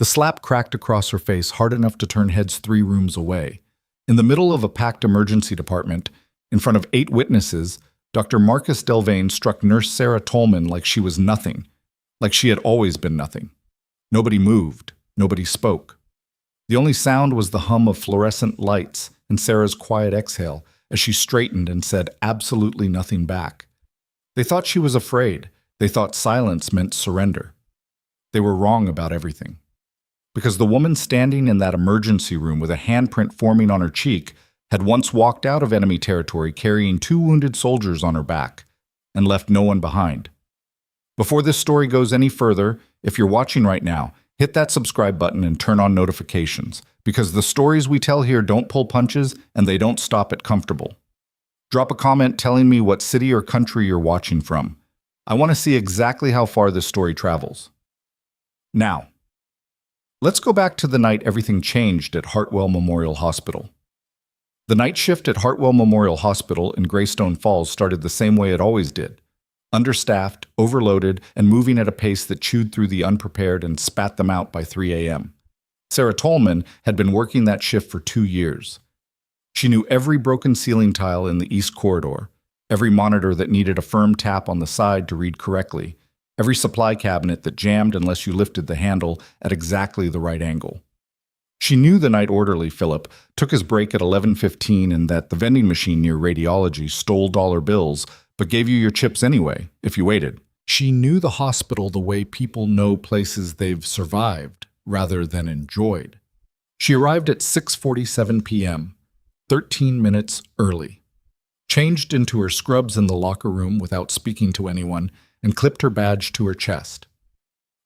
The slap cracked across her face hard enough to turn heads 3 rooms away. In the middle of a packed emergency department, in front of 8 witnesses, Dr. Marcus Delvane struck Nurse Sera Tollman like she was nothing, like she had always been nothing. Nobody moved. Nobody spoke. The only sound was the hum of fluorescent lights and Sarah's quiet exhale as she straightened and said absolutely nothing back. They thought she was afraid. They thought silence meant surrender. They were wrong about everything. Because the woman standing in that emergency room with a handprint forming on her cheek had once walked out of enemy territory carrying 2 wounded soldiers on her back and left no one behind. Before this story goes any further, if you're watching right now, hit that subscribe button and turn on notifications, because the stories we tell here don't pull punches and they don't stop at comfortable. Drop a comment telling me what city or country you're watching from. I want to see exactly how far this story travels. Now, let's go back to the night everything changed at Hartwell Memorial Hospital. The night shift at Hartwell Memorial Hospital in Greystone Falls started the same way it always did. Understaffed, overloaded, and moving at a pace that chewed through the unprepared and spat them out by 3 a.m. Sera Tollman had been working that shift for 2 years. She knew every broken ceiling tile in the east corridor, every monitor that needed a firm tap on the side to read correctly, every supply cabinet that jammed unless you lifted the handle at exactly the right angle. She knew the night orderly, Philip, took his break at 11:15 and that the vending machine near radiology stole dollar bills but gave you your chips anyway, if you waited. She knew the hospital the way people know places they've survived rather than enjoyed. She arrived at 6:47 p.m., 13 minutes early, changed into her scrubs in the locker room without speaking to anyone, and clipped her badge to her chest.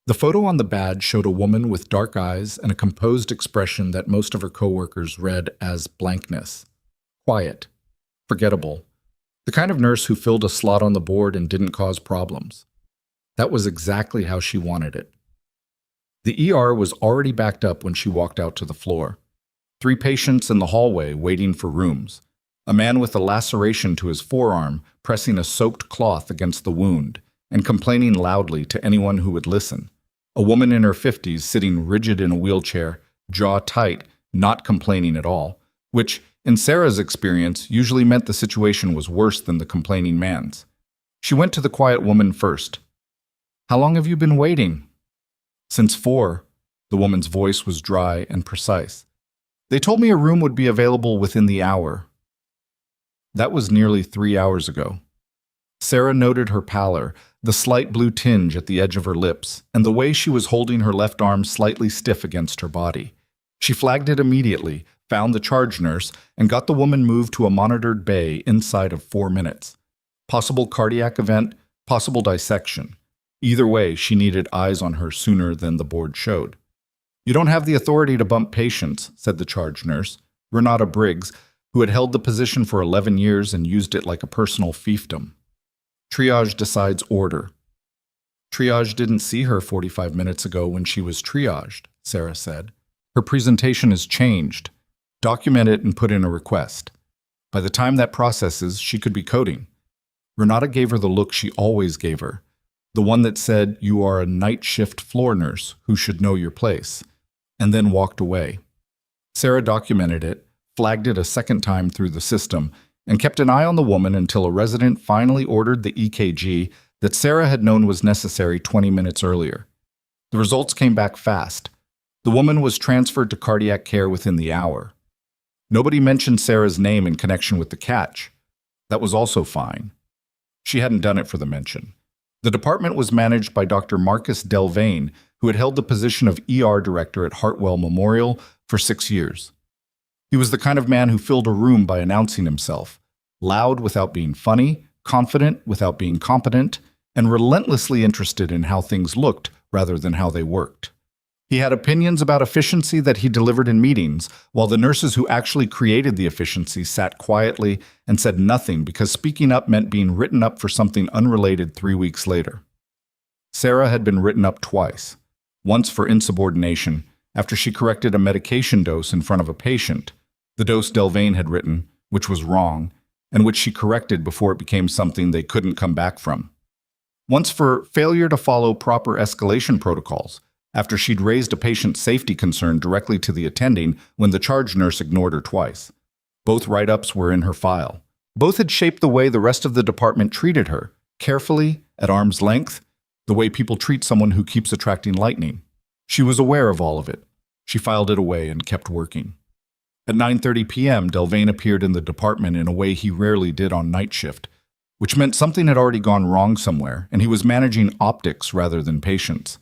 The photo on the badge showed a woman with dark eyes and a composed expression that most of her coworkers read as blankness. Quiet. Forgettable. The kind of nurse who filled a slot on the board and didn't cause problems. That was exactly how she wanted it. The ER was already backed up when she walked out to the floor. 3 patients in the hallway waiting for rooms. A man with a laceration to his forearm pressing a soaked cloth against the wound and complaining loudly to anyone who would listen. A woman in her 50s sitting rigid in a wheelchair, jaw tight, not complaining at all, which, in Sarah's experience, usually meant the situation was worse than the complaining man's. She went to the quiet woman first. "How long have you been waiting?" "Since 4. The woman's voice was dry and precise. "They told me a room would be available within the hour." That was nearly 3 hours ago. Sarah noted her pallor, the slight blue tinge at the edge of her lips, and the way she was holding her left arm slightly stiff against her body. She flagged it immediately, found the charge nurse, and got the woman moved to a monitored bay inside of 4 minutes. Possible cardiac event, possible dissection. Either way, she needed eyes on her sooner than the board showed. "You don't have the authority to bump patients," said the charge nurse, Renata Briggs, who had held the position for 11 years and used it like a personal fiefdom. "Triage decides order." "Triage didn't see her 45 minutes ago when she was triaged," Sarah said. "Her presentation has changed. Document it and put in a request. By the time that processes, she could be coding." Renata gave her the look she always gave her, the one that said, "You are a night shift floor nurse who should know your place," and then walked away. Sarah documented it, flagged it a second time through the system, and kept an eye on the woman until a resident finally ordered the EKG that Sarah had known was necessary 20 minutes earlier. The results came back fast. The woman was transferred to cardiac care within the hour. Nobody mentioned Sarah's name in connection with the catch. That was also fine. She hadn't done it for the mention. The department was managed by Dr. Marcus Delvane, who had held the position of ER director at Hartwell Memorial for 6 years. He was the kind of man who filled a room by announcing himself, loud without being funny, confident without being competent, and relentlessly interested in how things looked rather than how they worked. He had opinions about efficiency that he delivered in meetings, while the nurses who actually created the efficiency sat quietly and said nothing because speaking up meant being written up for something unrelated 3 weeks later. Sarah had been written up twice, once for insubordination, after she corrected a medication dose in front of a patient, the dose Delvane had written, which was wrong, and which she corrected before it became something they couldn't come back from. Once for failure to follow proper escalation protocols, after she'd raised a patient safety concern directly to the attending when the charge nurse ignored her twice. Both write-ups were in her file. Both had shaped the way the rest of the department treated her, carefully, at arm's length, the way people treat someone who keeps attracting lightning. She was aware of all of it. She filed it away and kept working. At 9:30 p.m., Delvane appeared in the department in a way he rarely did on night shift, which meant something had already gone wrong somewhere, and he was managing optics rather than patients.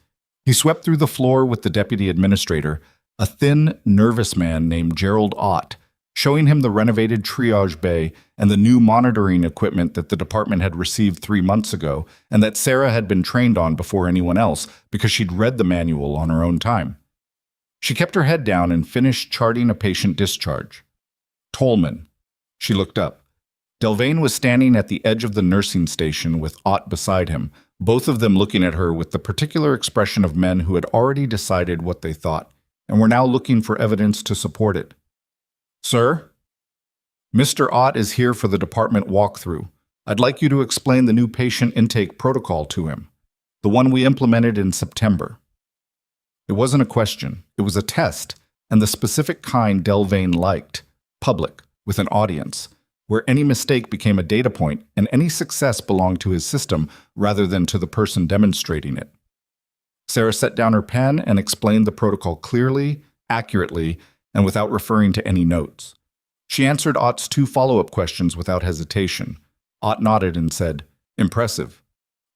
He swept through the floor with the deputy administrator, a thin, nervous man named Gerald Ott, showing him the renovated triage bay and the new monitoring equipment that the department had received 3 months ago and that Sera had been trained on before anyone else because she'd read the manual on her own time. She kept her head down and finished charting a patient discharge. Tollman. She looked up. Delvane was standing at the edge of the nursing station with Ott beside him, both of them looking at her with the particular expression of men who had already decided what they thought and were now looking for evidence to support it. "Sir, Mr. Ott is here for the department walkthrough. I'd like you to explain the new patient intake protocol to him, the one we implemented in September." It wasn't a question, it was a test, and the specific kind Delvane liked, public, with an audience, where any mistake became a data point and any success belonged to his system rather than to the person demonstrating it. Sera set down her pen and explained the protocol clearly, accurately, and without referring to any notes. She answered Ott's 2 follow-up questions without hesitation. Ott nodded and said, "Impressive."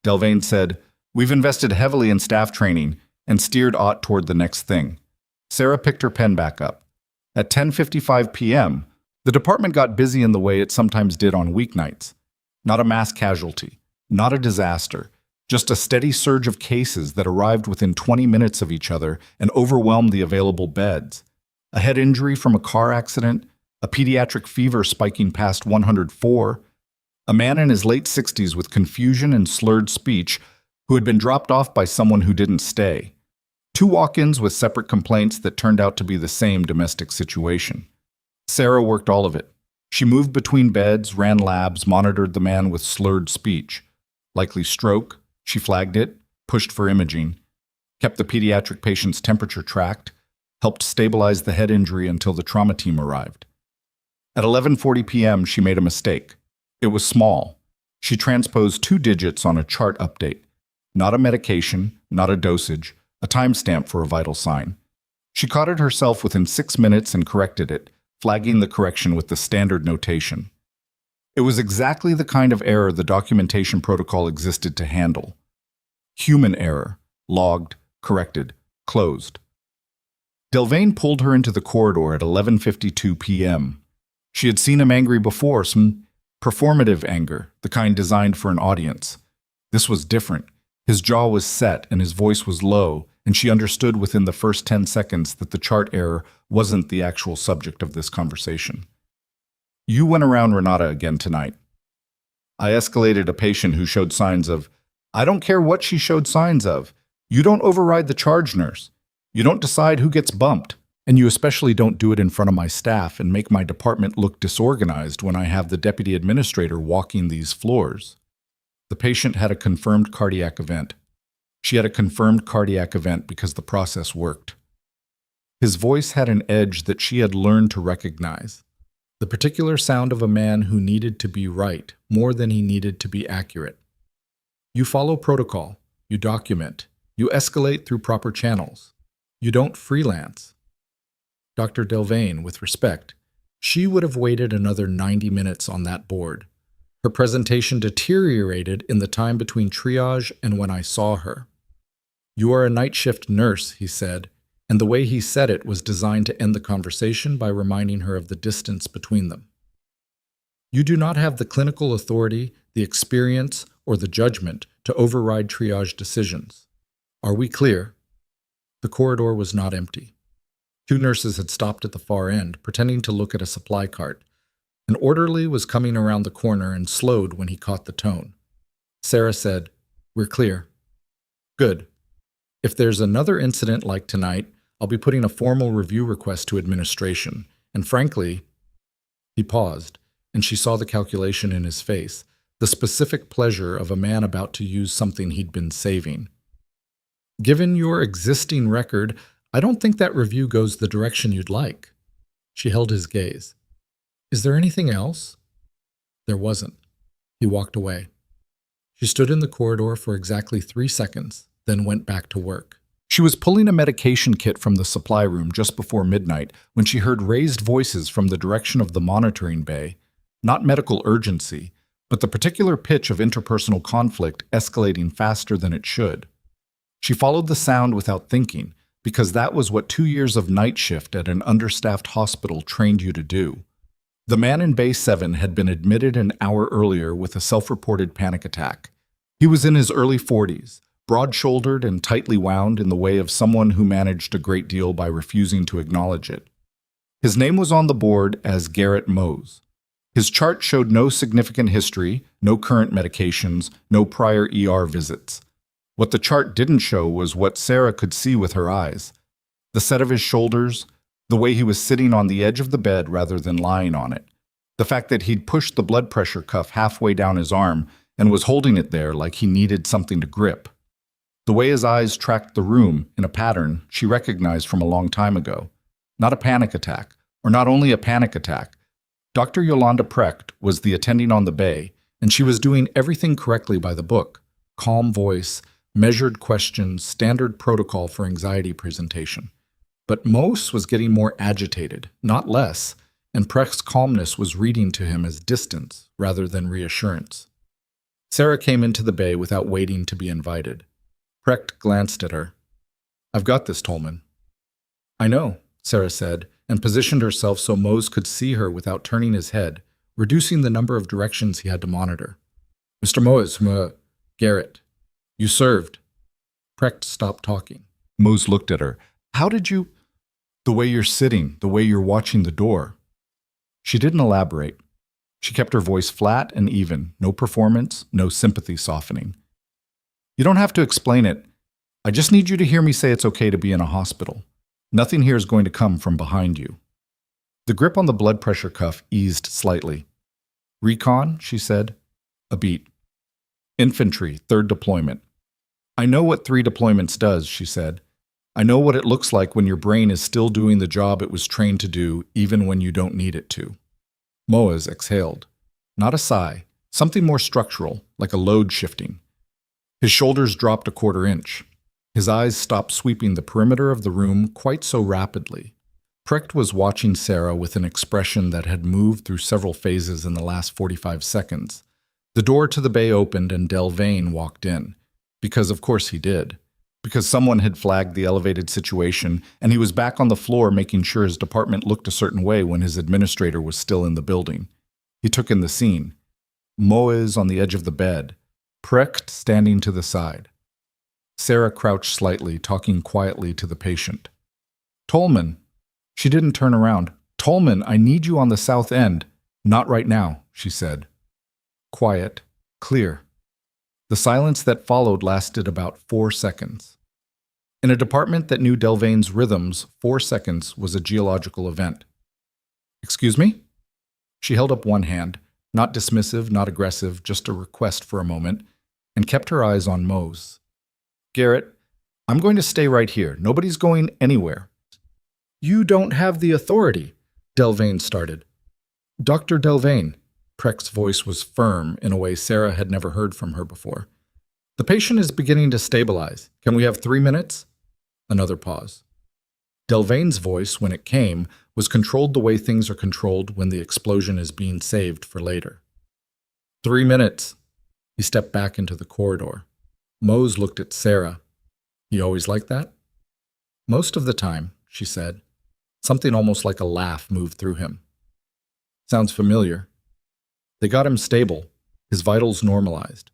Delvane said, "We've invested heavily in staff training," and steered Ott toward the next thing. Sera picked her pen back up. At 10:55 p.m., the department got busy in the way it sometimes did on weeknights. Not a mass casualty, not a disaster, just a steady surge of cases that arrived within 20 minutes of each other and overwhelmed the available beds. A head injury from a car accident, a pediatric fever spiking past 104, a man in his late 60s with confusion and slurred speech who had been dropped off by someone who didn't stay. 2 walk-ins with separate complaints that turned out to be the same domestic situation. Sera worked all of it. She moved between beds, ran labs, monitored the man with slurred speech. Likely stroke, she flagged it, pushed for imaging, kept the pediatric patient's temperature tracked, helped stabilize the head injury until the trauma team arrived. At 11:40 p.m., she made a mistake. It was small. She transposed 2 digits on a chart update. Not a medication, not a dosage, a timestamp for a vital sign. She caught it herself within 6 minutes and corrected it, flagging the correction with the standard notation. It was exactly the kind of error the documentation protocol existed to handle. Human error, logged, corrected, closed. Delvane pulled her into the corridor at 11:52 p.m. She had seen him angry before, some performative anger, the kind designed for an audience. This was different. His jaw was set and his voice was low, and she understood within the first 10 seconds that the chart error wasn't the actual subject of this conversation. "You went around Renata again tonight. I escalated a patient who showed signs of, I don't care what she showed signs of. You don't override the charge nurse. You don't decide who gets bumped. And you especially don't do it in front of my staff and make my department look disorganized when I have the deputy administrator walking these floors." The patient had a confirmed cardiac event. She had a confirmed cardiac event because the process worked. His voice had an edge that she had learned to recognize. The particular sound of a man who needed to be right more than he needed to be accurate. You follow protocol. You document. You escalate through proper channels. You don't freelance. Dr. Delvane, with respect, she would have waited another 90 minutes on that board. Her presentation deteriorated in the time between triage and when I saw her. "You are a night shift nurse," he said, and the way he said it was designed to end the conversation by reminding her of the distance between them. "You do not have the clinical authority, the experience, or the judgment to override triage decisions. Are we clear?" The corridor was not empty. 2 nurses had stopped at the far end, pretending to look at a supply cart. An orderly was coming around the corner and slowed when he caught the tone. Sera said, "We're clear." "Good. If there's another incident like tonight, I'll be putting a formal review request to administration. And frankly," he paused, and she saw the calculation in his face, the specific pleasure of a man about to use something he'd been saving. Given your existing record, I don't think that review goes the direction you'd like. She held his gaze. Is there anything else? There wasn't. He walked away. She stood in the corridor for exactly 3 seconds, then went back to work. She was pulling a medication kit from the supply room just before midnight when she heard raised voices from the direction of the monitoring bay. Not medical urgency, but the particular pitch of interpersonal conflict escalating faster than it should. She followed the sound without thinking, because that was what 2 years of night shift at an understaffed hospital trained you to do. The man in Bay 7 had been admitted an hour earlier with a self-reported panic attack. He was in his early 40s, broad-shouldered and tightly wound in the way of someone who managed a great deal by refusing to acknowledge it. His name was on the board as Garrett Mose. His chart showed no significant history, no current medications, no prior ER visits. What the chart didn't show was what Sera could see with her eyes. The set of his shoulders, the way he was sitting on the edge of the bed rather than lying on it, the fact that he'd pushed the blood pressure cuff halfway down his arm and was holding it there like he needed something to grip. The way his eyes tracked the room in a pattern she recognized from a long time ago. Not a panic attack, or not only a panic attack. Dr. Yolanda Precht was the attending on the bay, and she was doing everything correctly by the book. Calm voice, measured questions, standard protocol for anxiety presentation. But Mose was getting more agitated, not less, and Precht's calmness was reading to him as distance rather than reassurance. Sera came into the bay without waiting to be invited. Precht glanced at her. I've got this, Tollman. I know, Sera said, and positioned herself so Mose could see her without turning his head, reducing the number of directions he had to monitor. Mr. Mose, Garrett, you served. Precht stopped talking. Mose looked at her. How did you... The way you're sitting, the way you're watching the door. She didn't elaborate. She kept her voice flat and even, no performance, no sympathy softening. You don't have to explain it. I just need you to hear me say it's okay to be in a hospital. Nothing here is going to come from behind you. The grip on the blood pressure cuff eased slightly. Recon, she said. A beat. Infantry, 3rd deployment. I know what 3 deployments does, she said. I know what it looks like when your brain is still doing the job it was trained to do, even when you don't need it to. Moaz exhaled. Not a sigh, something more structural, like a load shifting. His shoulders dropped a 1/4 inch. His eyes stopped sweeping the perimeter of the room quite so rapidly. Precht was watching Sera with an expression that had moved through several phases in the last 45 seconds. The door to the bay opened and Delvain walked in. Because of course he did. Because someone had flagged the elevated situation, and he was back on the floor making sure his department looked a certain way when his administrator was still in the building. He took in the scene. Moaz on the edge of the bed. Precht standing to the side. Sera crouched slightly, talking quietly to the patient. Tollman. She didn't turn around. Tollman, I need you on the south end. Not right now, she said. Quiet. Clear. The silence that followed lasted about 4 seconds. In a department that knew Delvain's rhythms, 4 seconds was a geological event. Excuse me? She held up one hand, not dismissive, not aggressive, just a request for a moment, and kept her eyes on Mose. Garrett, I'm going to stay right here. Nobody's going anywhere. You don't have the authority, Delvain started. Dr. Delvain. Precht's voice was firm in a way Sera had never heard from her before. The patient is beginning to stabilize. Can we have 3 minutes? Another pause. Delvain's voice, when it came, was controlled the way things are controlled when the explosion is being saved for later. 3 minutes. He stepped back into the corridor. Mose looked at Sera. You always like that? Most of the time, she said. Something almost like a laugh moved through him. Sounds familiar. They got him stable, his vitals normalized.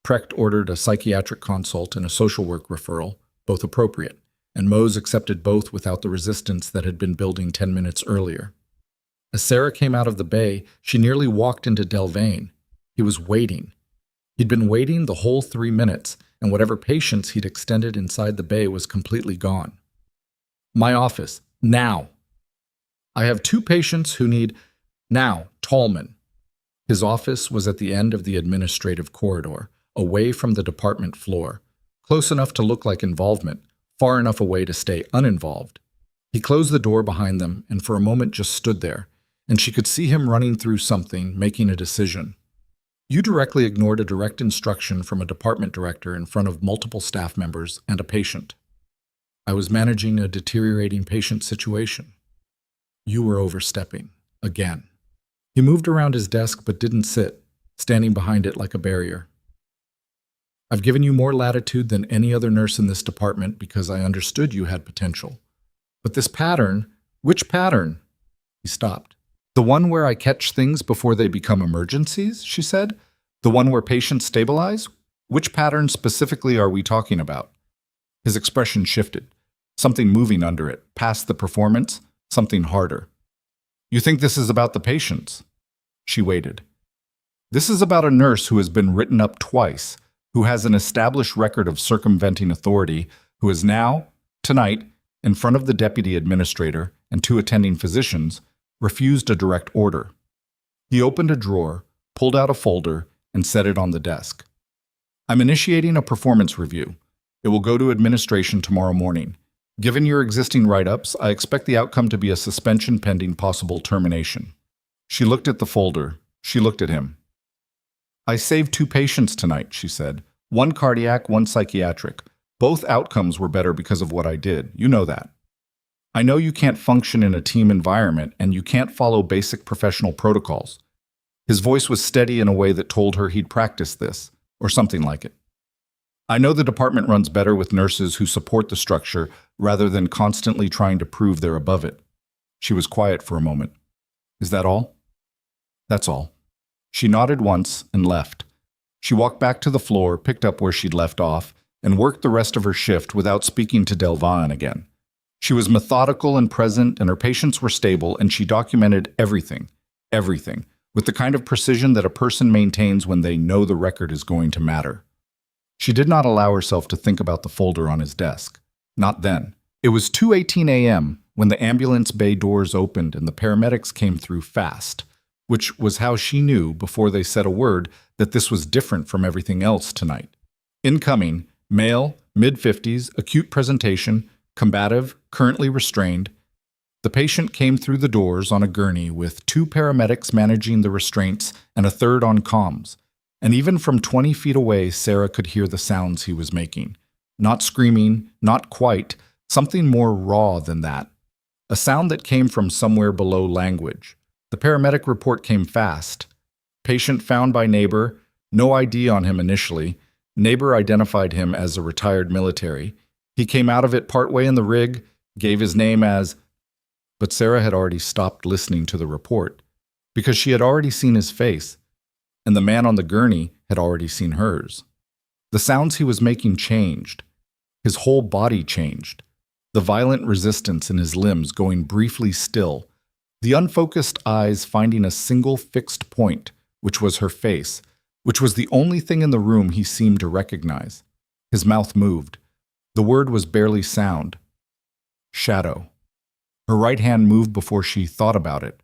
Precht ordered a psychiatric consult and a social work referral, both appropriate, and Mose accepted both without the resistance that had been building 10 minutes earlier. As Sera came out of the bay, she nearly walked into Delvain. He was waiting. He'd been waiting the whole 3 minutes, and whatever patience he'd extended inside the bay was completely gone. My office, now. I have 2 patients who need, now, Tollman. His office was at the end of the administrative corridor, away from the department floor, close enough to look like involvement, far enough away to stay uninvolved. He closed the door behind them and for a moment just stood there, and she could see him running through something, making a decision. You directly ignored a direct instruction from a department director in front of multiple staff members and a patient. I was managing a deteriorating patient situation. You were overstepping. Again. He moved around his desk but didn't sit, standing behind it like a barrier. I've given you more latitude than any other nurse in this department because I understood you had potential. But this pattern, which pattern? He stopped. The one where I catch things before they become emergencies, she said. The one where patients stabilize? Which pattern specifically are we talking about? His expression shifted. Something moving under it, past the performance, something harder. You think this is about the patients? She waited. This is about a nurse who has been written up twice, who has an established record of circumventing authority, who is now, tonight, in front of the deputy administrator and two attending physicians, refused a direct order. He opened a drawer, pulled out a folder, and set it on the desk. I'm initiating a performance review. It will go to administration tomorrow morning. Given your existing write-ups, I expect the outcome to be a suspension pending possible termination. She looked at the folder. She looked at him. I saved 2 patients tonight, she said. 1 cardiac, 1 psychiatric. Both outcomes were better because of what I did. You know that. I know you can't function in a team environment and you can't follow basic professional protocols. His voice was steady in a way that told her he'd practiced this, or something like it. I know the department runs better with nurses who support the structure rather than constantly trying to prove they're above it. She was quiet for a moment. Is that all? That's all. She nodded once and left. She walked back to the floor, picked up where she'd left off, and worked the rest of her shift without speaking to Delvin again. She was methodical and present, and her patients were stable, and she documented everything, with the kind of precision that a person maintains when they know the record is going to matter. She did not allow herself to think about the folder on his desk. Not then. It was 2:18 a.m. when the ambulance bay doors opened and the paramedics came through fast, which was how she knew, before they said a word, that this was different from everything else tonight. Incoming, male, mid-50s, acute presentation, combative, currently restrained. The patient came through the doors on a gurney with 2 paramedics managing the restraints and a third on comms. And even from 20 feet away, Sera could hear the sounds he was making. Not screaming, not quite, something more raw than that. A sound that came from somewhere below language. The paramedic report came fast. Patient found by neighbor, no ID on him initially. Neighbor identified him as a retired military. He came out of it partway in the rig, gave his name as... But Sera had already stopped listening to the report, because she had already seen his face, and the man on the gurney had already seen hers. The sounds he was making changed. His whole body changed. The violent resistance in his limbs going briefly still. The unfocused eyes finding a single fixed point, which was her face, which was the only thing in the room he seemed to recognize. His mouth moved. The word was barely sound. Shadow. Her right hand moved before she thought about it.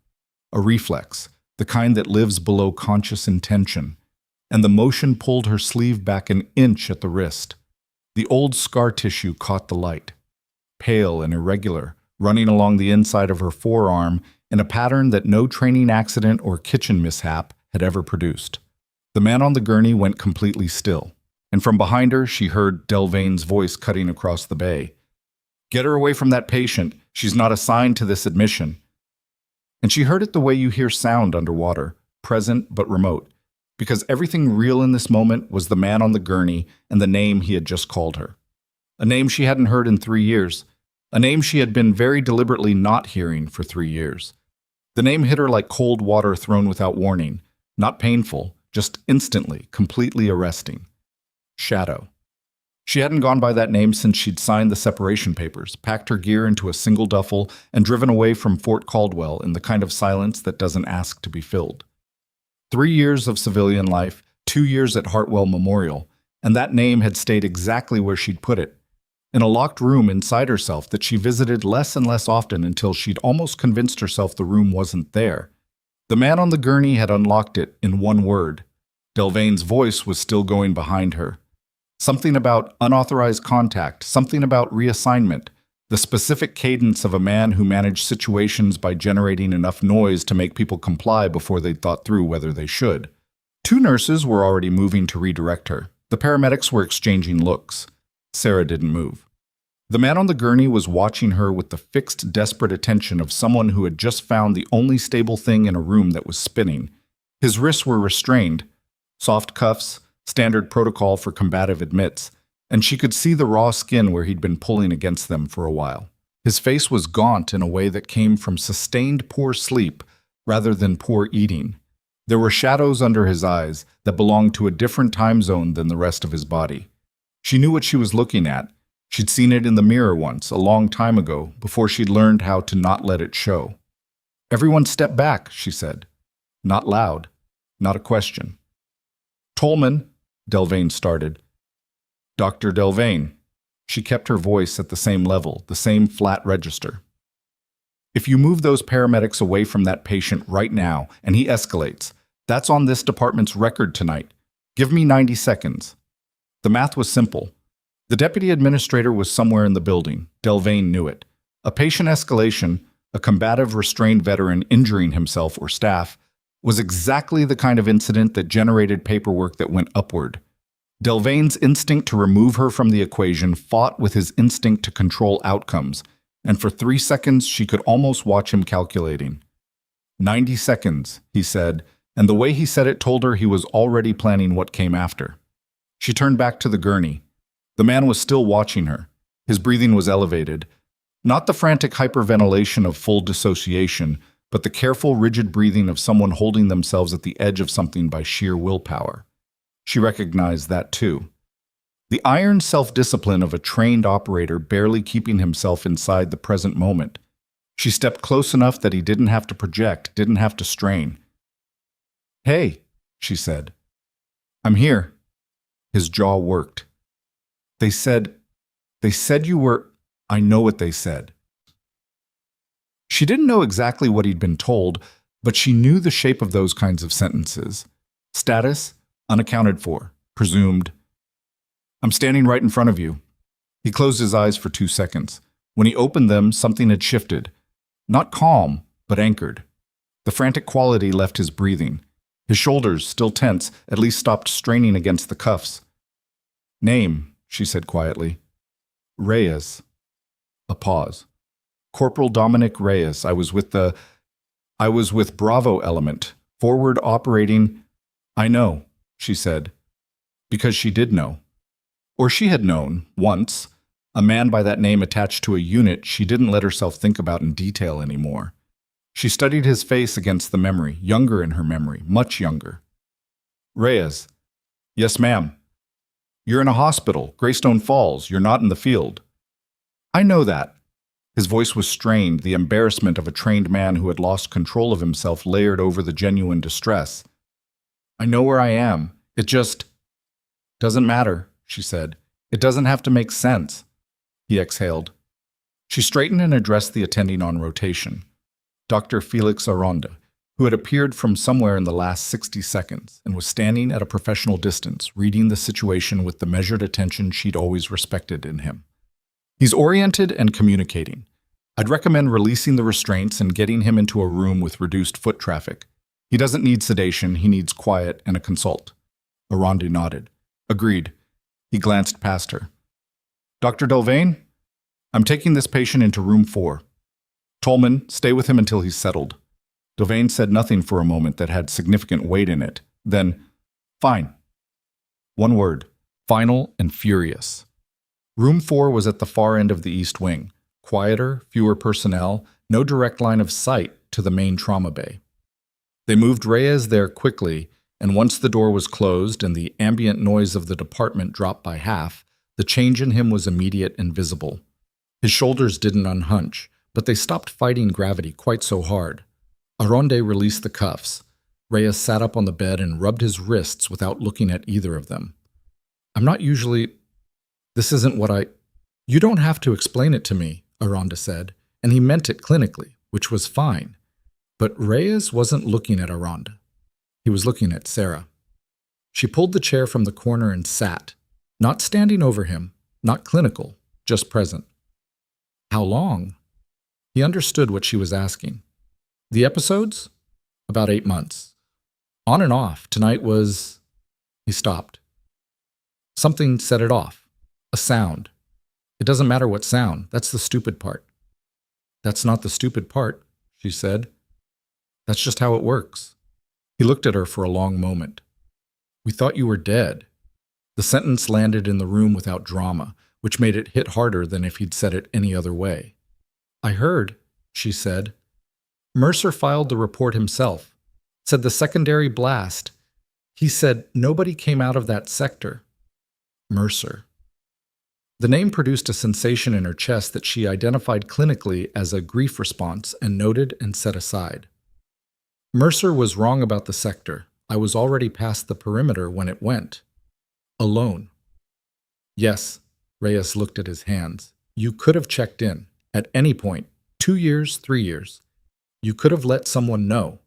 A reflex, the kind that lives below conscious intention. And the motion pulled her sleeve back an inch at the wrist. The old scar tissue caught the light. Pale and irregular, running along the inside of her forearm in a pattern that no training accident or kitchen mishap had ever produced. The man on the gurney went completely still, and from behind her she heard Delvain's voice cutting across the bay. Get her away from that patient. She's not assigned to this admission. And she heard it the way you hear sound underwater, present but remote, because everything real in this moment was the man on the gurney and the name he had just called her. A name she hadn't heard in 3 years. A name she had been very deliberately not hearing for 3 years. The name hit her like cold water thrown without warning. Not painful, just instantly, completely arresting. Shadow. She hadn't gone by that name since she'd signed the separation papers, packed her gear into a single duffel, and driven away from Fort Caldwell in the kind of silence that doesn't ask to be filled. 3 years of civilian life, 2 years at Hartwell Memorial, and that name had stayed exactly where she'd put it, in a locked room inside herself that she visited less and less often until she'd almost convinced herself the room wasn't there. The man on the gurney had unlocked it in one word. Delvain's voice was still going behind her. Something about unauthorized contact, something about reassignment, the specific cadence of a man who managed situations by generating enough noise to make people comply before they'd thought through whether they should. Two nurses were already moving to redirect her. The paramedics were exchanging looks. Sera didn't move. The man on the gurney was watching her with the fixed, desperate attention of someone who had just found the only stable thing in a room that was spinning. His wrists were restrained, soft cuffs, standard protocol for combative admits, and she could see the raw skin where he'd been pulling against them for a while. His face was gaunt in a way that came from sustained poor sleep rather than poor eating. There were shadows under his eyes that belonged to a different time zone than the rest of his body. She knew what she was looking at. She'd seen it in the mirror once, a long time ago, before she'd learned how to not let it show. "Everyone step back," she said. Not loud, not a question. "Tollman," Delvain started. "Dr. Delvain." She kept her voice at the same level, the same flat register. "If you move those paramedics away from that patient right now, and he escalates, that's on this department's record tonight. Give me 90 seconds. The math was simple. The deputy administrator was somewhere in the building. Delvain knew it. A patient escalation, a combative restrained veteran injuring himself or staff, was exactly the kind of incident that generated paperwork that went upward. Delvain's instinct to remove her from the equation fought with his instinct to control outcomes, and for 3 seconds she could almost watch him calculating. 90 seconds, he said, and the way he said it told her he was already planning what came after. She turned back to the gurney. The man was still watching her. His breathing was elevated. Not the frantic hyperventilation of full dissociation, but the careful, rigid breathing of someone holding themselves at the edge of something by sheer willpower. She recognized that too. The iron self-discipline of a trained operator barely keeping himself inside the present moment. She stepped close enough that he didn't have to project, didn't have to strain. "Hey," she said. "I'm here." His jaw worked. They said you were, I know what they said." She didn't know exactly what he'd been told, but she knew the shape of those kinds of sentences. Status, unaccounted for, presumed. "I'm standing right in front of you." He closed his eyes for 2 seconds. When he opened them, something had shifted. Not calm, but anchored. The frantic quality left his breathing. His shoulders, still tense, at least stopped straining against the cuffs. "Name," she said quietly. "Reyes." A pause. "Corporal Dominic Reyes. I was with Bravo Element. Forward operating." "I know," she said. Because she did know. Or she had known, once. A man by that name attached to a unit she didn't let herself think about in detail anymore. She studied his face against the memory, younger in her memory, much younger. "Reyes." "Yes, ma'am." "You're in a hospital, Greystone Falls. You're not in the field." "I know that." His voice was strained, the embarrassment of a trained man who had lost control of himself layered over the genuine distress. "I know where I am. It just doesn't matter," she said. "It doesn't have to make sense." He exhaled. She straightened and addressed the attending on rotation, Dr. Felix Aranda, who had appeared from somewhere in the last 60 seconds and was standing at a professional distance, reading the situation with the measured attention she'd always respected in him. "He's oriented and communicating. I'd recommend releasing the restraints and getting him into a room with reduced foot traffic. He doesn't need sedation, he needs quiet and a consult." Aranda nodded. "Agreed." He glanced past her. "Dr. Delvain, I'm taking this patient into room 4. Tollman, stay with him until he's settled." Delvain said nothing for a moment that had significant weight in it. Then, "Fine." One word, final and furious. Room 4 was at the far end of the east wing. Quieter, fewer personnel, no direct line of sight to the main trauma bay. They moved Reyes there quickly, and once the door was closed and the ambient noise of the department dropped by half, the change in him was immediate and visible. His shoulders didn't unhunch, but they stopped fighting gravity quite so hard. Aronde released the cuffs. Reyes sat up on the bed and rubbed his wrists without looking at either of them. "I'm not usually... This isn't what I..." "You don't have to explain it to me," Aranda said, and he meant it clinically, which was fine. But Reyes wasn't looking at Aranda. He was looking at Sera. She pulled the chair from the corner and sat. Not standing over him, not clinical, just present. How long? He understood what she was asking. The episodes? About 8 months. On and off, tonight was... He stopped. Something set it off. A sound. It doesn't matter what sound, that's the stupid part. That's not the stupid part, she said. That's just how it works. He looked at her for a long moment. We thought you were dead. The sentence landed in the room without drama, which made it hit harder than if he'd said it any other way. I heard, she said. Mercer filed the report himself. Said the secondary blast. He said nobody came out of that sector. Mercer. The name produced a sensation in her chest that she identified clinically as a grief response and noted and set aside. Mercer was wrong about the sector. I was already past the perimeter when it went. Alone. Yes, Reyes looked at his hands. You could have checked in, at any point, 2 years, 3 years. You could have let someone know.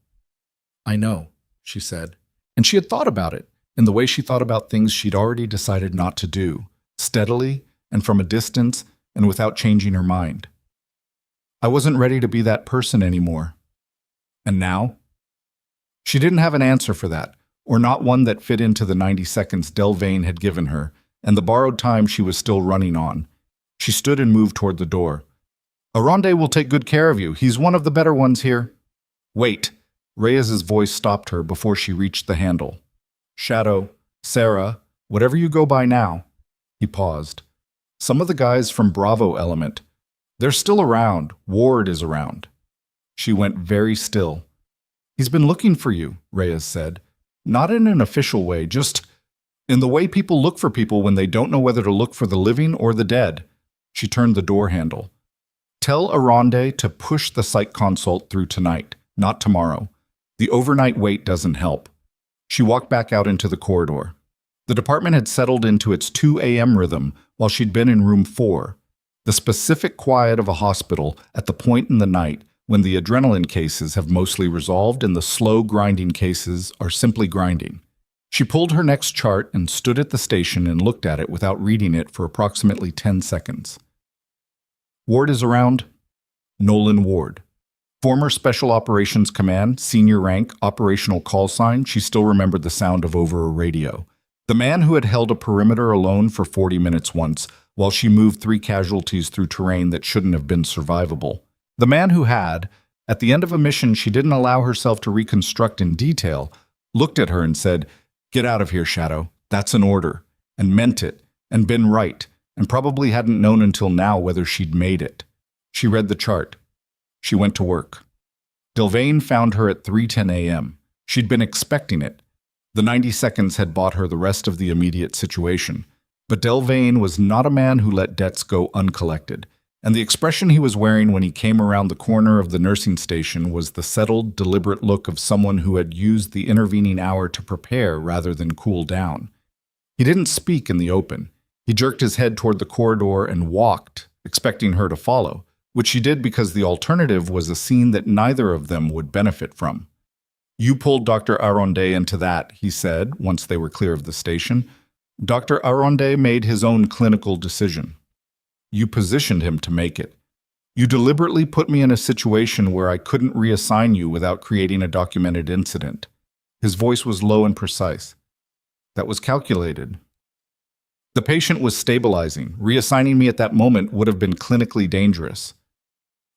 I know, she said. And she had thought about it, in the way she thought about things she'd already decided not to do, steadily and from a distance and without changing her mind. I wasn't ready to be that person anymore. And now? She didn't have an answer for that, or not one that fit into the 90 seconds Delvain had given her, and the borrowed time she was still running on. She stood and moved toward the door. Aronde will take good care of you. He's one of the better ones here. Wait. Reyes's voice stopped her before she reached the handle. Shadow, Sarah, whatever you go by now. He paused. Some of the guys from Bravo Element. They're still around. Ward is around. She went very still. He's been looking for you, Reyes said. Not in an official way, just in the way people look for people when they don't know whether to look for the living or the dead. She turned the door handle. Tell Aronde to push the psych consult through tonight, not tomorrow. The overnight wait doesn't help. She walked back out into the corridor. The department had settled into its 2 a.m. rhythm while she'd been in room 4, the specific quiet of a hospital at the point in the night when the adrenaline cases have mostly resolved and the slow grinding cases are simply grinding. She pulled her next chart and stood at the station and looked at it without reading it for approximately 10 seconds. Ward is around. Nolan Ward. Former Special Operations Command, senior rank, operational call sign, she still remembered the sound of over a radio. The man who had held a perimeter alone for 40 minutes once, while she moved 3 casualties through terrain that shouldn't have been survivable. The man who had, at the end of a mission she didn't allow herself to reconstruct in detail, looked at her and said, Get out of here, Shadow. That's an order. And meant it, and been right, and probably hadn't known until now whether she'd made it. She read the chart. She went to work. Delvain found her at 3:10 a.m. She'd been expecting it. The 90 seconds had bought her the rest of the immediate situation. But Delvain was not a man who let debts go uncollected, and the expression he was wearing when he came around the corner of the nursing station was the settled, deliberate look of someone who had used the intervening hour to prepare rather than cool down. He didn't speak in the open. He jerked his head toward the corridor and walked, expecting her to follow, which she did because the alternative was a scene that neither of them would benefit from. You pulled Dr. Aronde into that, he said, once they were clear of the station. Dr. Aronde made his own clinical decision. You positioned him to make it. You deliberately put me in a situation where I couldn't reassign you without creating a documented incident. His voice was low and precise. That was calculated. The patient was stabilizing. Reassigning me at that moment would have been clinically dangerous.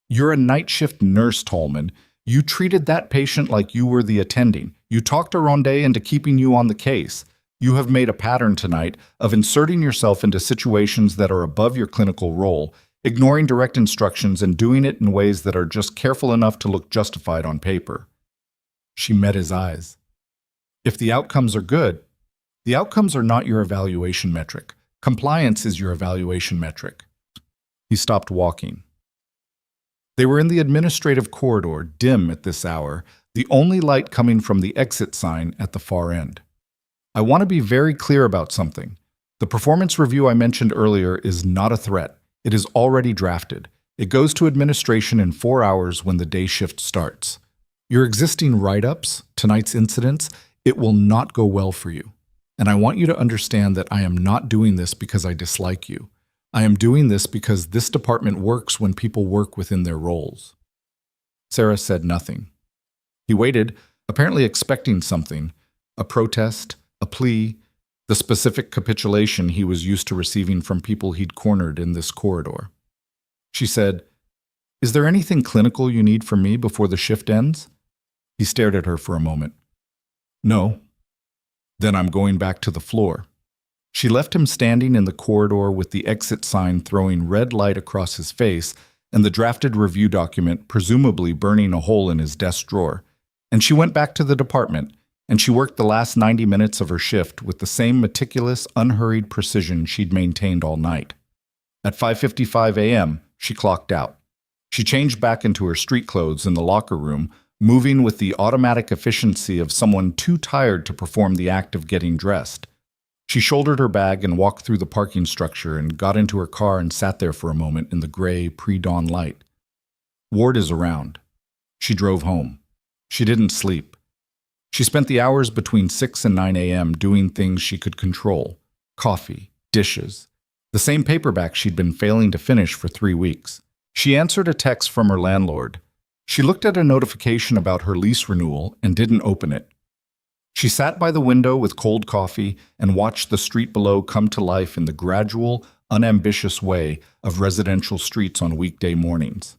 You're a night shift nurse, Tollman. You treated that patient like you were the attending. You talked Aronde into keeping you on the case. You have made a pattern tonight of inserting yourself into situations that are above your clinical role, ignoring direct instructions and doing it in ways that are just careful enough to look justified on paper. She met his eyes. If the outcomes are good, the outcomes are not your evaluation metric. Compliance is your evaluation metric. He stopped walking. They were in the administrative corridor, dim at this hour, the only light coming from the exit sign at the far end. I want to be very clear about something. The performance review I mentioned earlier is not a threat. It is already drafted. It goes to administration in 4 hours when the day shift starts. Your existing write-ups, tonight's incidents, it will not go well for you. And I want you to understand that I am not doing this because I dislike you. I am doing this because this department works when people work within their roles." Sera said nothing. He waited, apparently expecting something, a protest, a plea, the specific capitulation he was used to receiving from people he'd cornered in this corridor. She said, "Is there anything clinical you need from me before the shift ends?" He stared at her for a moment. "No." "Then I'm going back to the floor." She left him standing in the corridor with the exit sign throwing red light across his face and the drafted review document presumably burning a hole in his desk drawer, and she went back to the department, and she worked the last 90 minutes of her shift with the same meticulous, unhurried precision she'd maintained all night. At 5:55 a.m., she clocked out. She changed back into her street clothes in the locker room, moving with the automatic efficiency of someone too tired to perform the act of getting dressed. She shouldered her bag and walked through the parking structure and got into her car and sat there for a moment in the gray, pre-dawn light. Ward is around. She drove home. She didn't sleep. She spent the hours between 6 and 9 a.m. doing things she could control: coffee, dishes, the same paperback she'd been failing to finish for 3 weeks. She answered a text from her landlord. She looked at a notification about her lease renewal and didn't open it. She sat by the window with cold coffee and watched the street below come to life in the gradual, unambitious way of residential streets on weekday mornings.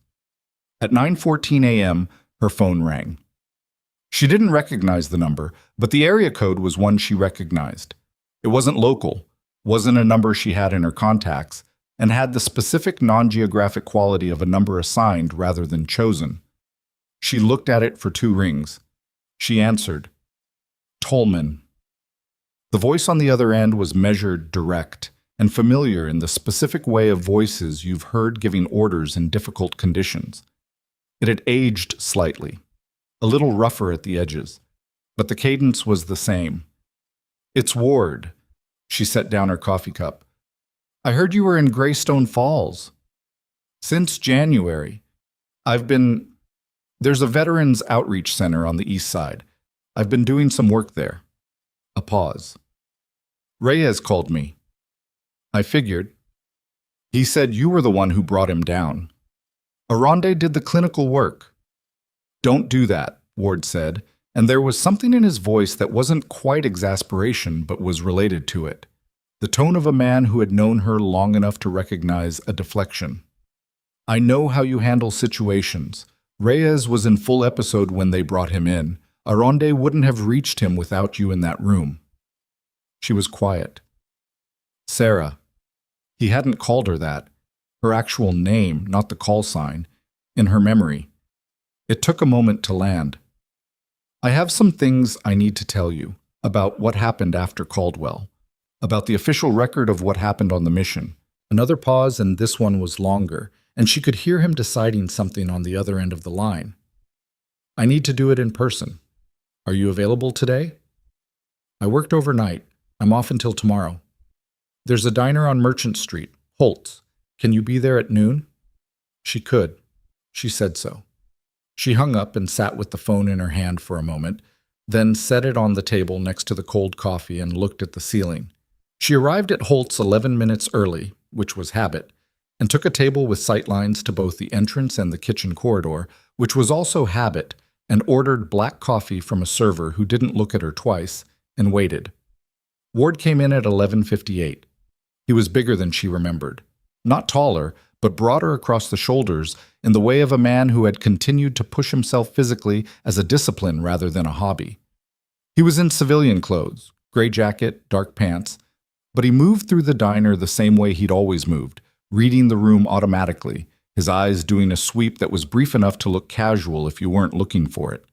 At 9:14 a.m., her phone rang. She didn't recognize the number, but the area code was one she recognized. It wasn't local, wasn't a number she had in her contacts, and had the specific non-geographic quality of a number assigned rather than chosen. She looked at it for 2 rings. She answered. "Tollman." The voice on the other end was measured, direct, and familiar in the specific way of voices you've heard giving orders in difficult conditions. It had aged slightly, a little rougher at the edges, but the cadence was the same. "It's Ward." She set down her coffee cup. "I heard you were in Greystone Falls." "Since January. There's a Veterans Outreach Center on the east side. I've been doing some work there." A pause. "Reyes called me." "I figured. He said you were the one who brought him down." "Aronde did the clinical work." "Don't do that," Ward said, and there was something in his voice that wasn't quite exasperation but was related to it. The tone of a man who had known her long enough to recognize a deflection. "I know how you handle situations. Reyes was in full episode when they brought him in. Aronde wouldn't have reached him without you in that room." She was quiet. "Sera." He hadn't called her that. Her actual name, not the call sign, in her memory. It took a moment to land. "I have some things I need to tell you about what happened after Caldwell, about the official record of what happened on the mission." Another pause, and this one was longer, and she could hear him deciding something on the other end of the line. "I need to do it in person. Are you available today?" "I worked overnight. I'm off until tomorrow." "There's a diner on Merchant Street, Holt's. Can you be there at noon?" She could. She said so. She hung up and sat with the phone in her hand for a moment, then set it on the table next to the cold coffee and looked at the ceiling. She arrived at Holt's 11 minutes early, which was habit, and took a table with sightlines to both the entrance and the kitchen corridor, which was also habit, and ordered black coffee from a server who didn't look at her twice, and waited. Ward came in at 11:58. He was bigger than she remembered. Not taller, but broader across the shoulders in the way of a man who had continued to push himself physically as a discipline rather than a hobby. He was in civilian clothes, gray jacket, dark pants, but he moved through the diner the same way he'd always moved, reading the room automatically, his eyes doing a sweep that was brief enough to look casual if you weren't looking for it.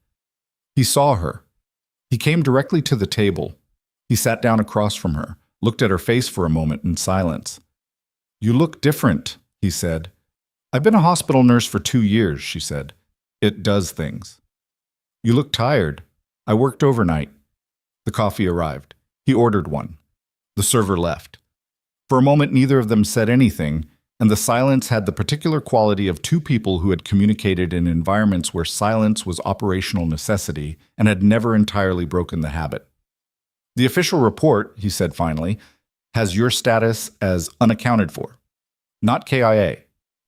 He saw her. He came directly to the table. He sat down across from her, looked at her face for a moment in silence. "You look different," he said. "I've been a hospital nurse for 2 years," she said. "It does things." "You look tired." "I worked overnight." The coffee arrived. He ordered one. The server left. For a moment, neither of them said anything, and the silence had the particular quality of 2 people who had communicated in environments where silence was operational necessity and had never entirely broken the habit. The official report, he said finally, has your status as unaccounted for. Not KIA.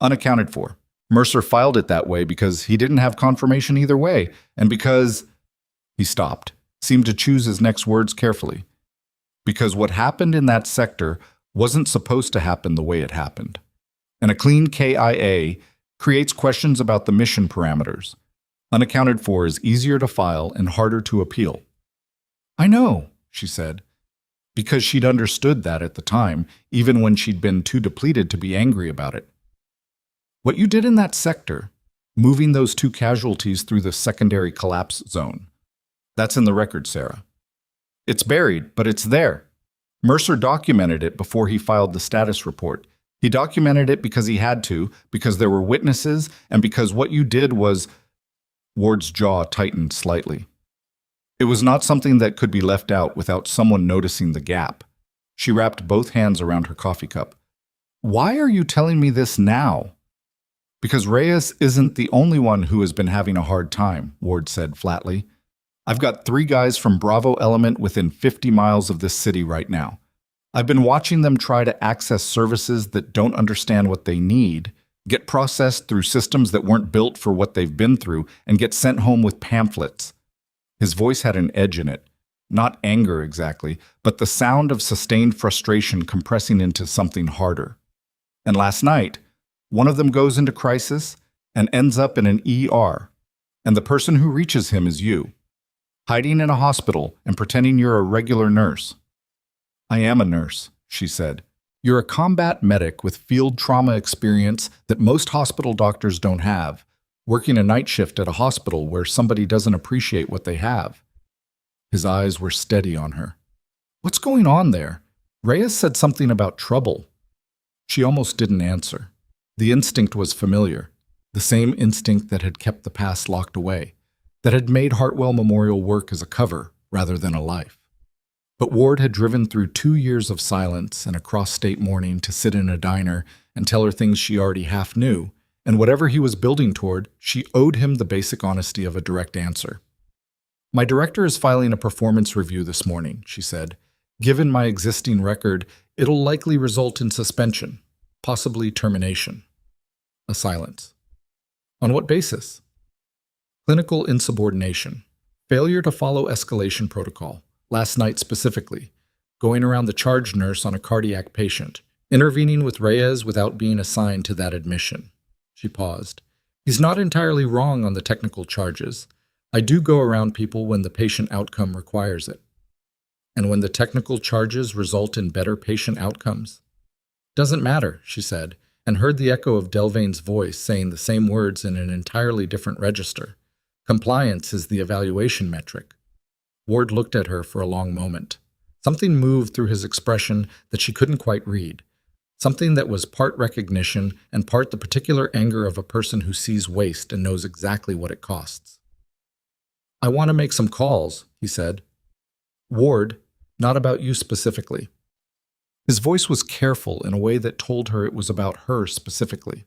Unaccounted for. Mercer filed it that way because he didn't have confirmation either way, and because... He stopped, seemed to choose his next words carefully. Because what happened in that sector wasn't supposed to happen the way it happened. And a clean KIA creates questions about the mission parameters. Unaccounted for is easier to file and harder to appeal. I know, she said, because she'd understood that at the time, even when she'd been too depleted to be angry about it. What you did in that sector, moving those 2 casualties through the secondary collapse zone, that's in the record, Sarah. It's buried, but it's there. Mercer documented it before he filed the status report. He documented it because he had to, because there were witnesses, and because what you did was... Ward's jaw tightened slightly. It was not something that could be left out without someone noticing the gap. She wrapped both hands around her coffee cup. Why are you telling me this now? Because Reyes isn't the only one who has been having a hard time, Ward said flatly. I've got 3 guys from Bravo Element within 50 miles of this city right now. I've been watching them try to access services that don't understand what they need, get processed through systems that weren't built for what they've been through, and get sent home with pamphlets. His voice had an edge in it. Not anger exactly, but the sound of sustained frustration compressing into something harder. And last night, one of them goes into crisis and ends up in an ER, and the person who reaches him is you, hiding in a hospital and pretending you're a regular nurse. I am a nurse, she said. You're a combat medic with field trauma experience that most hospital doctors don't have, working a night shift at a hospital where somebody doesn't appreciate what they have. His eyes were steady on her. What's going on there? Reyes said something about trouble. She almost didn't answer. The instinct was familiar, the same instinct that had kept the past locked away, that had made Hartwell Memorial work as a cover rather than a life. But Ward had driven through 2 years of silence and a cross-state morning to sit in a diner and tell her things she already half knew, and whatever he was building toward, she owed him the basic honesty of a direct answer. My director is filing a performance review this morning, she said. Given my existing record, it'll likely result in suspension, possibly termination. A silence. On what basis? Clinical insubordination. Failure to follow escalation protocol. Last night specifically. Going around the charge nurse on a cardiac patient. Intervening with Reyes without being assigned to that admission. She paused. He's not entirely wrong on the technical charges. I do go around people when the patient outcome requires it. And when the technical charges result in better patient outcomes? Doesn't matter, she said, and heard the echo of Delvain's voice saying the same words in an entirely different register. Compliance is the evaluation metric. Ward looked at her for a long moment. Something moved through his expression that she couldn't quite read. Something that was part recognition and part the particular anger of a person who sees waste and knows exactly what it costs. I want to make some calls, he said. Ward, not about you specifically. His voice was careful in a way that told her it was about her specifically.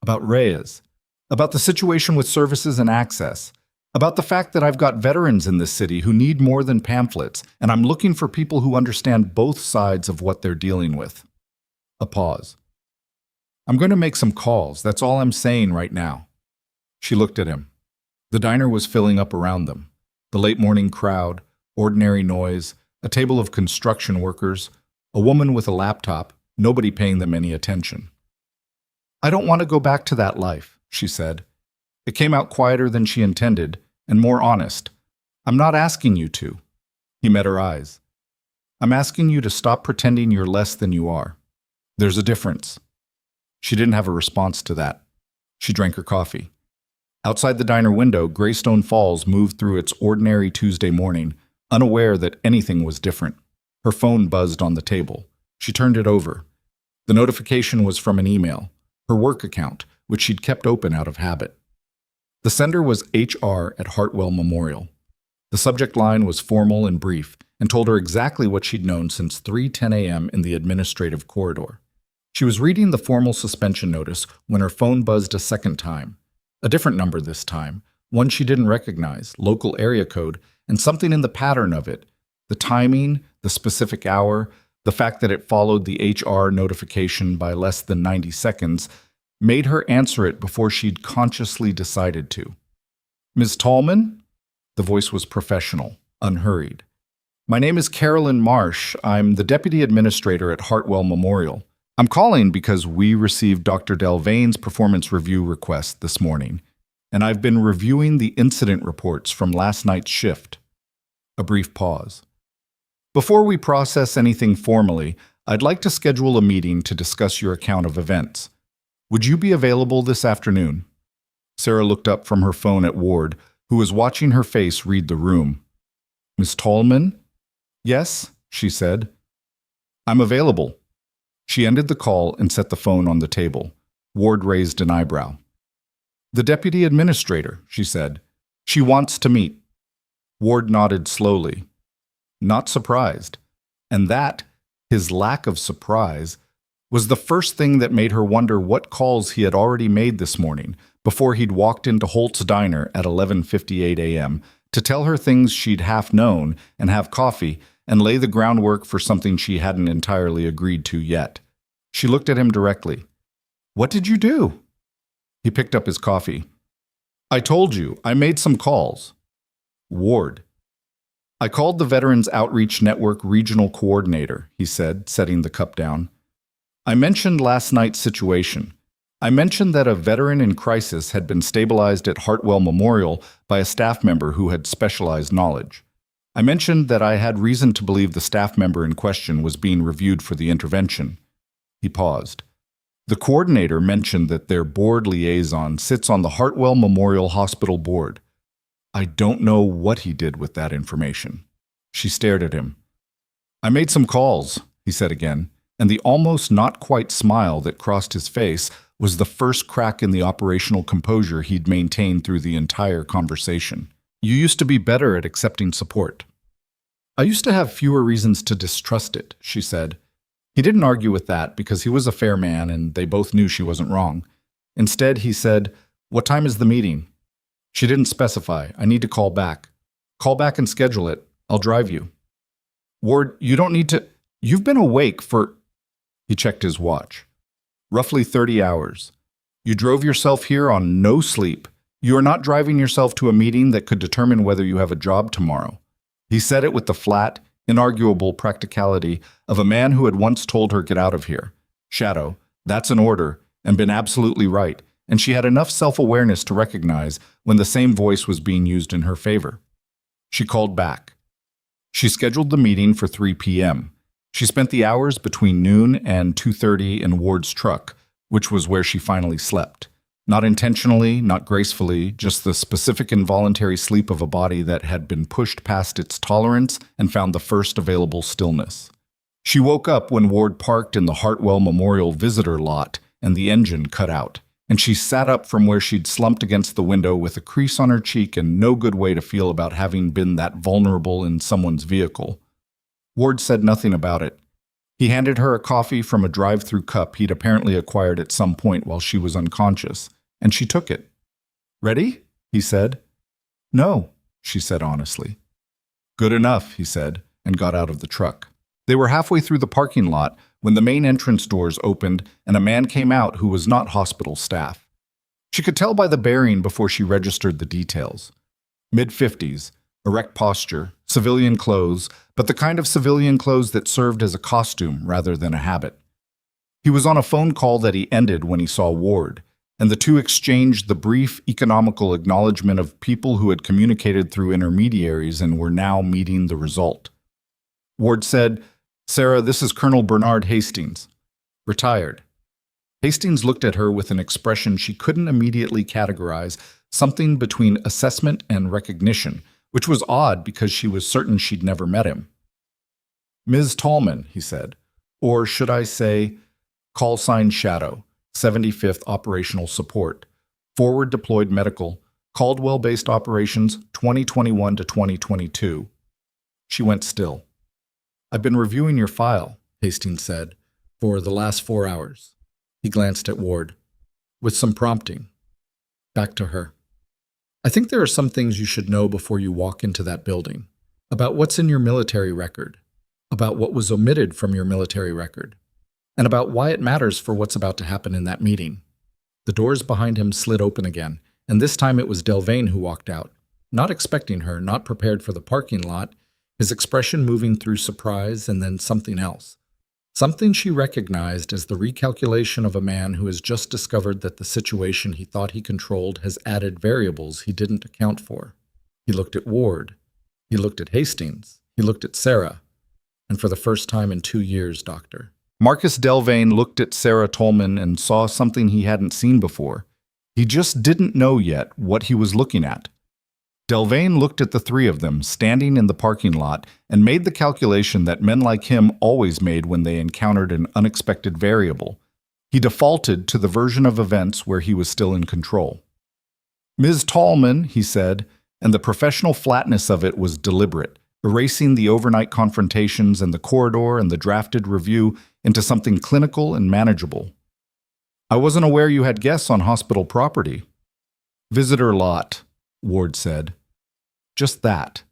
About Reyes. About the situation with services and access. About the fact that I've got veterans in this city who need more than pamphlets, and I'm looking for people who understand both sides of what they're dealing with. A pause. I'm going to make some calls, that's all I'm saying right now. She looked at him. The diner was filling up around them. The late morning crowd, ordinary noise, a table of construction workers, a woman with a laptop, nobody paying them any attention. I don't want to go back to that life, she said. It came out quieter than she intended, and more honest. I'm not asking you to. He met her eyes. I'm asking you to stop pretending you're less than you are. There's a difference. She didn't have a response to that. She drank her coffee. Outside the diner window, Greystone Falls moved through its ordinary Tuesday morning, unaware that anything was different. Her phone buzzed on the table. She turned it over. The notification was from an email, her work account, which she'd kept open out of habit. The sender was HR at Hartwell Memorial. The subject line was formal and brief, and told her exactly what she'd known since 3:10 a.m. in the administrative corridor. She was reading the formal suspension notice when her phone buzzed a second time. A different number this time, one she didn't recognize, local area code, and something in the pattern of it, The timing, the specific hour, the fact that it followed the HR notification by less than 90 seconds made her answer it before she'd consciously decided to. "Ms. Tollman?" The voice was professional, unhurried. "My name is Carolyn Marsh. I'm the Deputy Administrator at Hartwell Memorial. I'm calling because we received Dr. Delvane's performance review request this morning, and I've been reviewing the incident reports from last night's shift." A brief pause. "Before we process anything formally, I'd like to schedule a meeting to discuss your account of events. Would you be available this afternoon?" Sera looked up from her phone at Ward, who was watching her face read the room. "Miss Tollman?" "Yes," she said. "I'm available." She ended the call and set the phone on the table. Ward raised an eyebrow. "The Deputy Administrator," she said. "She wants to meet." Ward nodded slowly. Not surprised. And that, his lack of surprise, was the first thing that made her wonder what calls he had already made this morning before he'd walked into Holt's Diner at 11:58 a.m. to tell her things she'd half known and have coffee and lay the groundwork for something she hadn't entirely agreed to yet. She looked at him directly. "What did you do?" He picked up his coffee. "I told you, I made some calls." "Ward." "I called the Veterans Outreach Network Regional Coordinator," he said, setting the cup down. "I mentioned last night's situation. I mentioned that a veteran in crisis had been stabilized at Hartwell Memorial by a staff member who had specialized knowledge. I mentioned that I had reason to believe the staff member in question was being reviewed for the intervention." He paused. "The coordinator mentioned that their board liaison sits on the Hartwell Memorial Hospital board. I don't know what he did with that information." She stared at him. "I made some calls," he said again, and the almost not quite smile that crossed his face was the first crack in the operational composure he'd maintained through the entire conversation. "You used to be better at accepting support." "I used to have fewer reasons to distrust it," she said. He didn't argue with that because he was a fair man and they both knew she wasn't wrong. Instead, he said, "What time is the meeting?" She didn't specify. "I need to call back." "Call back and schedule it. I'll drive you." "Ward, you don't need to. You've been awake for—" He checked his watch. "Roughly 30 hours. You drove yourself here on no sleep. You are not driving yourself to a meeting that could determine whether you have a job tomorrow." He said it with the flat, inarguable practicality of a man who had once told her, "Get out of here. Shadow, that's an order," and been absolutely right, and she had enough self-awareness to recognize when the same voice was being used in her favor. She called back. She scheduled the meeting for 3 p.m. She spent the hours between noon and 2:30 in Ward's truck, which was where she finally slept. Not intentionally, not gracefully, just the specific involuntary sleep of a body that had been pushed past its tolerance and found the first available stillness. She woke up when Ward parked in the Hartwell Memorial visitor lot and the engine cut out, and she sat up from where she'd slumped against the window with a crease on her cheek and no good way to feel about having been that vulnerable in someone's vehicle. Ward said nothing about it. He handed her a coffee from a drive-through cup he'd apparently acquired at some point while she was unconscious, and she took it. "Ready?" he said. "No," she said honestly. "Good enough," he said, and got out of the truck. They were halfway through the parking lot when the main entrance doors opened and a man came out who was not hospital staff. She could tell by the bearing before she registered the details. Mid-50s, erect posture, civilian clothes, but the kind of civilian clothes that served as a costume rather than a habit. He was on a phone call that he ended when he saw Ward, and the two exchanged the brief economical acknowledgement of people who had communicated through intermediaries and were now meeting the result. Ward said, "Sera, this is Colonel Bernard Hastings. Retired." Hastings looked at her with an expression she couldn't immediately categorize, something between assessment and recognition, which was odd because she was certain she'd never met him. "Ms. Tollman," he said, "or should I say, call sign Shadow, 75th Operational Support, Forward Deployed Medical, Caldwell-based operations 2021 to 2022. She went still. "I've been reviewing your file," Hastings said, "for the last 4 hours." He glanced at Ward. "With some prompting." Back to her. "I think there are some things you should know before you walk into that building. About what's in your military record, about what was omitted from your military record, and about why it matters for what's about to happen in that meeting. The doors behind him slid open again, and this time it was Delvane who walked out, not expecting her, not prepared for the parking lot, his expression moving through surprise and then something else. Something she recognized as the recalculation of a man who has just discovered that the situation he thought he controlled has added variables he didn't account for. He looked at Ward. He looked at Hastings. He looked at Sera. And for the first time in 2 years, Doctor. Marcus Delvane looked at Sera Tollman and saw something he hadn't seen before. He just didn't know yet what he was looking at. Delvane looked at the three of them standing in the parking lot and made the calculation that men like him always made when they encountered an unexpected variable. He defaulted to the version of events where he was still in control. "Ms. Tollman," he said, and the professional flatness of it was deliberate, erasing the overnight confrontations and the corridor and the drafted review into something clinical and manageable. "I wasn't aware you had guests on hospital property." "Visitor lot," Ward said. Just that.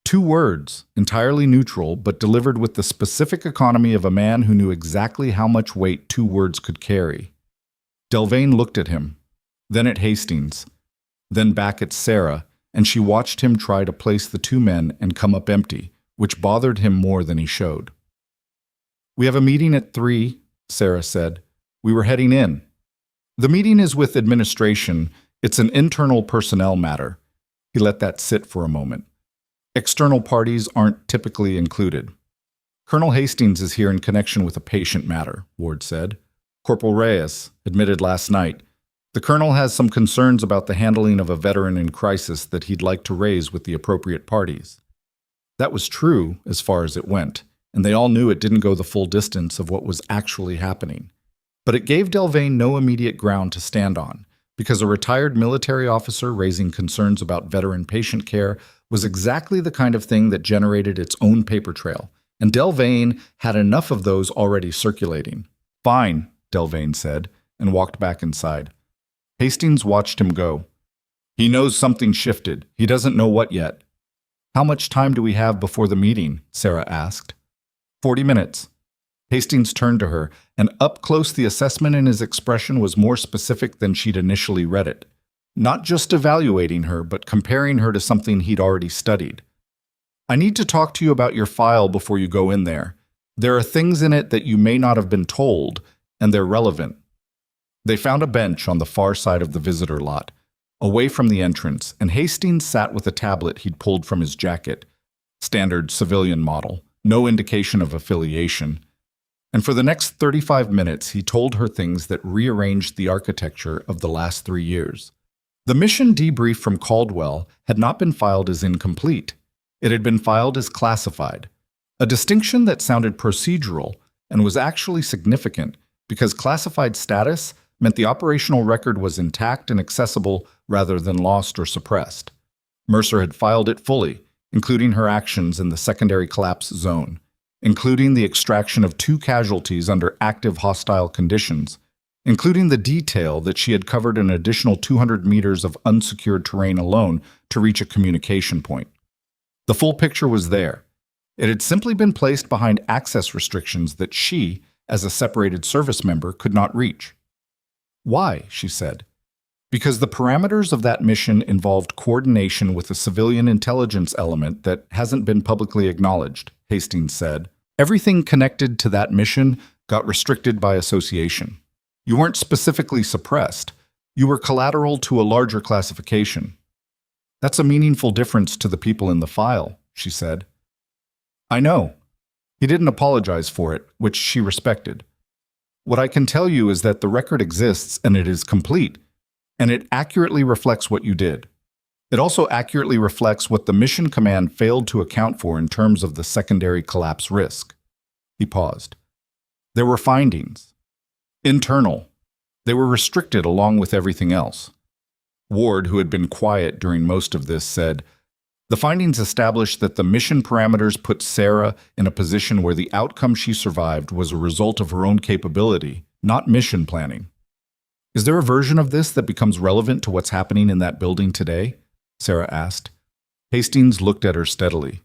2 words, entirely neutral, but delivered with the specific economy of a man who knew exactly how much weight 2 words could carry. Delvane looked at him, then at Hastings, then back at Sera, and she watched him try to place the 2 men and come up empty, which bothered him more than he showed. "We have a meeting at 3, Sera said. "We were heading in." "The meeting is with administration. It's an internal personnel matter." He let that sit for a moment. "External parties aren't typically included." "Colonel Hastings is here in connection with a patient matter," Ward said. "Corporal Reyes admitted last night. The colonel has some concerns about the handling of a veteran in crisis that he'd like to raise with the appropriate parties." That was true as far as it went, and they all knew it didn't go the full distance of what was actually happening. But it gave Delvane no immediate ground to stand on, because a retired military officer raising concerns about veteran patient care was exactly the kind of thing that generated its own paper trail, and Delvane had enough of those already circulating. "Fine," Delvane said, and walked back inside. Hastings watched him go. "He knows something shifted. He doesn't know what yet." "How much time do we have before the meeting?" Sera asked. 40 minutes. Hastings turned to her, and up close the assessment in his expression was more specific than she'd initially read it. Not just evaluating her, but comparing her to something he'd already studied. "I need to talk to you about your file before you go in there. There are things in it that you may not have been told, and they're relevant." They found a bench on the far side of the visitor lot, away from the entrance, and Hastings sat with a tablet he'd pulled from his jacket. Standard civilian model, no indication of affiliation. And for the next 35 minutes, he told her things that rearranged the architecture of the last 3 years. The mission debrief from Caldwell had not been filed as incomplete. It had been filed as classified, a distinction that sounded procedural and was actually significant because classified status meant the operational record was intact and accessible rather than lost or suppressed. Mercer had filed it fully, including her actions in the secondary collapse zone, including the extraction of 2 casualties under active hostile conditions, including the detail that she had covered an additional 200 meters of unsecured terrain alone to reach a communication point. The full picture was there. It had simply been placed behind access restrictions that she, as a separated service member, could not reach. "Why?" she said. "Because the parameters of that mission involved coordination with a civilian intelligence element that hasn't been publicly acknowledged," Hastings said. "Everything connected to that mission got restricted by association. You weren't specifically suppressed. You were collateral to a larger classification." "That's a meaningful difference to the people in the file," she said. "I know." He didn't apologize for it, which she respected. "What I can tell you is that the record exists and it is complete, and it accurately reflects what you did. It also accurately reflects what the mission command failed to account for in terms of the secondary collapse risk." He paused. "There were findings. Internal. They were restricted along with everything else." Ward, who had been quiet during most of this, said, "The findings established that the mission parameters put Sera in a position where the outcome she survived was a result of her own capability, not mission planning." "Is there a version of this that becomes relevant to what's happening in that building today?" Sera asked. Hastings looked at her steadily.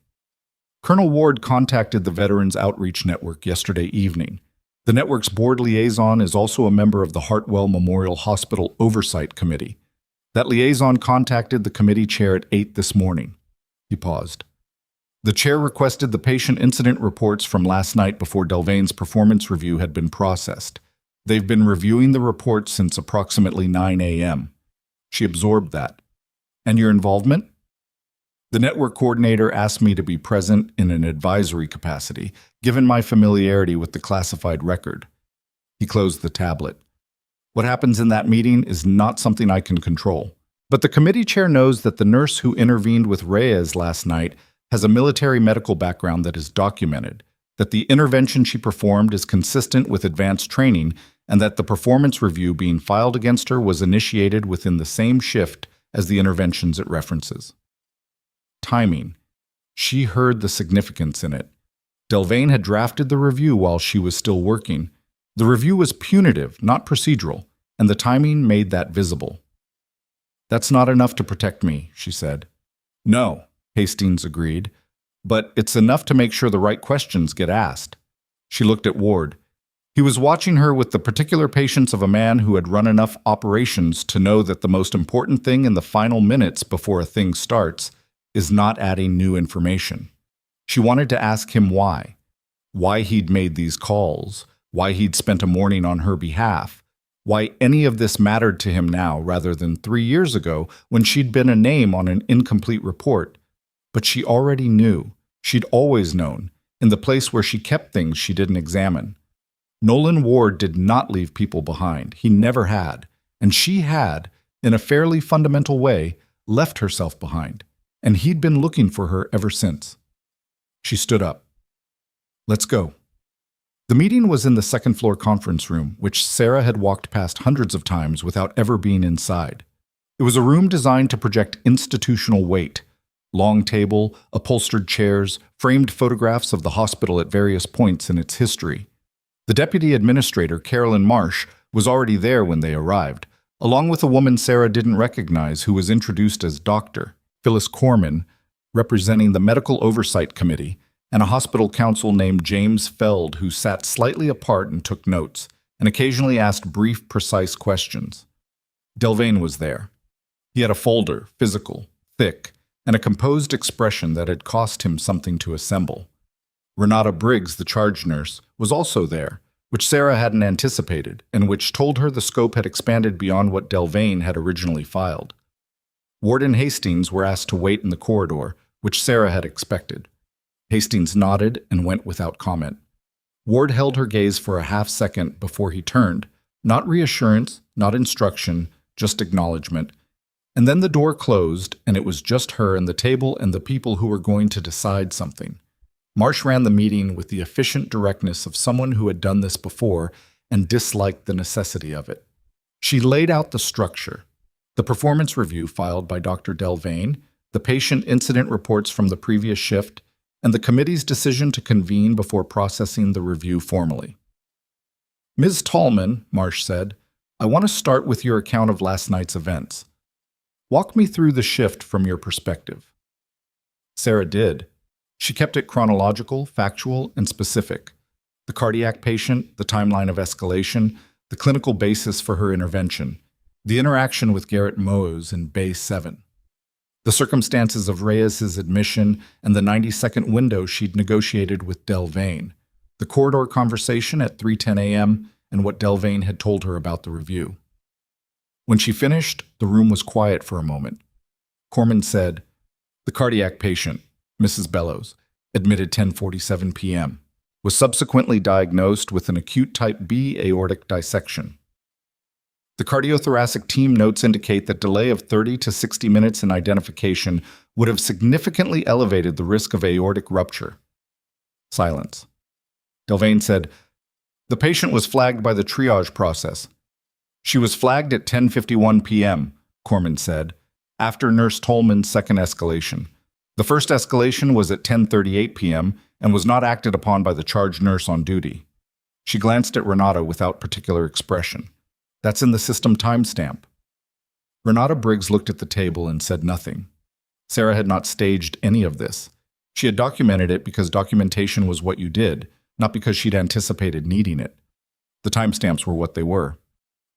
Colonel Ward contacted the Veterans Outreach Network yesterday evening. The network's board liaison is also a member of the Hartwell Memorial Hospital Oversight Committee. That liaison contacted the committee chair at 8 this morning. He paused. The chair requested the patient incident reports from last night before Delvane's performance review had been processed. They've been reviewing the reports since approximately 9 a.m. She absorbed that. And your involvement? The network coordinator asked me to be present in an advisory capacity, given my familiarity with the classified record. He closed the tablet. What happens in that meeting is not something I can control. But the committee chair knows that the nurse who intervened with Reyes last night has a military medical background that is documented, that the intervention she performed is consistent with advanced training, and that the performance review being filed against her was initiated within the same shift as the interventions it references. Timing. She heard the significance in it. Delvane had drafted the review while she was still working. The review was punitive, not procedural, and the timing made that visible. That's not enough to protect me, she said. No, Hastings agreed, but it's enough to make sure the right questions get asked. She looked at Ward. He was watching her with the particular patience of a man who had run enough operations to know that the most important thing in the final minutes before a thing starts is not adding new information. She wanted to ask him why he'd made these calls, why he'd spent a morning on her behalf, why any of this mattered to him now rather than 3 years ago when she'd been a name on an incomplete report. But she already knew. She'd always known, in the place where she kept things she didn't examine. Nolan Ward did not leave people behind. He never had. And she had, in a fairly fundamental way, left herself behind. And he'd been looking for her ever since. She stood up. Let's go. The meeting was in the second-floor conference room, which Sera had walked past hundreds of times without ever being inside. It was a room designed to project institutional weight. Long table, upholstered chairs, framed photographs of the hospital at various points in its history. The deputy administrator, Carolyn Marsh, was already there when they arrived, along with a woman Sera didn't recognize who was introduced as Dr. Phyllis Corman, representing the Medical Oversight Committee, and a hospital counsel named James Feld who sat slightly apart and took notes, and occasionally asked brief, precise questions. Delvane was there. He had a folder, physical, thick, and a composed expression that had cost him something to assemble. Renata Briggs, the charge nurse, was also there, which Sera hadn't anticipated, and which told her the scope had expanded beyond what Delvane had originally filed. Ward and Hastings were asked to wait in the corridor, which Sera had expected. Hastings nodded and went without comment. Ward held her gaze for a half-second before he turned, not reassurance, not instruction, just acknowledgement. And then the door closed, and it was just her and the table and the people who were going to decide something. Marsh ran the meeting with the efficient directness of someone who had done this before and disliked the necessity of it. She laid out the structure. The performance review filed by Dr. Delvane, the patient incident reports from the previous shift, and the committee's decision to convene before processing the review formally. Ms. Tollman, Marsh said, I want to start with your account of last night's events. Walk me through the shift from your perspective. Sera did. She kept it chronological, factual, and specific. The cardiac patient, the timeline of escalation, the clinical basis for her intervention, the interaction with Garrett Moes in Bay 7, the circumstances of Reyes's admission and the 90-second window she'd negotiated with Delvane, the corridor conversation at 3:10 a.m., and what Delvane had told her about the review. When she finished, the room was quiet for a moment. Corman said, the cardiac patient, Mrs. Bellows, admitted 10:47 p.m., was subsequently diagnosed with an acute type B aortic dissection. The cardiothoracic team notes indicate that delay of 30 to 60 minutes in identification would have significantly elevated the risk of aortic rupture. Silence. Delvane said, the patient was flagged by the triage process. She was flagged at 10:51 p.m., Corman said, after Nurse Tollman's second escalation. The first escalation was at 10:38 p.m. and was not acted upon by the charge nurse on duty. She glanced at Renata without particular expression. That's in the system timestamp. Renata Briggs looked at the table and said nothing. Sera had not staged any of this. She had documented it because documentation was what you did, not because she'd anticipated needing it. The timestamps were what they were.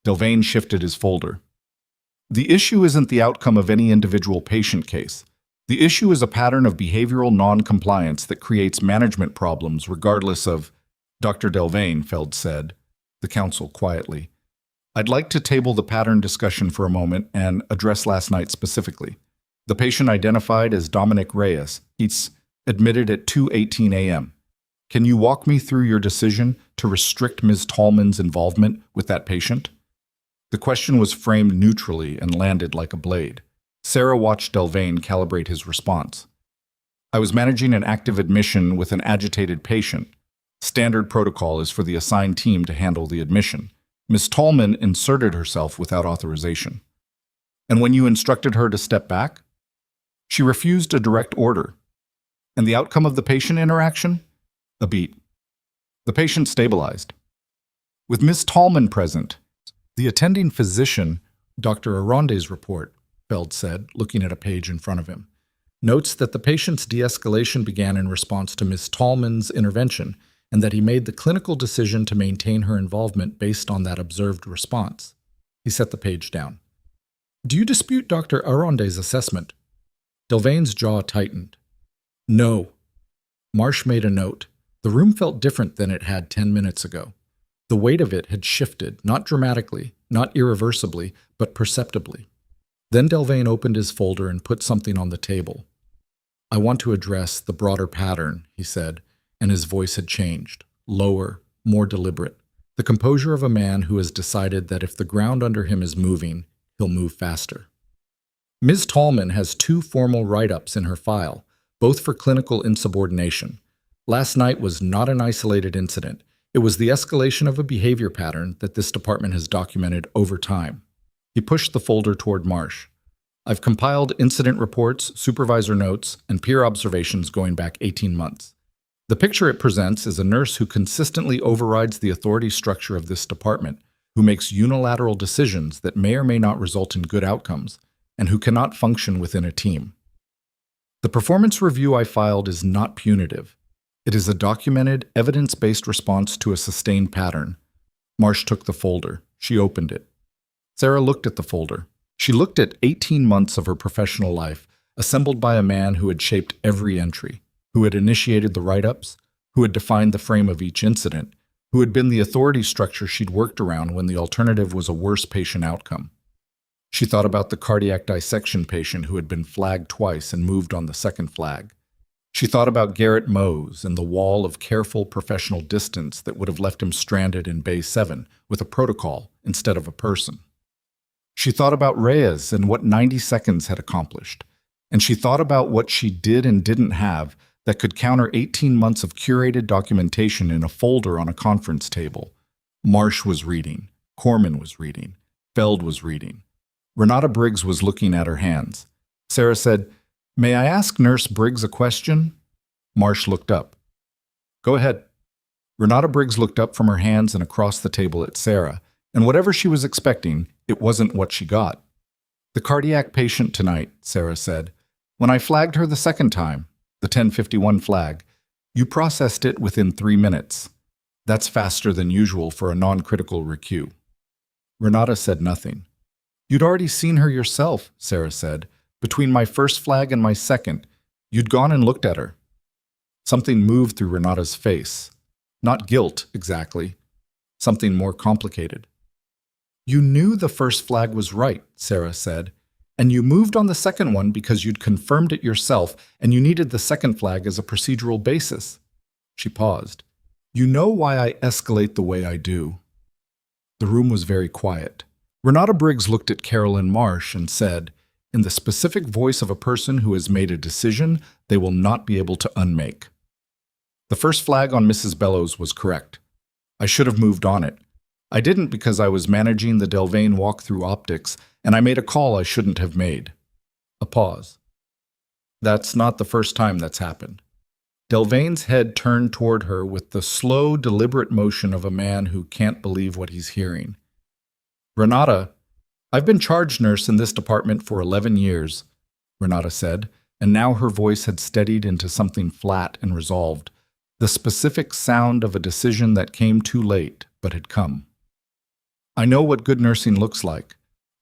Delvain shifted his folder. The issue isn't the outcome of any individual patient case. The issue is a pattern of behavioral non-compliance that creates management problems regardless of— Dr. Delvain, Feld said, the counsel quietly. I'd like to table the pattern discussion for a moment and address last night specifically. The patient identified as Dominic Reyes. He's admitted at 2:18 a.m. Can you walk me through your decision to restrict Ms. Tollman's involvement with that patient? The question was framed neutrally and landed like a blade. Sera watched Delvain calibrate his response. I was managing an active admission with an agitated patient. Standard protocol is for the assigned team to handle the admission. Ms. Tollman inserted herself without authorization. And when you instructed her to step back? She refused a direct order. And the outcome of the patient interaction? A beat. The patient stabilized. With Ms. Tollman present, the attending physician, Dr. Aronde's report, Feld said, looking at a page in front of him, notes that the patient's de-escalation began in response to Ms. Tollman's intervention and that he made the clinical decision to maintain her involvement based on that observed response. He set the page down. Do you dispute Dr. Aronde's assessment? Delvain's jaw tightened. No. Marsh made a note. The room felt different than it had 10 minutes ago. The weight of it had shifted, not dramatically, not irreversibly, but perceptibly. Then Delvain opened his folder and put something on the table. I want to address the broader pattern, he said, and his voice had changed, lower, more deliberate. The composure of a man who has decided that if the ground under him is moving, he'll move faster. Ms. Tollman has 2 formal write-ups in her file, both for clinical insubordination. Last night was not an isolated incident. It was the escalation of a behavior pattern that this department has documented over time. He pushed the folder toward Marsh. I've compiled incident reports, supervisor notes, and peer observations going back 18 months. The picture it presents is a nurse who consistently overrides the authority structure of this department, who makes unilateral decisions that may or may not result in good outcomes, and who cannot function within a team. The performance review I filed is not punitive. It is a documented, evidence-based response to a sustained pattern. Marsh took the folder. She opened it. Sera looked at the folder. She looked at 18 months of her professional life, assembled by a man who had shaped every entry, who had initiated the write-ups, who had defined the frame of each incident, who had been the authority structure she'd worked around when the alternative was a worse patient outcome. She thought about the cardiac dissection patient who had been flagged twice and moved on the second flag. She thought about Garrett Mose and the wall of careful professional distance that would have left him stranded in Bay 7 with a protocol instead of a person. She thought about Reyes and what 90 seconds had accomplished. And she thought about what she did and didn't have that could counter 18 months of curated documentation in a folder on a conference table. Marsh was reading. Corman was reading. Feld was reading. Renata Briggs was looking at her hands. Sera said, "May I ask Nurse Briggs a question?" Marsh looked up. "Go ahead." Renata Briggs looked up from her hands and across the table at Sera, and whatever she was expecting, it wasn't what she got. "The cardiac patient tonight," Sera said. "When I flagged her the second time, the 1051 flag, you processed it within 3 minutes. That's faster than usual for a non-critical requeue." Renata said nothing. "You'd already seen her yourself," Sera said. "Between my first flag and my second, you'd gone and looked at her." Something moved through Renata's face. Not guilt, exactly. Something more complicated. "You knew the first flag was right," Sera said, "and you moved on the second one because you'd confirmed it yourself and you needed the second flag as a procedural basis." She paused. "You know why I escalate the way I do." The room was very quiet. Renata Briggs looked at Carolyn Marsh and said, in the specific voice of a person who has made a decision they will not be able to unmake. "The first flag on Mrs. Bellows was correct. I should have moved on it. I didn't because I was managing the Delvain walk-through optics, and I made a call I shouldn't have made." A pause. "That's not the first time that's happened." Delvain's head turned toward her with the slow, deliberate motion of a man who can't believe what he's hearing. "Renata, I've been charge nurse in this department for 11 years, Renata said. and now her voice had steadied into something flat and resolved, the specific sound of a decision that came too late, but had come. I know what good nursing looks like.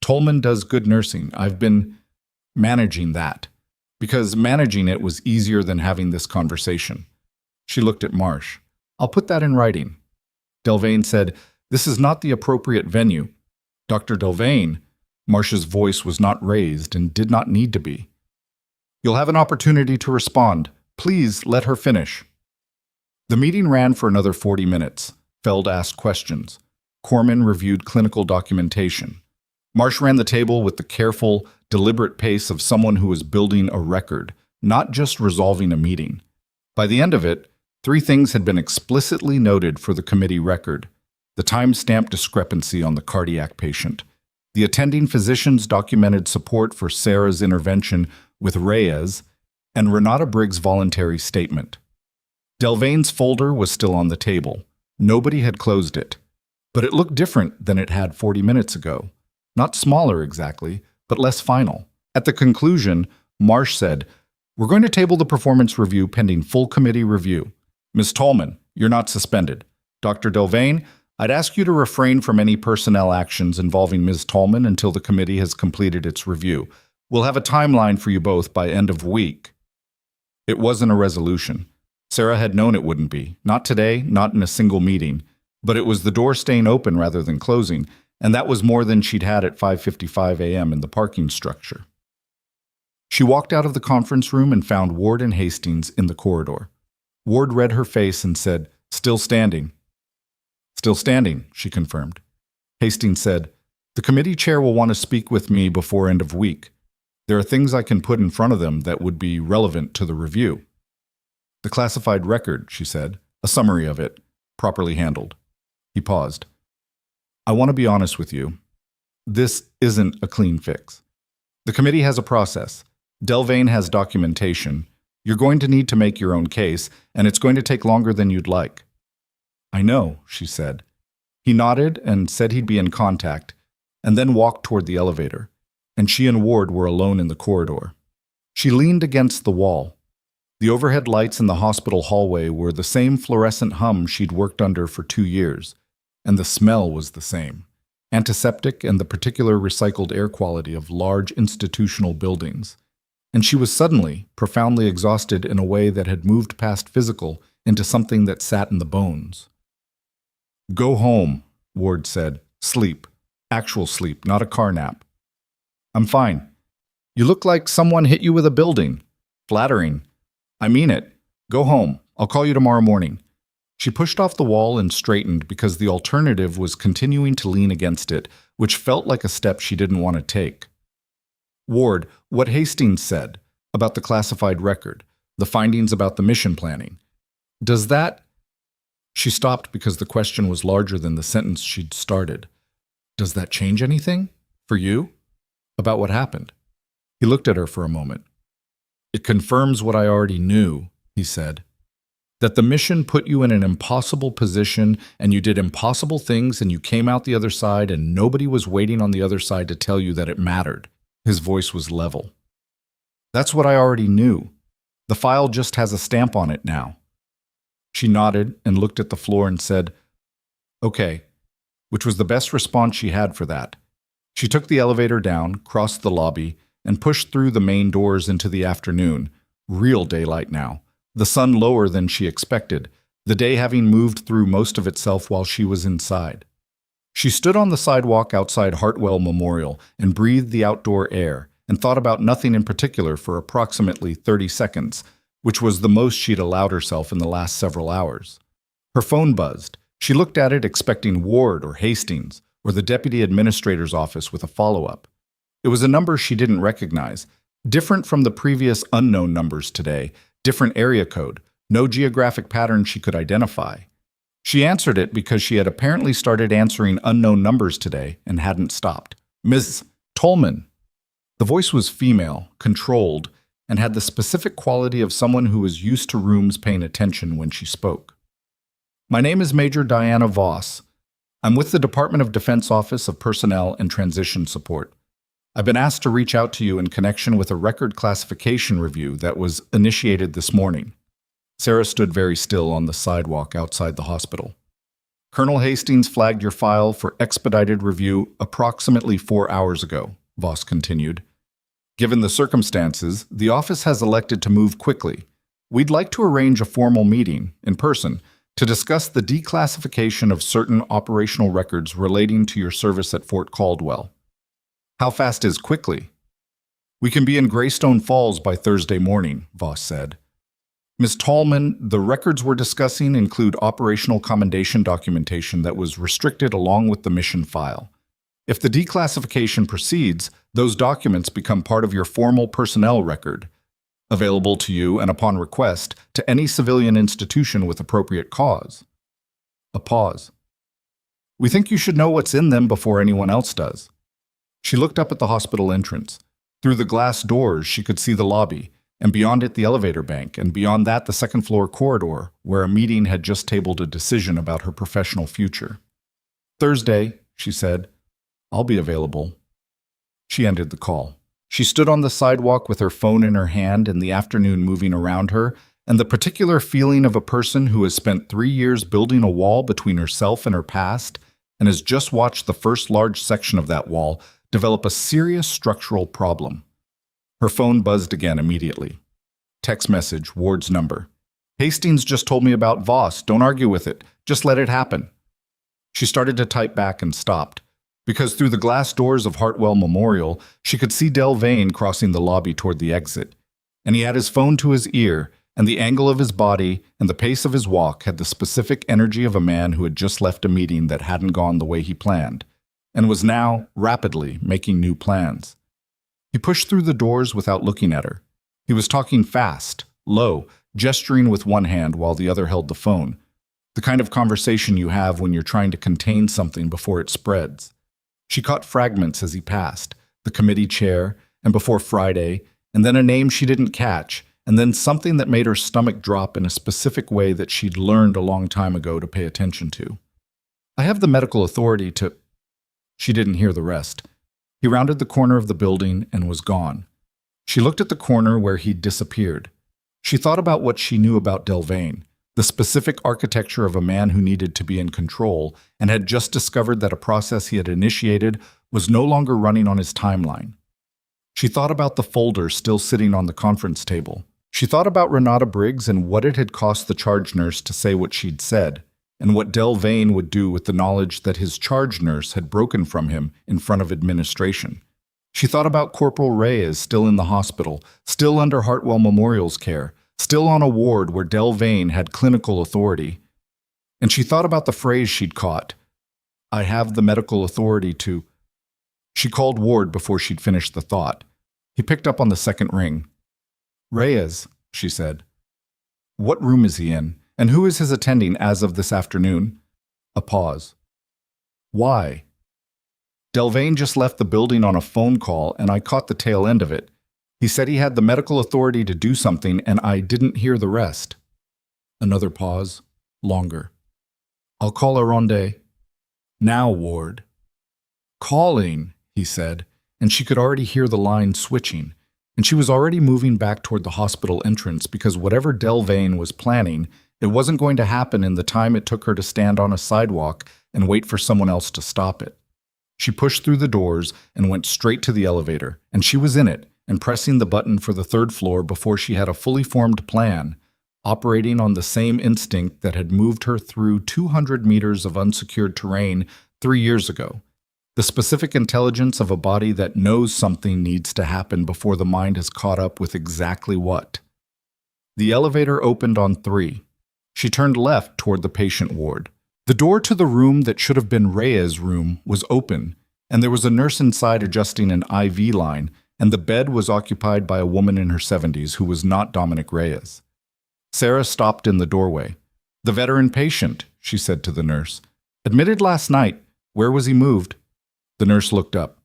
Tollman does good nursing. I've been managing that, because managing it was easier than having this conversation. She looked at Marsh. I'll put that in writing. Delvain said, This is not the appropriate venue. Dr. Delvain, Marsh's voice was not raised and did not need to be. You'll have an opportunity to respond. Please let her finish. The meeting ran for another 40 minutes. Feld asked questions. Corman reviewed clinical documentation. Marsh ran the table with the careful, deliberate pace of someone who was building a record, not just resolving a meeting. By the end of it, 3 things had been explicitly noted for the committee record: the time-stamped discrepancy on the cardiac patient, the attending physician's documented support for Sera's intervention with Reyes, and Renata Briggs' voluntary statement. Delvain's folder was still on the table. Nobody had closed it. But it looked different than it had 40 minutes ago. Not smaller exactly, but less final. At the conclusion, Marsh said, We're going to table the performance review pending full committee review. Ms. Tollman, you're not suspended. Dr. Delvain, I'd ask you to refrain from any personnel actions involving Ms. Tollman until the committee has completed its review. We'll have a timeline for you both by end of week. It wasn't a resolution. Sera had known it wouldn't be. Not today, not in a single meeting. But it was the door staying open rather than closing, and that was more than she'd had at 5:55 a.m. in the parking structure. She walked out of the conference room and found Ward and Hastings in the corridor. Ward read her face and said, Still standing. Still standing, she confirmed. Hastings said, The committee chair will want to speak with me before end of week. There are things I can put in front of them that would be relevant to the review. The classified record, she said, a summary of it, properly handled. He paused. I want to be honest with you. This isn't a clean fix. The committee has a process. Delvain has documentation. You're going to need to make your own case, and it's going to take longer than you'd like. I know, she said. He nodded and said he'd be in contact, and then walked toward the elevator, and she and Ward were alone in the corridor. She leaned against the wall. The overhead lights in the hospital hallway were the same fluorescent hum she'd worked under for 2 years, and the smell was the same, antiseptic and the particular recycled air quality of large institutional buildings. And she was suddenly, profoundly exhausted in a way that had moved past physical into something that sat in the bones. Go home, Ward said. Sleep. Actual sleep, not a car nap. I'm fine. You look like someone hit you with a building. Flattering. I mean it. Go home. I'll call you tomorrow morning. She pushed off the wall and straightened because the alternative was continuing to lean against it, which felt like a step she didn't want to take. Ward, what Hastings said about the classified record, the findings about the mission planning, does that... She stopped because the question was larger than the sentence she'd started. Does that change anything? For you? About what happened? He looked at her for a moment. It confirms what I already knew, he said. That the mission put you in an impossible position and you did impossible things and you came out the other side and nobody was waiting on the other side to tell you that it mattered. His voice was level. That's what I already knew. The file just has a stamp on it now. She nodded and looked at the floor and said, Okay, which was the best response she had for that. She took the elevator down, crossed the lobby, and pushed through the main doors into the afternoon. Real daylight now. The sun lower than she expected, the day having moved through most of itself while she was inside. She stood on the sidewalk outside Hartwell Memorial and breathed the outdoor air and thought about nothing in particular for approximately 30 seconds, which was the most she'd allowed herself in the last several hours. Her phone buzzed. She looked at it expecting Ward or Hastings or the deputy administrator's office with a follow-up. It was a number she didn't recognize, different from the previous unknown numbers today, different area code, no geographic pattern she could identify. She answered it because she had apparently started answering unknown numbers today and hadn't stopped. Ms. Tollman. The voice was female, controlled, and had the specific quality of someone who was used to rooms paying attention when she spoke. My name is Major Diana Voss. I'm with the Department of Defense Office of Personnel and Transition Support. I've been asked to reach out to you in connection with a record classification review that was initiated this morning. Sarah stood very still on the sidewalk outside the hospital. Colonel Hastings flagged your file for expedited review approximately 4 hours ago, Voss continued. Given the circumstances, the office has elected to move quickly. We'd like to arrange a formal meeting, in person, to discuss the declassification of certain operational records relating to your service at Fort Caldwell. How fast is quickly? We can be in Greystone Falls by Thursday morning, Voss said. Ms. Tollman, the records we're discussing include operational commendation documentation that was restricted along with the mission file. If the declassification proceeds, those documents become part of your formal personnel record, available to you and upon request to any civilian institution with appropriate cause. A pause. We think you should know what's in them before anyone else does. She looked up at the hospital entrance. Through the glass doors, she could see the lobby, and beyond it the elevator bank, and beyond that the second-floor corridor, where a meeting had just tabled a decision about her professional future. Thursday, she said. I'll be available. She ended the call. She stood on the sidewalk with her phone in her hand and the afternoon moving around her, and the particular feeling of a person who has spent 3 years building a wall between herself and her past, and has just watched the first large section of that wall develop a serious structural problem. Her phone buzzed again immediately. Text message, Ward's number. Hastings just told me about Voss. Don't argue with it. Just let it happen. She started to type back and stopped, because through the glass doors of Hartwell Memorial, she could see Delvane crossing the lobby toward the exit. And he had his phone to his ear, and the angle of his body and the pace of his walk had the specific energy of a man who had just left a meeting that hadn't gone the way he planned, and was now, rapidly, making new plans. He pushed through the doors without looking at her. He was talking fast, low, gesturing with one hand while the other held the phone. The kind of conversation you have when you're trying to contain something before it spreads. She caught fragments as he passed, the committee chair, and before Friday, and then a name she didn't catch, and then something that made her stomach drop in a specific way that she'd learned a long time ago to pay attention to. I have the medical authority to... She didn't hear the rest. He rounded the corner of the building and was gone. She looked at the corner where he'd disappeared. She thought about what she knew about Delvane, the specific architecture of a man who needed to be in control, and had just discovered that a process he had initiated was no longer running on his timeline. She thought about the folder still sitting on the conference table. She thought about Renata Briggs and what it had cost the charge nurse to say what she'd said, and what Delvane would do with the knowledge that his charge nurse had broken from him in front of administration. She thought about Corporal Reyes still in the hospital, still under Hartwell Memorial's care, still on a ward where Delvane had clinical authority. And she thought about the phrase she'd caught, I have the medical authority to... She called Ward before she'd finished the thought. He picked up on the second ring. Reyes, she said. What room is he in? And who is his attending as of this afternoon? A pause. Why? Delvane just left the building on a phone call, and I caught the tail end of it. He said he had the medical authority to do something, and I didn't hear the rest. Another pause. Longer. I'll call Aronde. Now, Ward. Calling, he said, and she could already hear the line switching, and she was already moving back toward the hospital entrance because whatever Delvane was planning, it wasn't going to happen in the time it took her to stand on a sidewalk and wait for someone else to stop it. She pushed through the doors and went straight to the elevator, and she was in it and pressing the button for the third floor before she had a fully formed plan, operating on the same instinct that had moved her through 200 meters of unsecured terrain 3 years ago. The specific intelligence of a body that knows something needs to happen before the mind has caught up with exactly what. The elevator opened on 3. She turned left toward the patient ward. The door to the room that should have been Reyes' room was open, and there was a nurse inside adjusting an IV line, and the bed was occupied by a woman in her 70s who was not Dominic Reyes. Sarah stopped in the doorway. The veteran patient, she said to the nurse. Admitted last night. Where was he moved? The nurse looked up.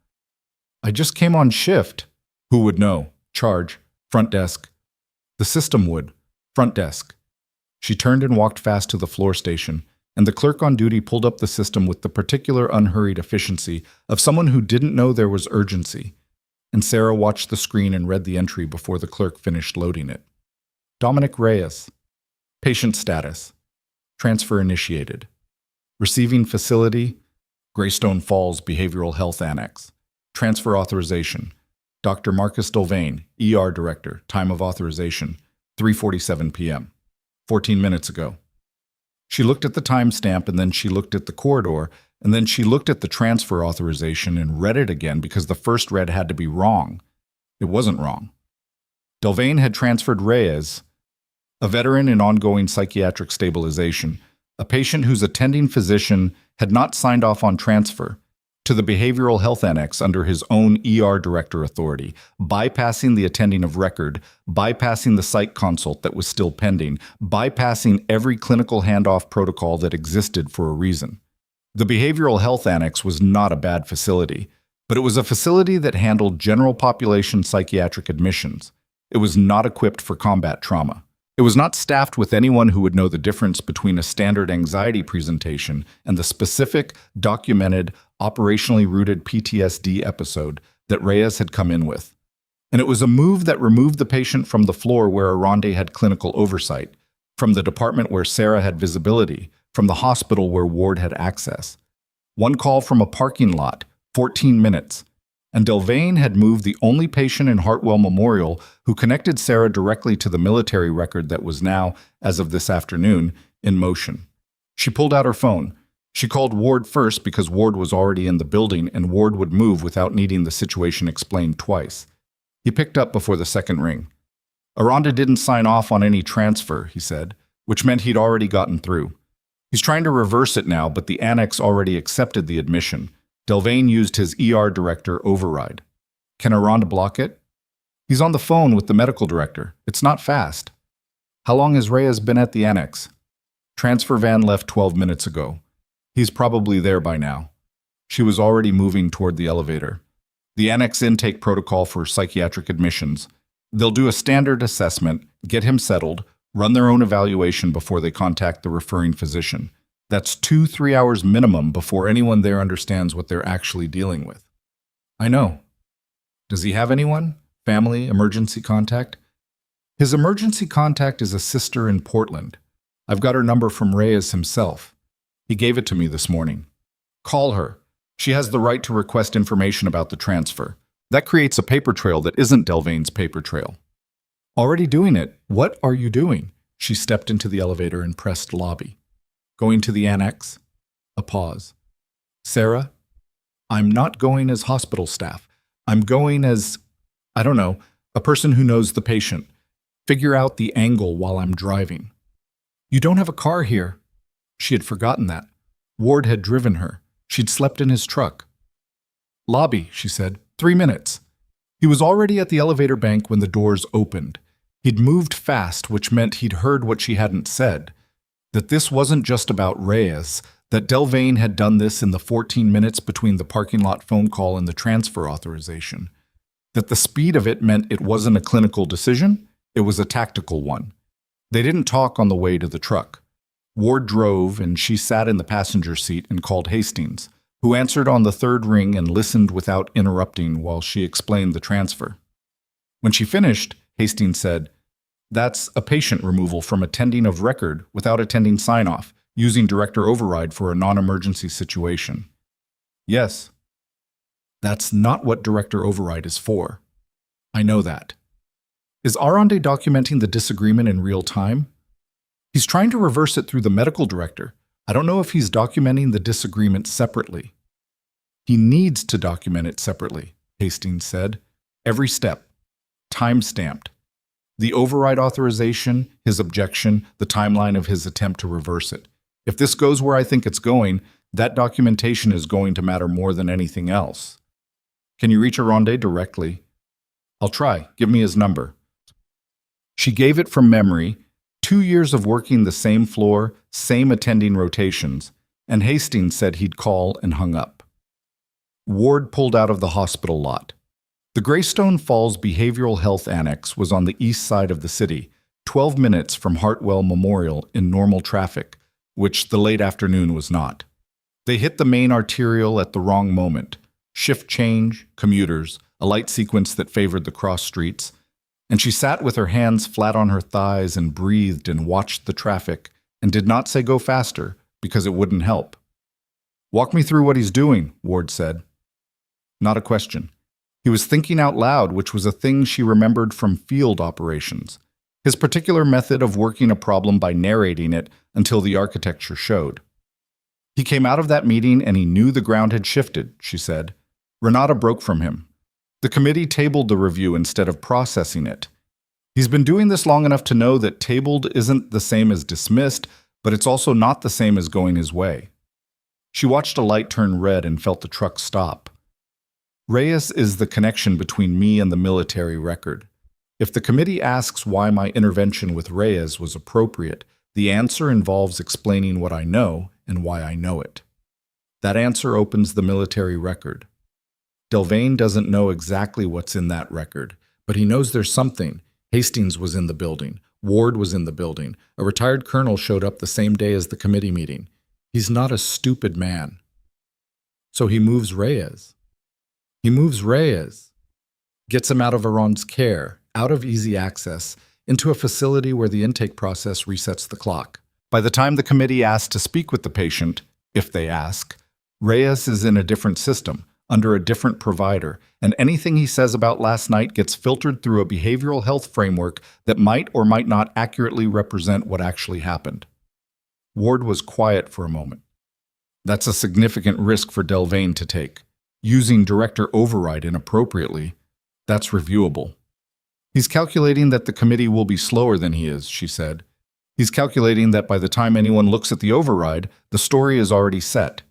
I just came on shift. Who would know? Charge. Front desk. The system would. Front desk. She turned and walked fast to the floor station, and the clerk on duty pulled up the system with the particular unhurried efficiency of someone who didn't know there was urgency. and Sera watched the screen and read the entry before the clerk finished loading it. Dominic Reyes. Patient status. Transfer initiated. Receiving facility, Greystone Falls Behavioral Health Annex. Transfer authorization. Dr. Marcus Delvain, ER Director. Time of authorization, 3:47 p.m. 14 minutes ago. She looked at the timestamp, and then she looked at the corridor, and then she looked at the transfer authorization and read it again because the first read had to be wrong. It wasn't wrong. Delvain had transferred Reyes, a veteran in ongoing psychiatric stabilization, a patient whose attending physician had not signed off on transfer, to the Behavioral Health Annex under his own ER Director authority, bypassing the attending of record, bypassing the psych consult that was still pending, bypassing every clinical handoff protocol that existed for a reason. The Behavioral Health Annex was not a bad facility, but it was a facility that handled general population psychiatric admissions. It was not equipped for combat trauma. It was not staffed with anyone who would know the difference between a standard anxiety presentation and the specific, documented, operationally rooted PTSD episode that Reyes had come in with. And it was a move that removed the patient from the floor where Aronde had clinical oversight, from the department where Sera had visibility, from the hospital where Ward had access. One call from a parking lot, 14 minutes, and Delvain had moved the only patient in Hartwell Memorial who connected Sera directly to the military record that was now, as of this afternoon, in motion. She pulled out her phone. She called Ward first because Ward was already in the building and Ward would move without needing the situation explained twice. He picked up before the second ring. Aronde didn't sign off on any transfer, he said, which meant he'd already gotten through. He's trying to reverse it now, but the annex already accepted the admission. Delvain used his ER director override. Can Aronde block it? He's on the phone with the medical director. It's not fast. How long has Reyes been at the annex? Transfer van left 12 minutes ago. He's probably there by now. She was already moving toward the elevator. The annex intake protocol for psychiatric admissions. They'll do a standard assessment, get him settled, run their own evaluation before they contact the referring physician. That's 2-3 hours minimum before anyone there understands what they're actually dealing with. I know. Does he have anyone? Family, emergency contact? His emergency contact is a sister in Portland. I've got her number from Reyes himself. He gave it to me this morning. Call her. She has the right to request information about the transfer. That creates a paper trail that isn't Delvain's paper trail. Already doing it. What are you doing? She stepped into the elevator and pressed lobby. Going to the annex? A pause. Sera, I'm not going as hospital staff. I'm going as, I don't know, a person who knows the patient. Figure out the angle while I'm driving. You don't have a car here. She had forgotten that. Ward had driven her. She'd slept in his truck. Lobby, she said. 3 minutes. He was already at the elevator bank when the doors opened. He'd moved fast, which meant he'd heard what she hadn't said. That this wasn't just about Reyes, that Delvain had done this in the 14 minutes between the parking lot phone call and the transfer authorization. That the speed of it meant it wasn't a clinical decision, it was a tactical one. They didn't talk on the way to the truck. Ward drove, and she sat in the passenger seat and called Hastings, who answered on the third ring and listened without interrupting while she explained the transfer. When she finished, Hastings said, "That's a patient removal from attending of record without attending sign-off, using director override for a non-emergency situation." Yes. That's not what director override is for. I know that. Is Aronde documenting the disagreement in real time? He's trying to reverse it through the medical director. I don't know if he's documenting the disagreement separately. He needs to document it separately, Hastings said. Every step. Time-stamped. The override authorization, his objection, the timeline of his attempt to reverse it. If this goes where I think it's going, that documentation is going to matter more than anything else. Can you reach Aronde directly? I'll try. Give me his number. She gave it from memory, 2 years of working the same floor, same attending rotations, and Hastings said he'd call and hung up. Ward pulled out of the hospital lot. The Greystone Falls Behavioral Health Annex was on the east side of the city, 12 minutes from Hartwell Memorial in normal traffic, which the late afternoon was not. They hit the main arterial at the wrong moment. Shift change, commuters, a light sequence that favored the cross streets, and she sat with her hands flat on her thighs and breathed and watched the traffic and did not say go faster because it wouldn't help. "Walk me through what he's doing," Ward said. Not a question. He was thinking out loud, which was a thing she remembered from field operations. His particular method of working a problem by narrating it until the architecture showed. "He came out of that meeting and he knew the ground had shifted," she said. Renata broke from him. "The committee tabled the review instead of processing it. He's been doing this long enough to know that tabled isn't the same as dismissed, but it's also not the same as going his way." She watched a light turn red and felt the truck stop. "Reyes is the connection between me and the military record. If the committee asks why my intervention with Reyes was appropriate, the answer involves explaining what I know and why I know it. That answer opens the military record. Delvain doesn't know exactly what's in that record, but he knows there's something. Hastings was in the building. Ward was in the building. A retired colonel showed up the same day as the committee meeting. He's not a stupid man. So he moves Reyes. Gets him out of Aaron's care, out of easy access, into a facility where the intake process resets the clock. By the time the committee asks to speak with the patient, if they ask, Reyes is in a different system, under a different provider, and anything he says about last night gets filtered through a behavioral health framework that might or might not accurately represent what actually happened." Ward was quiet for a moment. "That's a significant risk for Delvain to take. Using director override inappropriately, that's reviewable. He's calculating that the committee will be slower than he is," she said. "He's calculating that by the time anyone looks at the override, the story is already set.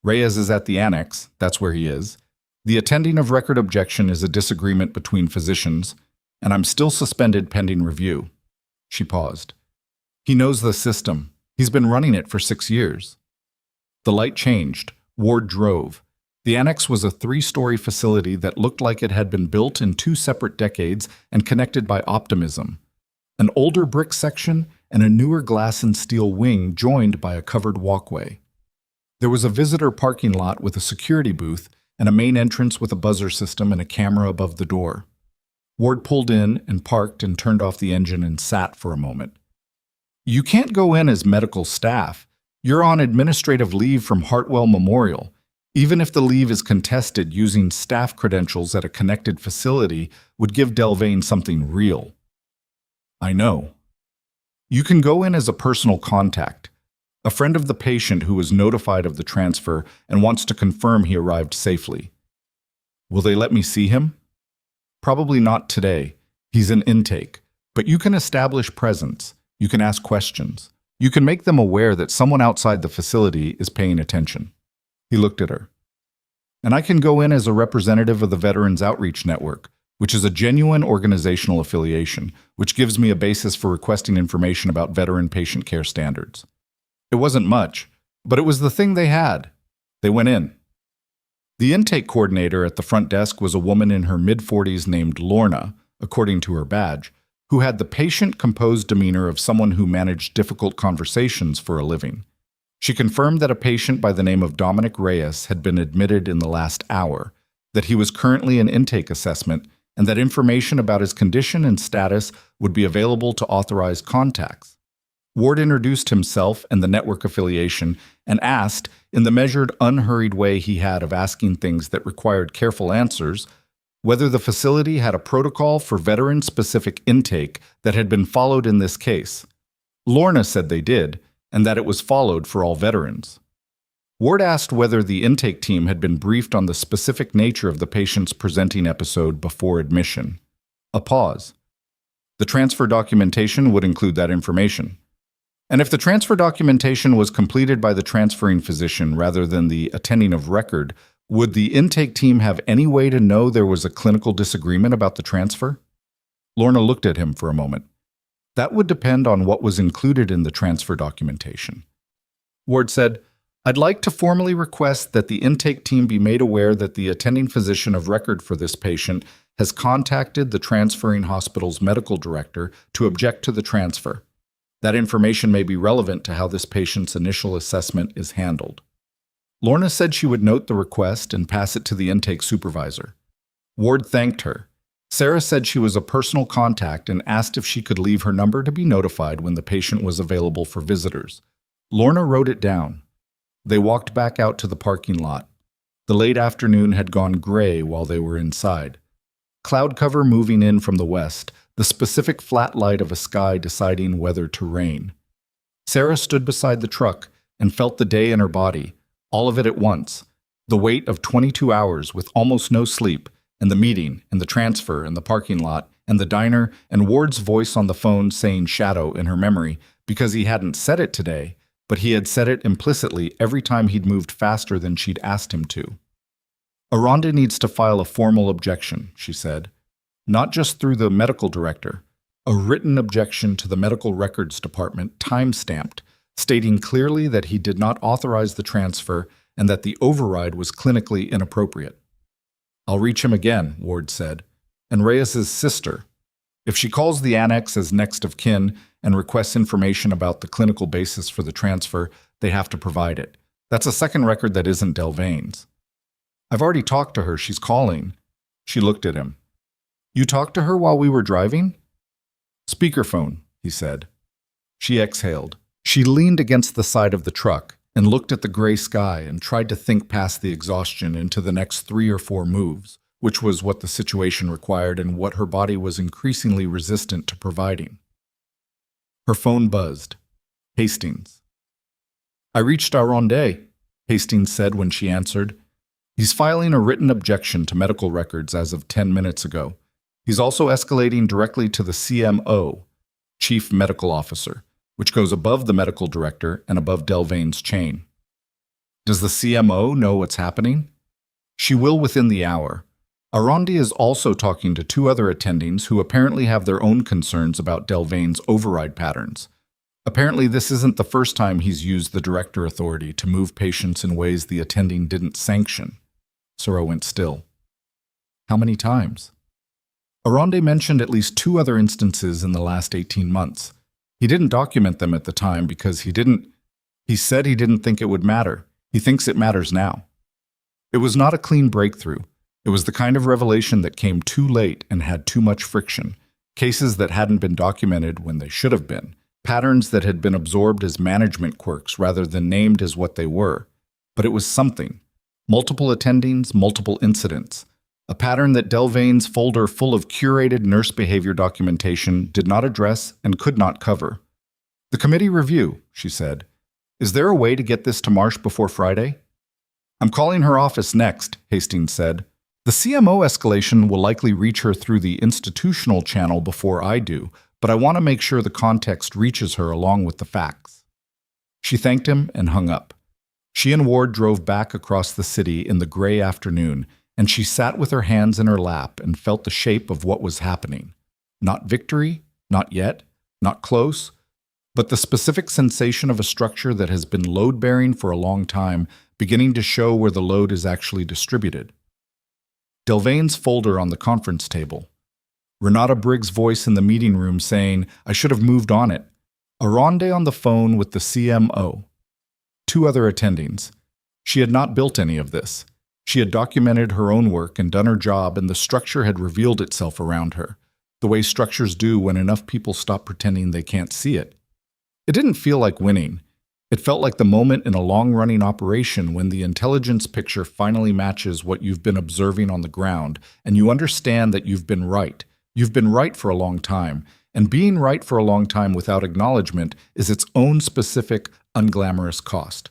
Reyes is at the annex, that's where he is. The attending of record objection is a disagreement between physicians, and I'm still suspended pending review." She paused. "He knows the system. He's been running it for 6 years." The light changed. Ward drove. The annex was a 3-story facility that looked like it had been built in 2 separate decades and connected by optimism. An older brick section and a newer glass and steel wing joined by a covered walkway. There was a visitor parking lot with a security booth and a main entrance with a buzzer system and a camera above the door. Ward pulled in and parked and turned off the engine and sat for a moment. "You can't go in as medical staff. You're on administrative leave from Hartwell Memorial. Even if the leave is contested, using staff credentials at a connected facility would give Delvain something real." "I know." "You can go in as a personal contact. A friend of the patient who was notified of the transfer and wants to confirm he arrived safely." "Will they let me see him?" "Probably not today. He's in intake. But you can establish presence. You can ask questions. You can make them aware that someone outside the facility is paying attention." He looked at her. "And I can go in as a representative of the Veterans Outreach Network, which is a genuine organizational affiliation, which gives me a basis for requesting information about veteran patient care standards." It wasn't much, but it was the thing they had. They went in. The intake coordinator at the front desk was a woman in her mid-40s named Lorna, according to her badge, who had the patient-composed demeanor of someone who managed difficult conversations for a living. She confirmed that a patient by the name of Dominic Reyes had been admitted in the last hour, that he was currently in intake assessment, and that information about his condition and status would be available to authorized contacts. Ward introduced himself and the network affiliation and asked, in the measured, unhurried way he had of asking things that required careful answers, whether the facility had a protocol for veteran-specific intake that had been followed in this case. Lorna said they did, and that it was followed for all veterans. Ward asked whether the intake team had been briefed on the specific nature of the patient's presenting episode before admission. A pause. The transfer documentation would include that information. And if the transfer documentation was completed by the transferring physician rather than the attending of record, would the intake team have any way to know there was a clinical disagreement about the transfer? Lorna looked at him for a moment. That would depend on what was included in the transfer documentation. Ward said, "I'd like to formally request that the intake team be made aware that the attending physician of record for this patient has contacted the transferring hospital's medical director to object to the transfer. That information may be relevant to how this patient's initial assessment is handled." Lorna said she would note the request and pass it to the intake supervisor. Ward thanked her. Sera said she was a personal contact and asked if she could leave her number to be notified when the patient was available for visitors. Lorna wrote it down. They walked back out to the parking lot. The late afternoon had gone gray while they were inside. Cloud cover moving in from the west, the specific flat light of a sky deciding whether to rain. Sera stood beside the truck and felt the day in her body, all of it at once. The weight of 22 hours with almost no sleep, and the meeting, and the transfer, and the parking lot, and the diner, and Ward's voice on the phone saying shadow in her memory because he hadn't said it today, but he had said it implicitly every time he'd moved faster than she'd asked him to. Aranda needs to file a formal objection, she said. Not just through the medical director. A written objection to the medical records department, time-stamped, stating clearly that he did not authorize the transfer and that the override was clinically inappropriate. I'll reach him again, Ward said. And Reyes's sister. If she calls the annex as next of kin and requests information about the clinical basis for the transfer, they have to provide it. That's a second record that isn't Delvane's. I've already talked to her. She's calling. She looked at him. You talked to her while we were driving? Speakerphone, he said. She exhaled. She leaned against the side of the truck and looked at the gray sky and tried to think past the exhaustion into the next 3 or 4 moves, which was what the situation required and what her body was increasingly resistant to providing. Her phone buzzed. Hastings. I reached Aronde, Hastings said when she answered. He's filing a written objection to medical records as of 10 minutes ago. He's also escalating directly to the CMO, Chief Medical Officer, which goes above the medical director and above Delvane's chain. Does the CMO know what's happening? She will within the hour. Aronde is also talking to 2 other attendings who apparently have their own concerns about Delvane's override patterns. Apparently this isn't the first time he's used the director authority to move patients in ways the attending didn't sanction. Sera went still. How many times? Aronde mentioned at least 2 other instances in the last 18 months. He didn't document them at the time because he said he didn't think it would matter. He thinks it matters now. It was not a clean breakthrough. It was the kind of revelation that came too late and had too much friction. Cases that hadn't been documented when they should have been. Patterns that had been absorbed as management quirks rather than named as what they were. But it was something. Multiple attendings, multiple incidents. A pattern that Delvane's folder full of curated nurse behavior documentation did not address and could not cover. The committee review, she said. Is there a way to get this to Marsh before Friday? I'm calling her office next, Hastings said. The CMO escalation will likely reach her through the institutional channel before I do, but I want to make sure the context reaches her along with the facts. She thanked him and hung up. She and Ward drove back across the city in the gray afternoon, and she sat with her hands in her lap and felt the shape of what was happening. Not victory, not yet, not close, but the specific sensation of a structure that has been load-bearing for a long time, beginning to show where the load is actually distributed. Delvane's folder on the conference table. Renata Briggs' voice in the meeting room saying, I should have moved on it. Aronde on the phone with the CMO. 2 other attendings. She had not built any of this. She had documented her own work and done her job, and the structure had revealed itself around her, the way structures do when enough people stop pretending they can't see it. It didn't feel like winning. It felt like the moment in a long-running operation when the intelligence picture finally matches what you've been observing on the ground, and you understand that you've been right. You've been right for a long time, and being right for a long time without acknowledgement is its own specific, unglamorous cost.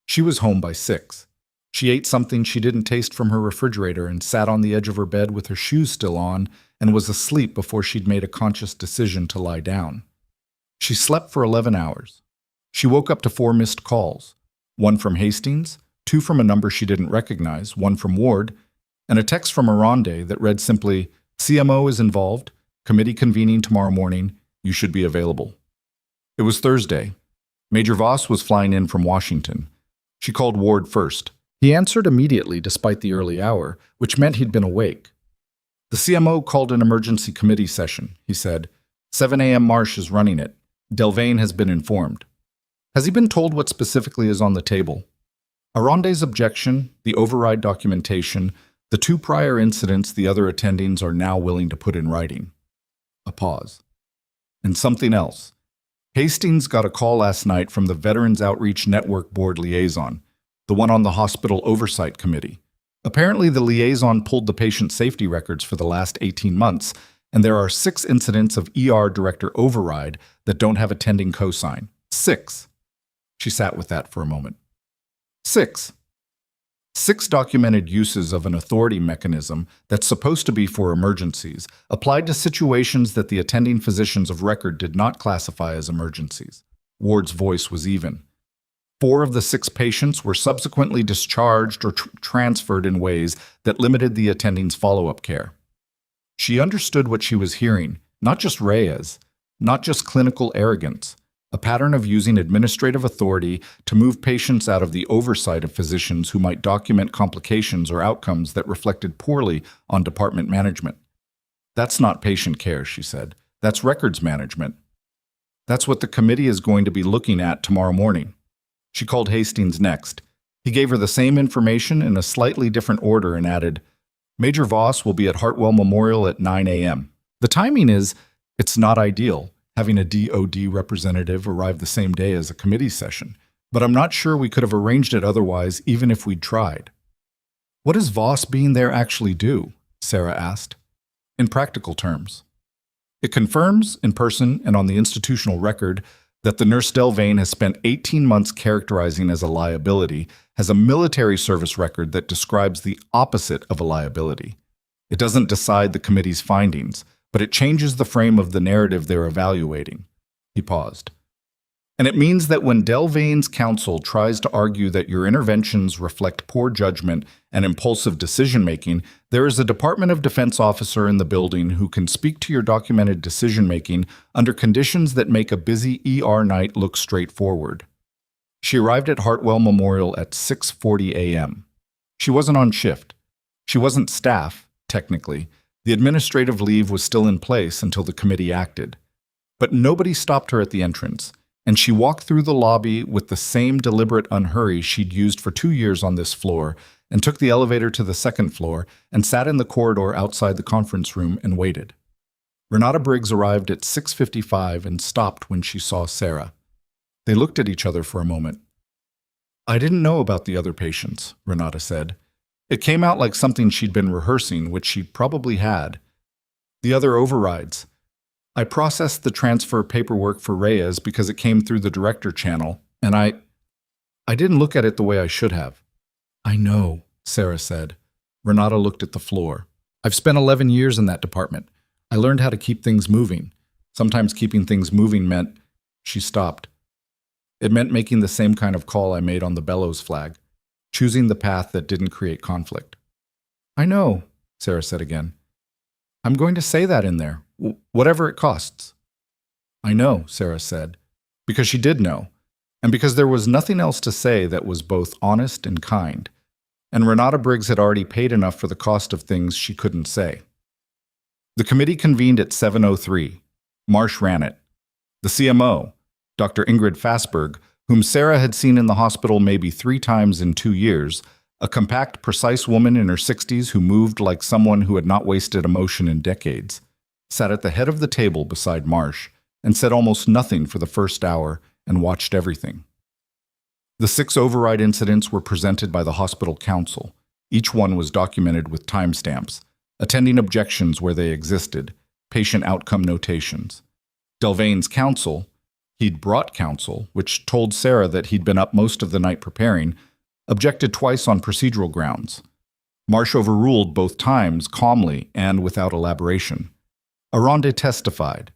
She was home by 6. She ate something she didn't taste from her refrigerator and sat on the edge of her bed with her shoes still on and was asleep before she'd made a conscious decision to lie down. She slept for 11 hours. She woke up to 4 missed calls, 1 from Hastings, 2 from a number she didn't recognize, 1 from Ward, and a text from Aronde that read simply, CMO is involved, committee convening tomorrow morning, you should be available. It was Thursday. Major Voss was flying in from Washington. She called Ward first. He answered immediately despite the early hour, which meant he'd been awake. The CMO called an emergency committee session, he said. 7 a.m. Marsh is running it. Delvane has been informed. Has he been told what specifically is on the table? Aronde's objection, the override documentation, The 2 prior incidents the other attendings are now willing to put in writing. A pause. And something else. Hastings got a call last night from the Veterans Outreach Network Board liaison, the one on the hospital oversight committee. Apparently, the liaison pulled the patient safety records for the last 18 months, and there are 6 incidents of ER director override that don't have attending cosign. 6. She sat with that for a moment. 6. 6 documented uses of an authority mechanism that's supposed to be for emergencies, applied to situations that the attending physicians of record did not classify as emergencies. Ward's voice was even. 4 of the 6 patients were subsequently discharged or transferred in ways that limited the attending's follow-up care. She understood what she was hearing, not just Reyes, not just clinical arrogance, a pattern of using administrative authority to move patients out of the oversight of physicians who might document complications or outcomes that reflected poorly on department management. That's not patient care, she said. That's records management. That's what the committee is going to be looking at tomorrow morning. She called Hastings next. He gave her the same information in a slightly different order and added, Major Voss will be at Hartwell Memorial at 9 a.m. The timing it's not ideal, having a DOD representative arrive the same day as a committee session, but I'm not sure we could have arranged it otherwise even if we'd tried. What does Voss being there actually do? Sera asked. In practical terms. It confirms, in person and on the institutional record, that the Nurse Delvane has spent 18 months characterizing as a liability, has a military service record that describes the opposite of a liability. It doesn't decide the committee's findings, but it changes the frame of the narrative they're evaluating. He paused. And it means that when Delvane's counsel tries to argue that your interventions reflect poor judgment and impulsive decision-making, there is a Department of Defense officer in the building who can speak to your documented decision-making under conditions that make a busy ER night look straightforward. She arrived at Hartwell Memorial at 6:40 a.m. She wasn't on shift. She wasn't staff, technically. The administrative leave was still in place until the committee acted. But nobody stopped her at the entrance, and she walked through the lobby with the same deliberate unhurry she'd used for 2 years on this floor, and took the elevator to the 2nd floor and sat in the corridor outside the conference room and waited. Renata Briggs arrived at 6:55 and stopped when she saw Sera. They looked at each other for a moment. I didn't know about the other patients, Renata said. It came out like something she'd been rehearsing, which she probably had. The other overrides. I processed the transfer paperwork for Reyes because it came through the director channel, and I didn't look at it the way I should have. I know, Sera said. Renata looked at the floor. I've spent 11 years in that department. I learned how to keep things moving. Sometimes keeping things moving meant... She stopped. It meant making the same kind of call I made on the bellows flag. Choosing the path that didn't create conflict. I know, Sera said again. I'm going to say that in there, whatever it costs. I know, Sera said, because she did know, and because there was nothing else to say that was both honest and kind, and Renata Briggs had already paid enough for the cost of things she couldn't say. The committee convened at 7:03. Marsh ran it. The CMO, Dr. Ingrid Fassberg, whom Sera had seen in the hospital maybe 3 times in 2 years, a compact, precise woman in her 60s who moved like someone who had not wasted emotion in decades, sat at the head of the table beside Marsh and said almost nothing for the first hour and watched everything. The 6 override incidents were presented by the hospital council. Each one was documented with timestamps, attending objections where they existed, patient outcome notations. Delvane's counsel, he'd brought counsel, which told Sera that he'd been up most of the night preparing, objected twice on procedural grounds. Marsh overruled both times calmly and without elaboration. Arande testified.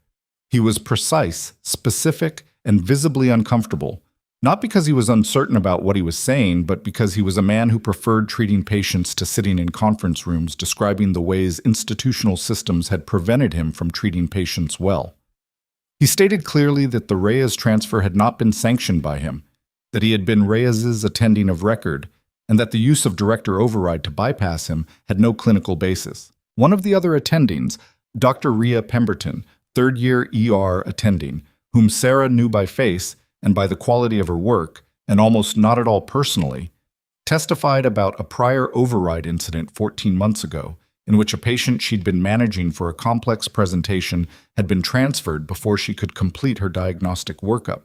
He was precise, specific, and visibly uncomfortable, not because he was uncertain about what he was saying, but because he was a man who preferred treating patients to sitting in conference rooms describing the ways institutional systems had prevented him from treating patients well. He stated clearly that the Reyes transfer had not been sanctioned by him, that he had been Reyes's attending of record, and that the use of director override to bypass him had no clinical basis. One of the other attendings, Dr. Rhea Pemberton, third-year ER attending, whom Sera knew by face and by the quality of her work, and almost not at all personally, testified about a prior override incident 14 months ago, in which a patient she'd been managing for a complex presentation had been transferred before she could complete her diagnostic workup.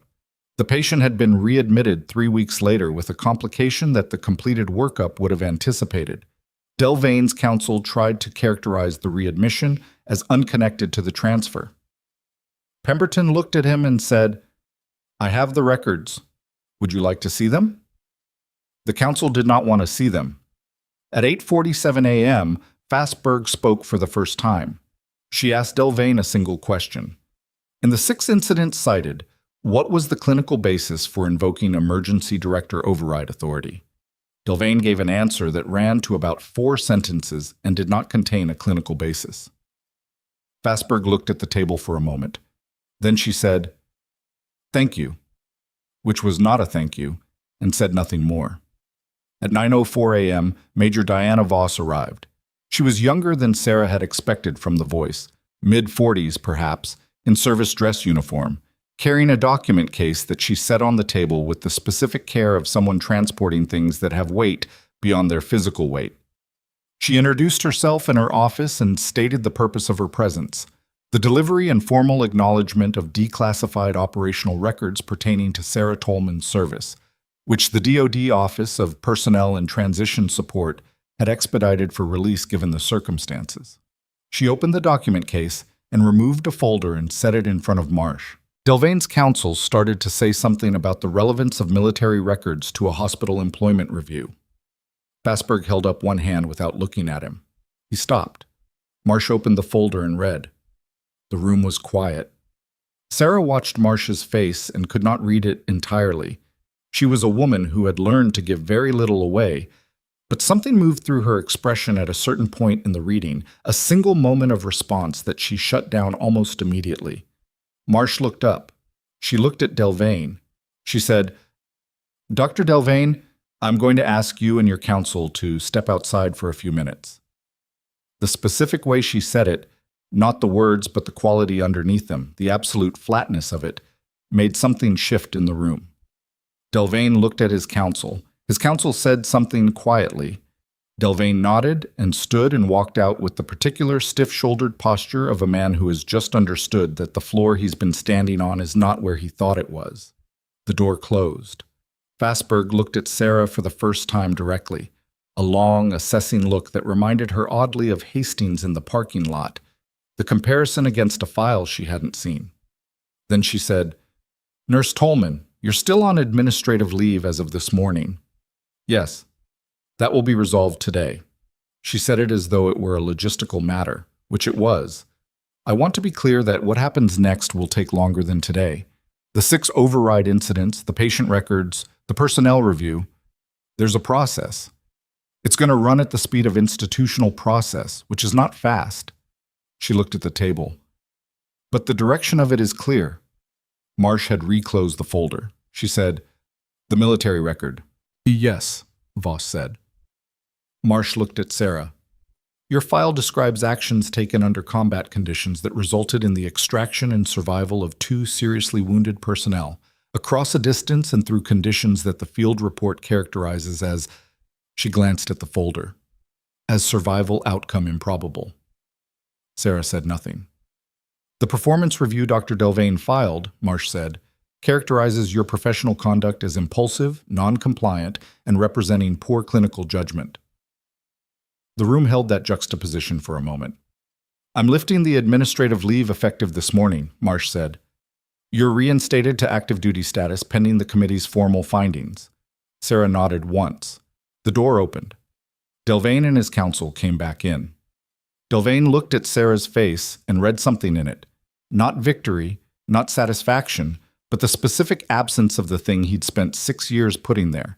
The patient had been readmitted 3 weeks later with a complication that the completed workup would have anticipated. Delvane's counsel tried to characterize the readmission as unconnected to the transfer. Pemberton looked at him and said, "I have the records. Would you like to see them?" The counsel did not want to see them. At 8:47 a.m., Fassberg spoke for the first time. She asked Delvane a single question. In the 6 incidents cited, what was the clinical basis for invoking emergency director override authority? Delvane gave an answer that ran to about 4 sentences and did not contain a clinical basis. Fassberg looked at the table for a moment. Then she said, "Thank you," which was not a thank you, and said nothing more. At 9:04 a.m., Major Diana Voss arrived. She was younger than Sera had expected from the voice, mid-40s perhaps, in service dress uniform, carrying a document case that she set on the table with the specific care of someone transporting things that have weight beyond their physical weight. She introduced herself and her office and stated the purpose of her presence: the delivery and formal acknowledgement of declassified operational records pertaining to Sera Tollman's service, which the DoD Office of Personnel and Transition Support had expedited for release given the circumstances. She opened the document case and removed a folder and set it in front of Marsh. Delvane's counsel started to say something about the relevance of military records to a hospital employment review. Fassberg held up one hand without looking at him. He stopped. Marsh opened the folder and read. The room was quiet. Sera watched Marsh's face and could not read it entirely. She was a woman who had learned to give very little away, but something moved through her expression at a certain point in the reading, a single moment of response that she shut down almost immediately. Marsh looked up. She looked at Delvane. She said, "Dr. Delvane, I'm going to ask you and your counsel to step outside for a few minutes." The specific way she said it, not the words but the quality underneath them, the absolute flatness of it, made something shift in the room. Delvane looked at his counsel. His counsel said something quietly. Delvane nodded and stood and walked out with the particular stiff-shouldered posture of a man who has just understood that the floor he's been standing on is not where he thought it was. The door closed. Fassberg looked at Sera for the first time directly, a long, assessing look that reminded her oddly of Hastings in the parking lot, the comparison against a file she hadn't seen. Then she said, "Nurse Tollman, you're still on administrative leave as of this morning." "Yes. That will be resolved today." She said it as though it were a logistical matter, which it was. "I want to be clear that what happens next will take longer than today. The 6 override incidents, the patient records, the personnel review, there's a process. It's going to run at the speed of institutional process, which is not fast." She looked at the table. "But the direction of it is clear." Marsh had reclosed the folder. She said, "The military record." "Yes," Voss said. Marsh looked at Sera. "Your file describes actions taken under combat conditions that resulted in the extraction and survival of 2 seriously wounded personnel, across a distance and through conditions that the field report characterizes as," she glanced at the folder, "as survival outcome improbable." Sera said nothing. "The performance review Dr. Delvane filed," Marsh said, "characterizes your professional conduct as impulsive, non-compliant, and representing poor clinical judgment." The room held that juxtaposition for a moment. "I'm lifting the administrative leave effective this morning," Marsh said. "You're reinstated to active duty status pending the committee's formal findings." Sera nodded once. The door opened. Delvane and his counsel came back in. Delvane looked at Sera's face and read something in it. Not victory, not satisfaction, but the specific absence of the thing he'd spent 6 years putting there.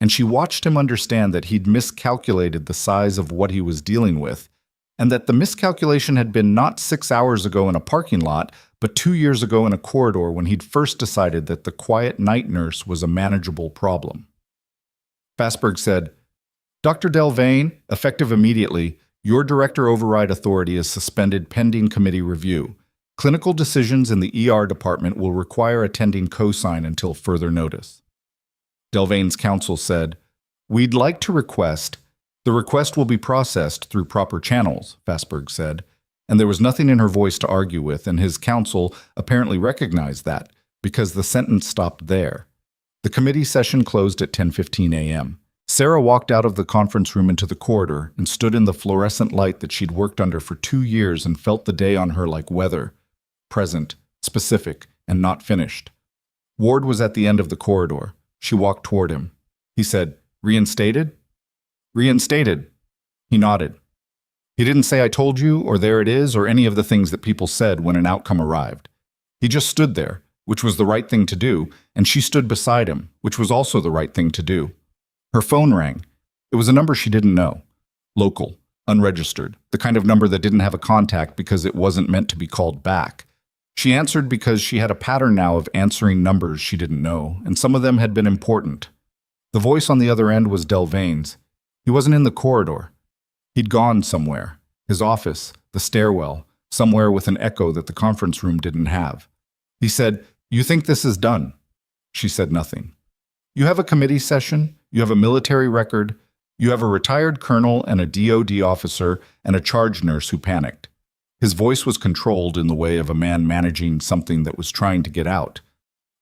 And she watched him understand that he'd miscalculated the size of what he was dealing with, and that the miscalculation had been not 6 hours ago in a parking lot, but 2 years ago in a corridor when he'd first decided that the quiet night nurse was a manageable problem. Fassberg said, "Dr. Delvane, effective immediately, your director override authority is suspended pending committee review. Clinical decisions in the ER department will require attending cosign until further notice." Delvane's counsel said, We'd like to request. The request will be processed through proper channels, Fastberg said, and there was nothing in her voice to argue with, and his counsel apparently recognized that, because the sentence stopped there. The committee session closed at 10:15 a.m. Sera walked out of the conference room into the corridor and stood in the fluorescent light that she'd worked under for 2 years and felt the day on her like weather, present, specific, and not finished. Ward was at the end of the corridor. She walked toward him. He said, "Reinstated?" "Reinstated." He nodded. He didn't say "I told you" or "there it is" or any of the things that people said when an outcome arrived. He just stood there, which was the right thing to do, and she stood beside him, which was also the right thing to do. Her phone rang. It was a number she didn't know. Local, unregistered, the kind of number that didn't have a contact because it wasn't meant to be called back. She answered because she had a pattern now of answering numbers she didn't know, and some of them had been important. The voice on the other end was Delvane's. He wasn't in the corridor. He'd gone somewhere. His office, the stairwell, somewhere with an echo that the conference room didn't have. He said, "You think this is done?" She said nothing. "You have a committee session, you have a military record, you have a retired colonel and a DOD officer and a charge nurse who panicked." His voice was controlled in the way of a man managing something that was trying to get out.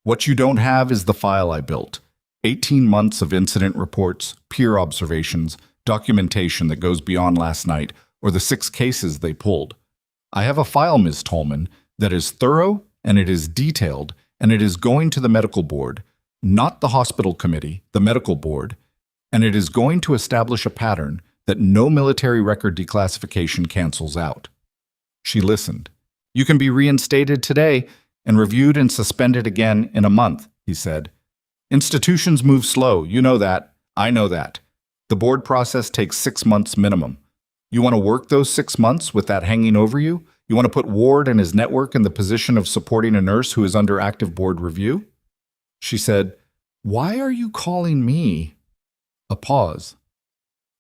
"What you don't have is the file I built. 18 months of incident reports, peer observations, documentation that goes beyond last night, or the 6 cases they pulled. I have a file, Ms. Tollman, that is thorough, and it is detailed, and it is going to the medical board, not the hospital committee, the medical board, and it is going to establish a pattern that no military record declassification cancels out." She listened. "You can be reinstated today and reviewed and suspended again in a month," he said. "Institutions move slow, you know that. I know that. The board process takes 6 months minimum. You want to work those 6 months with that hanging over you? You want to put Ward and his network in the position of supporting a nurse who is under active board review?" She said, "Why are you calling me?" A pause.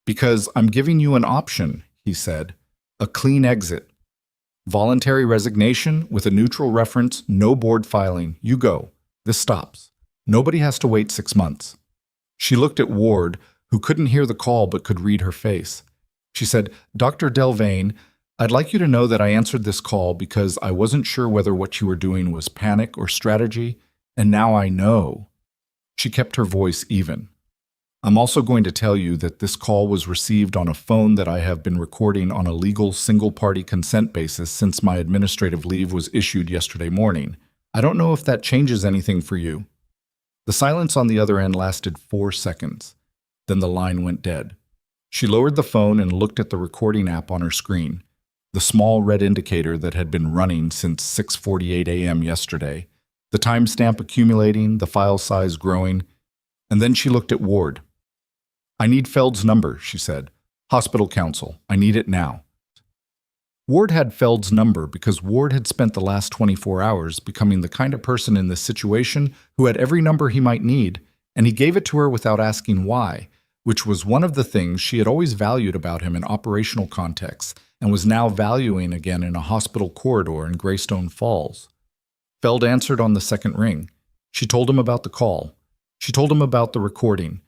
"Because I'm giving you an option," he said. "A clean exit. Voluntary resignation with a neutral reference, no board filing. You go. This stops. Nobody has to wait 6 months." She looked at Ward, who couldn't hear the call but could read her face. She said, "Dr. Delvane, I'd like you to know that I answered this call because I wasn't sure whether what you were doing was panic or strategy, and now I know." She kept her voice even. "I'm also going to tell you that this call was received on a phone that I have been recording on a legal single-party consent basis since my administrative leave was issued yesterday morning. I don't know if that changes anything for you." The silence on the other end lasted 4 seconds. Then the line went dead. She lowered the phone and looked at the recording app on her screen, the small red indicator that had been running since 6:48 a.m. yesterday, the timestamp accumulating, the file size growing, and then she looked at Ward. "I need Feld's number," she said. "Hospital counsel. I need it now." Ward had Feld's number because Ward had spent the last 24 hours becoming the kind of person in this situation who had every number he might need, and he gave it to her without asking why, which was one of the things she had always valued about him in operational contexts and was now valuing again in a hospital corridor in Greystone Falls. Feld answered on the second ring. She told him about the call. She told him about the recording.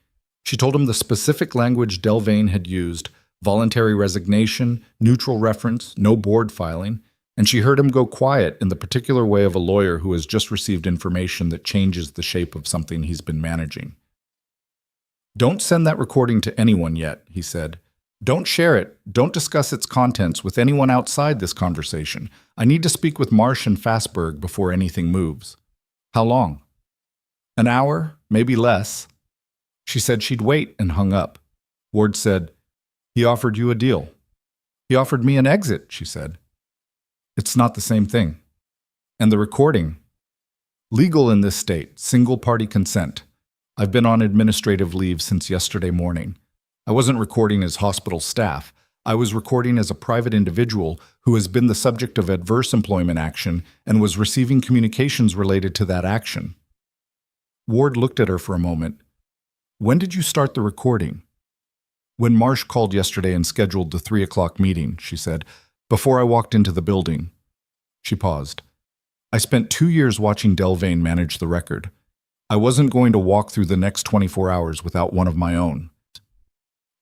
She told him the specific language Delvane had used, voluntary resignation, neutral reference, no board filing, and she heard him go quiet in the particular way of a lawyer who has just received information that changes the shape of something he's been managing. "Don't send that recording to anyone yet," he said. "Don't share it. Don't discuss its contents with anyone outside this conversation. I need to speak with Marsh and Fastberg before anything moves." "How long?" "An hour, maybe less." She said she'd wait and hung up. Ward said, "He offered you a deal." "He offered me an exit," she said. "It's not the same thing." "And the recording?" "Legal in this state, single-party consent. I've been on administrative leave since yesterday morning. I wasn't recording as hospital staff. I was recording as a private individual who has been the subject of adverse employment action and was receiving communications related to that action." Ward looked at her for a moment. "When did you start the recording?" "When Marsh called yesterday and scheduled the 3 o'clock meeting," she said, "before I walked into the building." She paused. "I spent 2 years watching Delvane manage the record. I wasn't going to walk through the next 24 hours without one of my own.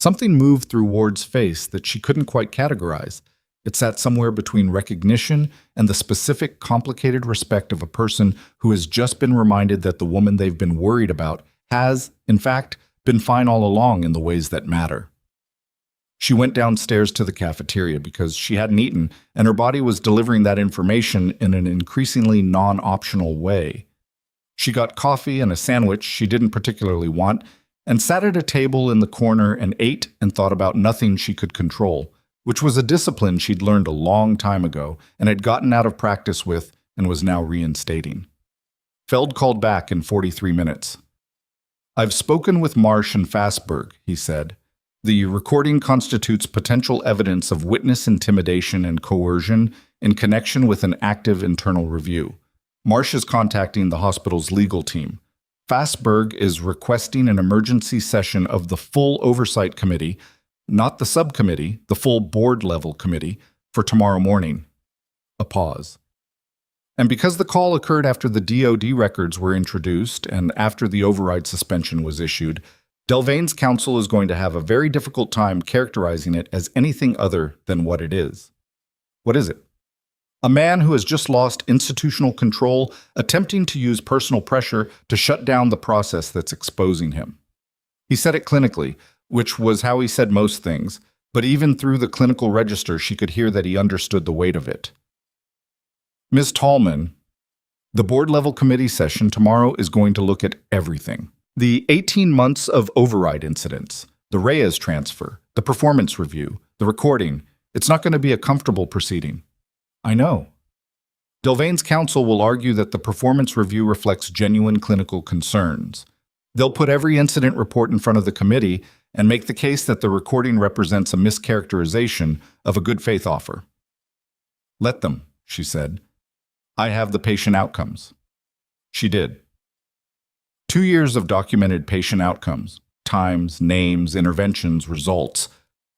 Something moved through Ward's face that she couldn't quite categorize. It sat somewhere between recognition and the specific, complicated respect of a person who has just been reminded that the woman they've been worried about has, in fact, been fine all along in the ways that matter. She went downstairs to the cafeteria because she hadn't eaten, and her body was delivering that information in an increasingly non-optional way. She got coffee and a sandwich she didn't particularly want, and sat at a table in the corner and ate and thought about nothing she could control, which was a discipline she'd learned a long time ago and had gotten out of practice with and was now reinstating. Feld called back in 43 minutes. "I've spoken with Marsh and Fassberg," he said. "The recording constitutes potential evidence of witness intimidation and coercion in connection with an active internal review. Marsh is contacting the hospital's legal team. Fassberg is requesting an emergency session of the full oversight committee, not the subcommittee, the full board-level committee, for tomorrow morning." A pause. "And because the call occurred after the DOD records were introduced and after the override suspension was issued, Delvane's counsel is going to have a very difficult time characterizing it as anything other than what it is." "What is it?" "A man who has just lost institutional control, attempting to use personal pressure to shut down the process that's exposing him." He said it clinically, which was how he said most things, but even through the clinical register she could hear that he understood the weight of it. "Ms. Tollman, the board-level committee session tomorrow is going to look at everything. The 18 months of override incidents, the Reyes transfer, the performance review, the recording. It's not going to be a comfortable proceeding." "I know." "Delvane's counsel will argue that the performance review reflects genuine clinical concerns. They'll put every incident report in front of the committee and make the case that the recording represents a mischaracterization of a good faith offer." "Let them," she said. "I have the patient outcomes." She did. 2 years of documented patient outcomes, times, names, interventions, results,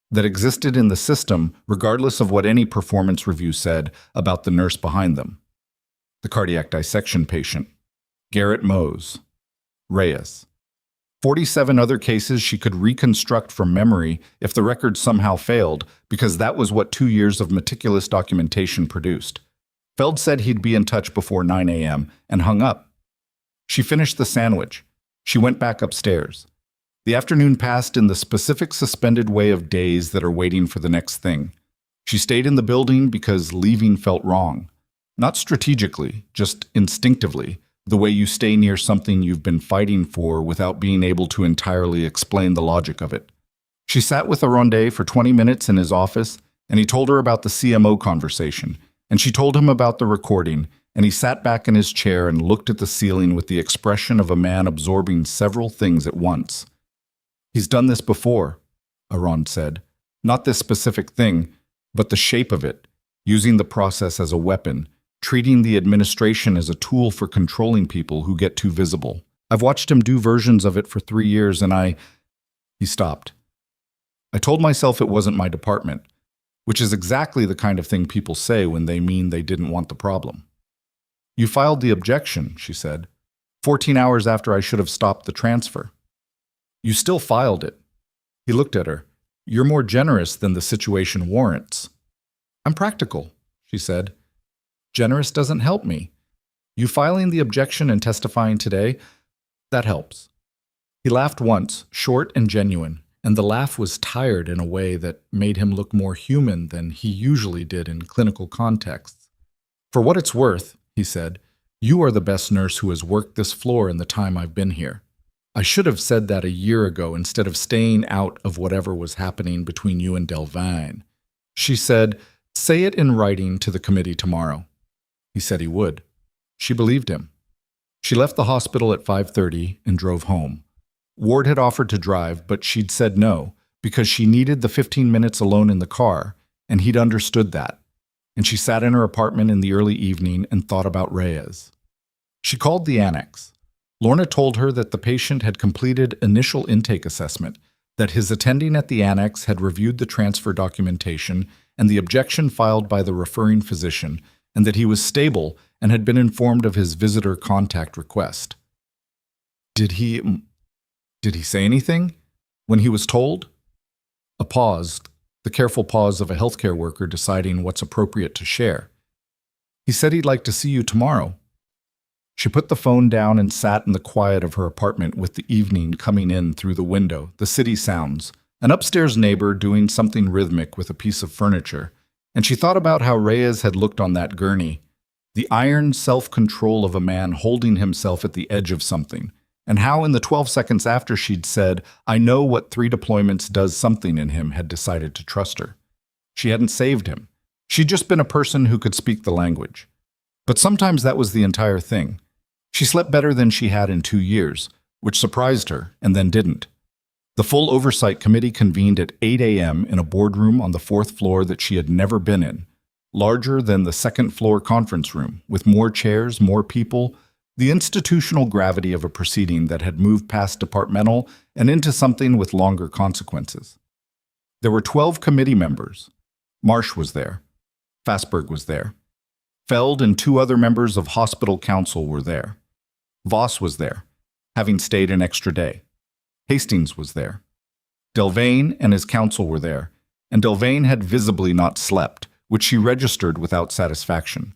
that existed in the system regardless of what any performance review said about the nurse behind them. The cardiac dissection patient, Garrett Mose, Reyes. 47 other cases she could reconstruct from memory if the record somehow failed, because that was what 2 years of meticulous documentation produced. Feld said he'd be in touch before 9 a.m. and hung up. She finished the sandwich. She went back upstairs. The afternoon passed in the specific suspended way of days that are waiting for the next thing. She stayed in the building because leaving felt wrong. Not strategically, just instinctively, the way you stay near something you've been fighting for without being able to entirely explain the logic of it. She sat with Aronde for 20 minutes in his office, and he told her about the CMO conversation, and she told him about the recording, and he sat back in his chair and looked at the ceiling with the expression of a man absorbing several things at once. "He's done this before," Aron said. "Not this specific thing, but the shape of it, using the process as a weapon, treating the administration as a tool for controlling people who get too visible. I've watched him do versions of it for 3 years and He stopped. "I told myself it wasn't my department, which is exactly the kind of thing people say when they mean they didn't want the problem." "You filed the objection," she said, 14 hours after I should have stopped the transfer." "You still filed it." He looked at her. "You're more generous than the situation warrants." "I'm practical," she said. "Generous doesn't help me. You filing the objection and testifying today, that helps." He laughed once, short and genuine, and the laugh was tired in a way that made him look more human than he usually did in clinical contexts. "For what it's worth," he said, "you are the best nurse who has worked this floor in the time I've been here. I should have said that a year ago instead of staying out of whatever was happening between you and Delvine." She said, "Say it in writing to the committee tomorrow." He said he would. She believed him. She left the hospital at 5:30 and drove home. Ward had offered to drive, but she'd said no, because she needed the 15 minutes alone in the car, and he'd understood that. And she sat in her apartment in the early evening and thought about Reyes. She called the annex. Lorna told her that the patient had completed initial intake assessment, that his attending at the annex had reviewed the transfer documentation and the objection filed by the referring physician, and that he was stable and had been informed of his visitor contact request. Did he say anything when he was told? A pause, the careful pause of a healthcare worker deciding what's appropriate to share. He said he'd like to see you tomorrow. She put the phone down and sat in the quiet of her apartment with the evening coming in through the window, the city sounds, an upstairs neighbor doing something rhythmic with a piece of furniture, and she thought about how Reyes had looked on that gurney, the iron self-control of a man holding himself at the edge of something, and how in the 12 seconds after she'd said, "I know what 3 deployments does something in him," had decided to trust her. She hadn't saved him. She'd just been a person who could speak the language. But sometimes that was the entire thing. She slept better than she had in 2 years, which surprised her, and then didn't. The full oversight committee convened at 8 a.m. in a boardroom on the 4th floor that she had never been in, larger than the 2nd floor conference room, with more chairs, more people, the institutional gravity of a proceeding that had moved past departmental and into something with longer consequences. There were 12 committee members. Marsh was there. Fassberg was there. Feld and 2 other members of hospital council were there. Voss was there, having stayed an extra day. Hastings was there. Delvain and his counsel were there, and Delvain had visibly not slept, which she registered without satisfaction.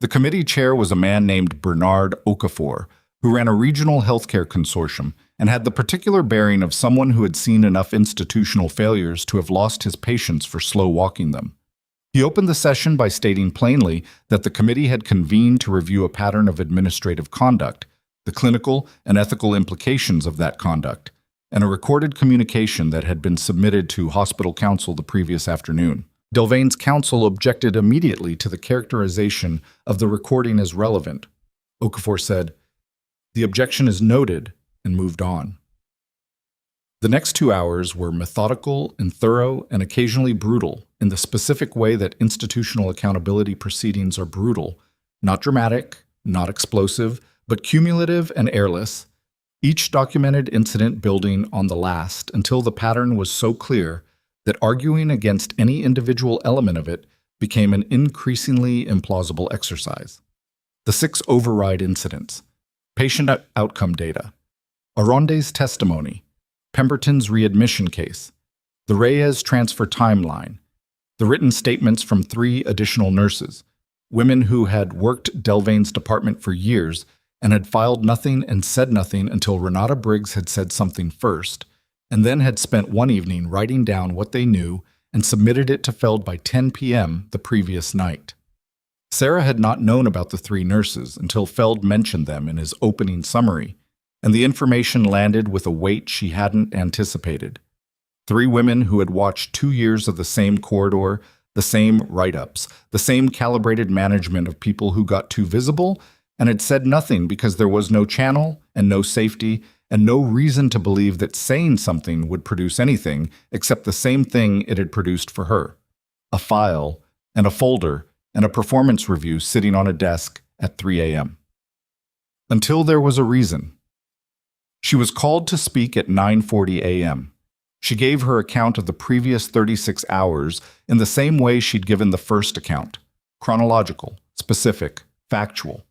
The committee chair was a man named Bernard Okafor, who ran a regional healthcare consortium and had the particular bearing of someone who had seen enough institutional failures to have lost his patience for slow walking them. He opened the session by stating plainly that the committee had convened to review a pattern of administrative conduct, the clinical and ethical implications of that conduct, and a recorded communication that had been submitted to hospital council the previous afternoon. Delvain's counsel objected immediately to the characterization of the recording as relevant. Okafor said, "The objection is noted," and moved on. The next 2 hours were methodical and thorough and occasionally brutal in the specific way that institutional accountability proceedings are brutal, not dramatic, not explosive, but cumulative and airless, each documented incident building on the last until the pattern was so clear that arguing against any individual element of it became an increasingly implausible exercise. The 6 override incidents: patient outcome data, Aronde's testimony, Pemberton's readmission case, the Reyes transfer timeline, the written statements from 3 additional nurses, women who had worked Delvain's department for years and had filed nothing and said nothing until Renata Briggs had said something first, and then had spent one evening writing down what they knew and submitted it to Feld by 10 p.m. the previous night. Sera had not known about the 3 nurses until Feld mentioned them in his opening summary, and the information landed with a weight she hadn't anticipated. 3 women who had watched 2 years of the same corridor, the same write-ups, the same calibrated management of people who got too visible, and had said nothing because there was no channel and no safety and no reason to believe that saying something would produce anything except the same thing it had produced for her: a file and a folder and a performance review sitting on a desk at 3 a.m. Until there was a reason. She was called to speak at 9:40 a.m. She gave her account of the previous 36 hours in the same way she'd given the first account: chronological, specific, factual.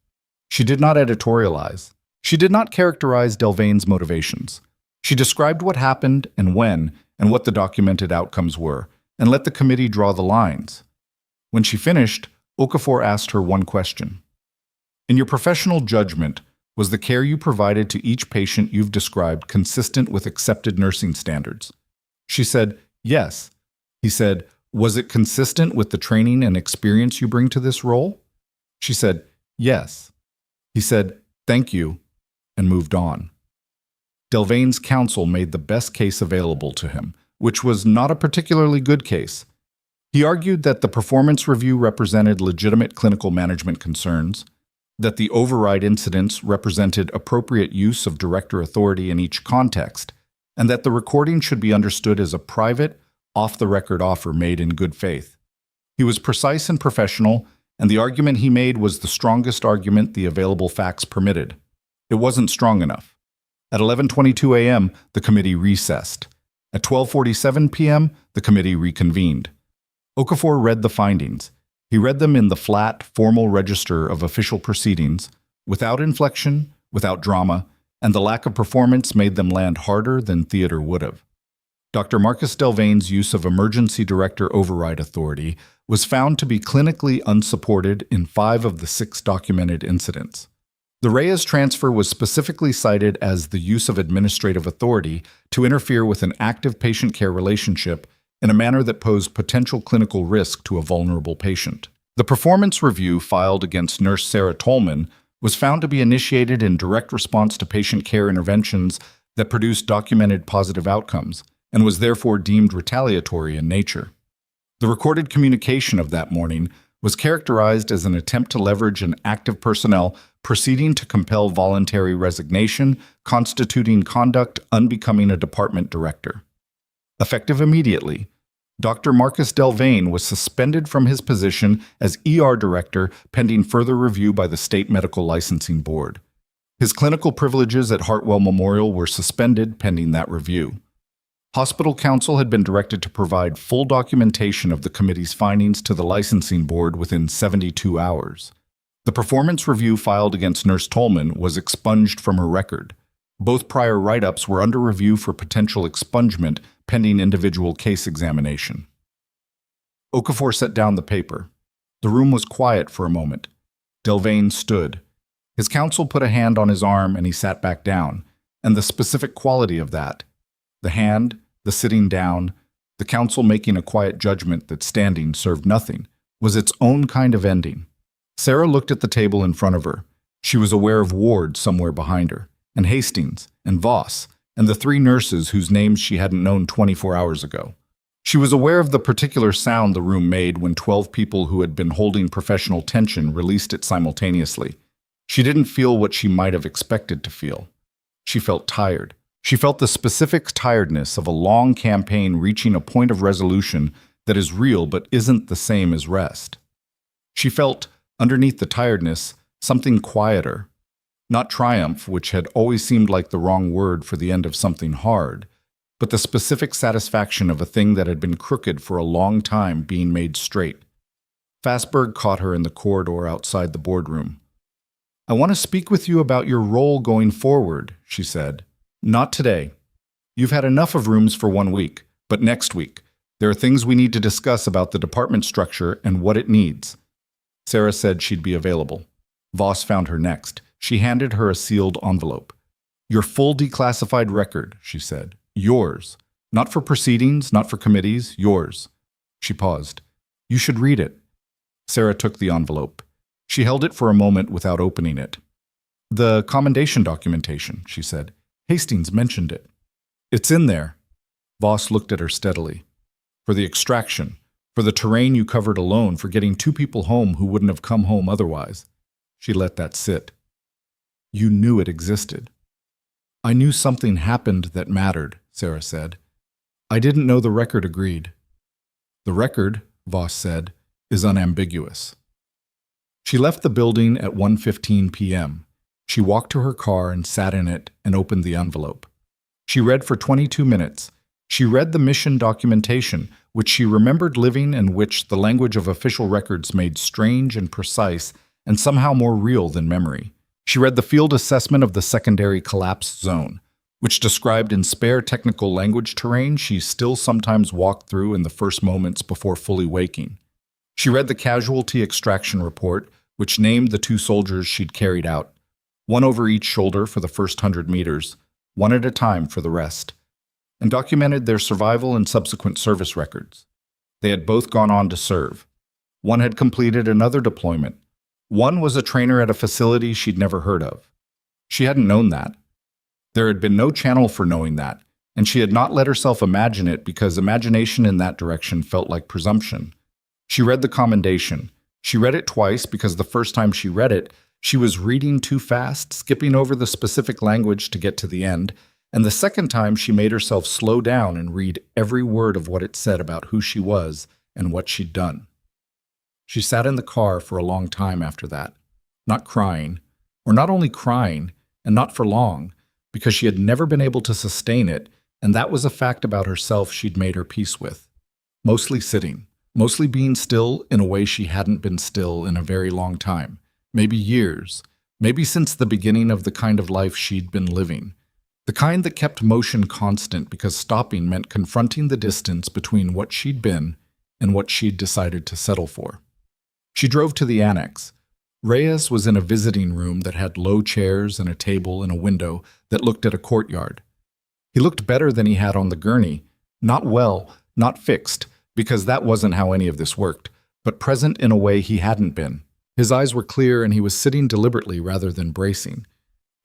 She did not editorialize. She did not characterize Delvain's motivations. She described what happened and when and what the documented outcomes were, and let the committee draw the lines. When she finished, Okafor asked her one question. "In your professional judgment, was the care you provided to each patient you've described consistent with accepted nursing standards?" She said, "Yes." He said, "Was it consistent with the training and experience you bring to this role?" She said, "Yes." He said, "Thank you," and moved on. Delvain's counsel made the best case available to him, which was not a particularly good case. He argued that the performance review represented legitimate clinical management concerns, that the override incidents represented appropriate use of director authority in each context, and that the recording should be understood as a private, off-the-record offer made in good faith. He was precise and professional, and the argument he made was the strongest argument the available facts permitted. It wasn't strong enough. At 11:22 a.m., the committee recessed. At 12:47 p.m., the committee reconvened. Okafor read the findings. He read them in the flat, formal register of official proceedings, without inflection, without drama, and the lack of performance made them land harder than theater would have. Dr. Marcus Delvane's use of emergency director override authority was found to be clinically unsupported in 5 of the 6 documented incidents. The Reyes transfer was specifically cited as the use of administrative authority to interfere with an active patient care relationship in a manner that posed potential clinical risk to a vulnerable patient. The performance review filed against Nurse Sera Tollman was found to be initiated in direct response to patient care interventions that produced documented positive outcomes, and was therefore deemed retaliatory in nature. The recorded communication of that morning was characterized as an attempt to leverage an active personnel proceeding to compel voluntary resignation, constituting conduct unbecoming a department director. Effective immediately, Dr. Marcus Delvane was suspended from his position as ER director pending further review by the State Medical Licensing Board. His clinical privileges at Hartwell Memorial were suspended pending that review. Hospital counsel had been directed to provide full documentation of the committee's findings to the licensing board within 72 hours. The performance review filed against Nurse Tollman was expunged from her record. Both prior write-ups were under review for potential expungement pending individual case examination. Okafor set down the paper. The room was quiet for a moment. Delvane stood. His counsel put a hand on his arm and he sat back down, and the specific quality of that, the hand, the sitting down, the counsel making a quiet judgment that standing served nothing, was its own kind of ending. Sera looked at the table in front of her. She was aware of Ward somewhere behind her, and Hastings, and Voss, and the 3 nurses whose names she hadn't known 24 hours ago. She was aware of the particular sound the room made when 12 people who had been holding professional tension released it simultaneously. She didn't feel what she might have expected to feel. She felt tired. She felt the specific tiredness of a long campaign reaching a point of resolution that is real but isn't the same as rest. She felt, underneath the tiredness, something quieter. Not triumph, which had always seemed like the wrong word for the end of something hard, but the specific satisfaction of a thing that had been crooked for a long time being made straight. Fassberg caught her in the corridor outside the boardroom. "I want to speak with you about your role going forward," she said. "Not today. You've had enough of rooms for 1 week, but next week. There are things we need to discuss about the department structure and what it needs." Sera said she'd be available. Voss found her next. She handed her a sealed envelope. "Your full declassified record," she said. "Yours. Not for proceedings, not for committees, yours." She paused. "You should read it." Sera took the envelope. She held it for a moment without opening it. "The commendation documentation," she said. "Hastings mentioned it." "It's in there." Voss looked at her steadily. "For the extraction, for the terrain you covered alone, for getting 2 people home who wouldn't have come home otherwise." She let that sit. "You knew it existed." "I knew something happened that mattered," Sera said. "I didn't know the record agreed." "The record," Voss said, "is unambiguous." She left the building at 1:15 p.m. She walked to her car and sat in it and opened the envelope. She read for 22 minutes. She read the mission documentation, which she remembered living and which the language of official records made strange and precise and somehow more real than memory. She read the field assessment of the secondary collapse zone, which described in spare technical language terrain she still sometimes walked through in the first moments before fully waking. She read the casualty extraction report, which named the 2 soldiers she'd carried out, 1 over each shoulder for the first 100 meters, 1 at a time for the rest, and documented their survival and subsequent service records. They had both gone on to serve. 1 had completed another deployment. 1 was a trainer at a facility she'd never heard of. She hadn't known that. There had been no channel for knowing that, and she had not let herself imagine it because imagination in that direction felt like presumption. She read the commendation. She read it twice because the first time she read it, she was reading too fast, skipping over the specific language to get to the end, and the second time she made herself slow down and read every word of what it said about who she was and what she'd done. She sat in the car for a long time after that, not crying, or not only crying, and not for long, because she had never been able to sustain it, and that was a fact about herself she'd made her peace with. Mostly sitting, mostly being still in a way she hadn't been still in a very long time, maybe years, maybe since the beginning of the kind of life she'd been living. The kind that kept motion constant because stopping meant confronting the distance between what she'd been and what she'd decided to settle for. She drove to the annex. Reyes was in a visiting room that had low chairs and a table and a window that looked at a courtyard. He looked better than he had on the gurney, not well, not fixed, because that wasn't how any of this worked, but present in a way he hadn't been. His eyes were clear and he was sitting deliberately rather than bracing.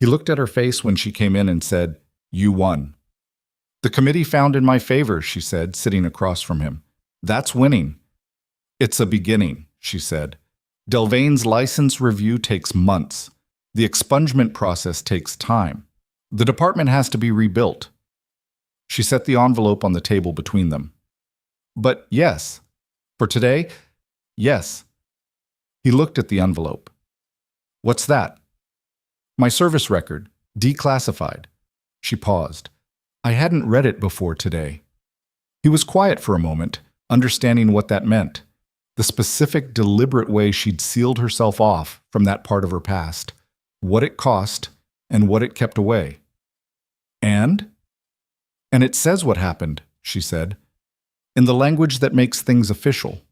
He looked at her face when she came in and said, "You won." "The committee found in my favor," she said, sitting across from him. "That's winning." "It's a beginning," she said. "Delvane's license review takes months. The expungement process takes time. The department has to be rebuilt." She set the envelope on the table between them. "But yes. For today, yes." He looked at the envelope. "What's that?" "My service record, declassified." She paused. "I hadn't read it before today." He was quiet for a moment, understanding what that meant. The specific, deliberate way she'd sealed herself off from that part of her past, what it cost, and what it kept away. And it says what happened," she said, "in the language that makes things official."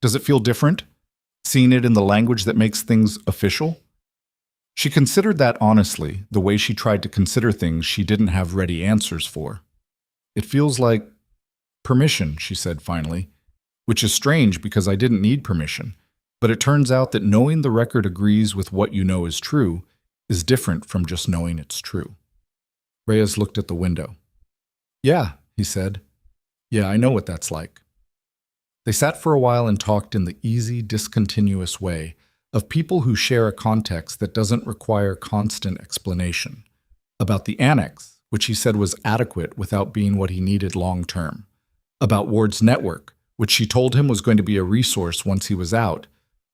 "Does it feel different, seeing it in the language that makes things official?" She considered that honestly, the way she tried to consider things she didn't have ready answers for. "It feels like permission," she said finally, "which is strange because I didn't need permission, but it turns out that knowing the record agrees with what you know is true is different from just knowing it's true." Reyes looked at the window. "Yeah," he said. "Yeah, I know what that's like." They sat for a while and talked in the easy, discontinuous way of people who share a context that doesn't require constant explanation. About the annex, which he said was adequate without being what he needed long-term. About Ward's network, which she told him was going to be a resource once he was out.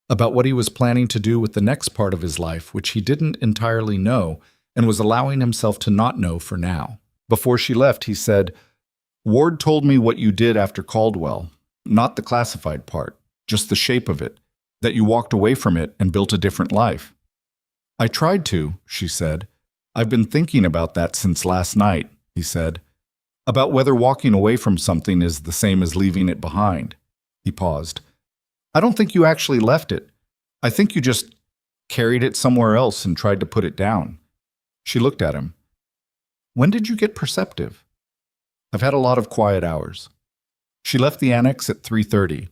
About what he was planning to do with the next part of his life, which he didn't entirely know and was allowing himself to not know for now. Before she left, he said, "Ward told me what you did after Caldwell, not the classified part, just the shape of it, that you walked away from it and built a different life." "I tried to," she said. "I've been thinking about that since last night," he said. "About whether walking away from something is the same as leaving it behind." He paused. "I don't think you actually left it. I think you just carried it somewhere else and tried to put it down." She looked at him. "When did you get perceptive?" "I've had a lot of quiet hours." She left the annex at 3:30.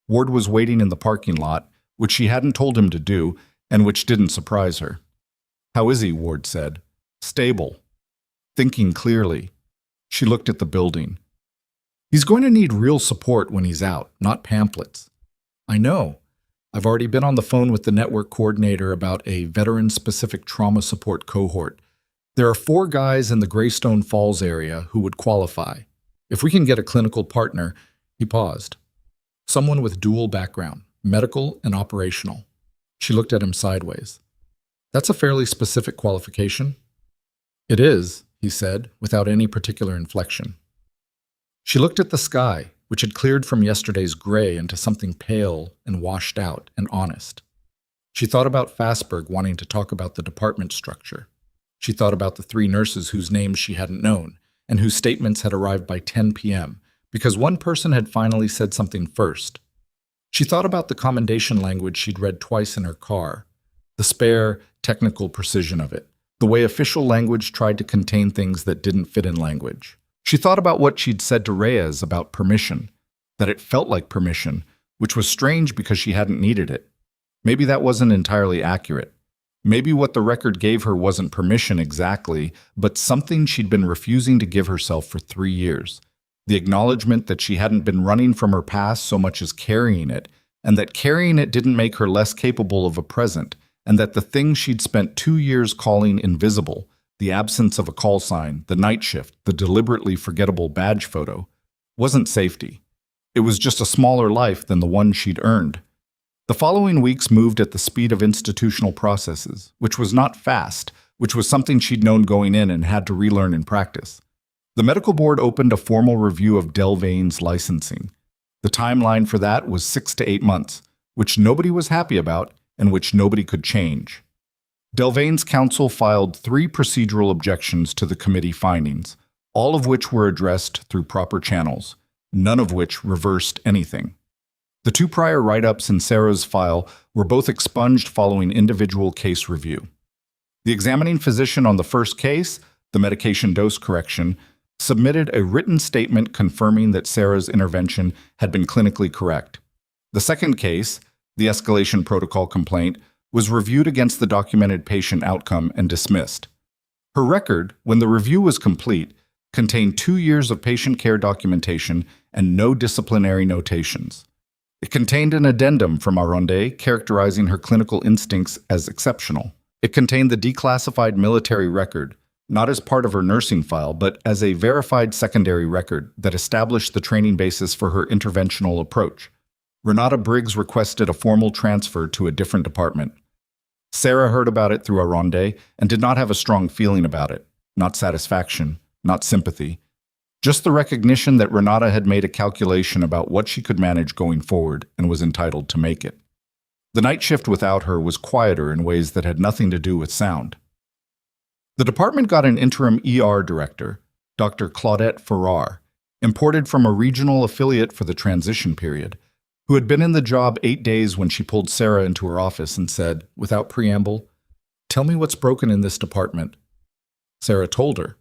Ward was waiting in the parking lot, which she hadn't told him to do, and which didn't surprise her. "How is he?" Ward said. "Stable. Thinking clearly." She looked at the building. "He's going to need real support when he's out, not pamphlets." "I know. I've already been on the phone with the network coordinator about a veteran-specific trauma support cohort. There are 4 guys in the Greystone Falls area who would qualify. If we can get a clinical partner," he paused. "Someone with dual background, medical and operational." She looked at him sideways. "That's a fairly specific qualification." "It is," he said, without any particular inflection. She looked at the sky, which had cleared from yesterday's gray into something pale and washed out and honest. She thought about Fassberg wanting to talk about the department structure. She thought about the 3 nurses whose names she hadn't known, and whose statements had arrived by 10 p.m., because one person had finally said something first. She thought about the commendation language she'd read twice in her car, the spare, technical precision of it, the way official language tried to contain things that didn't fit in language. She thought about what she'd said to Reyes about permission, that it felt like permission, which was strange because she hadn't needed it. Maybe that wasn't entirely accurate. Maybe what the record gave her wasn't permission exactly, but something she'd been refusing to give herself for 3 years. The acknowledgement that she hadn't been running from her past so much as carrying it, and that carrying it didn't make her less capable of a present, and that the thing she'd spent 2 years calling invisible, the absence of a call sign, the night shift, the deliberately forgettable badge photo, wasn't safety. It was just a smaller life than the one she'd earned. The following weeks moved at the speed of institutional processes, which was not fast, which was something she'd known going in and had to relearn in practice. The medical board opened a formal review of Delvane's licensing. The timeline for that was 6 to 8 months, which nobody was happy about and which nobody could change. Delvane's counsel filed 3 procedural objections to the committee findings, all of which were addressed through proper channels, none of which reversed anything. The 2 prior write-ups in Sera's file were both expunged following individual case review. The examining physician on the first case, the medication dose correction, submitted a written statement confirming that Sera's intervention had been clinically correct. The second case, the escalation protocol complaint, was reviewed against the documented patient outcome and dismissed. Her record, when the review was complete, contained 2 years of patient care documentation and no disciplinary notations. It contained an addendum from Aronde characterizing her clinical instincts as exceptional. It contained the declassified military record, not as part of her nursing file, but as a verified secondary record that established the training basis for her interventional approach. Renata Briggs requested a formal transfer to a different department. Sera heard about it through Aronde and did not have a strong feeling about it, not satisfaction, not sympathy, just the recognition that Renata had made a calculation about what she could manage going forward and was entitled to make it. The night shift without her was quieter in ways that had nothing to do with sound. The department got an interim ER director, Dr. Claudette Farrar, imported from a regional affiliate for the transition period, who had been in the job 8 days when she pulled Sera into her office and said, without preamble, "Tell me what's broken in this department." Sera told her.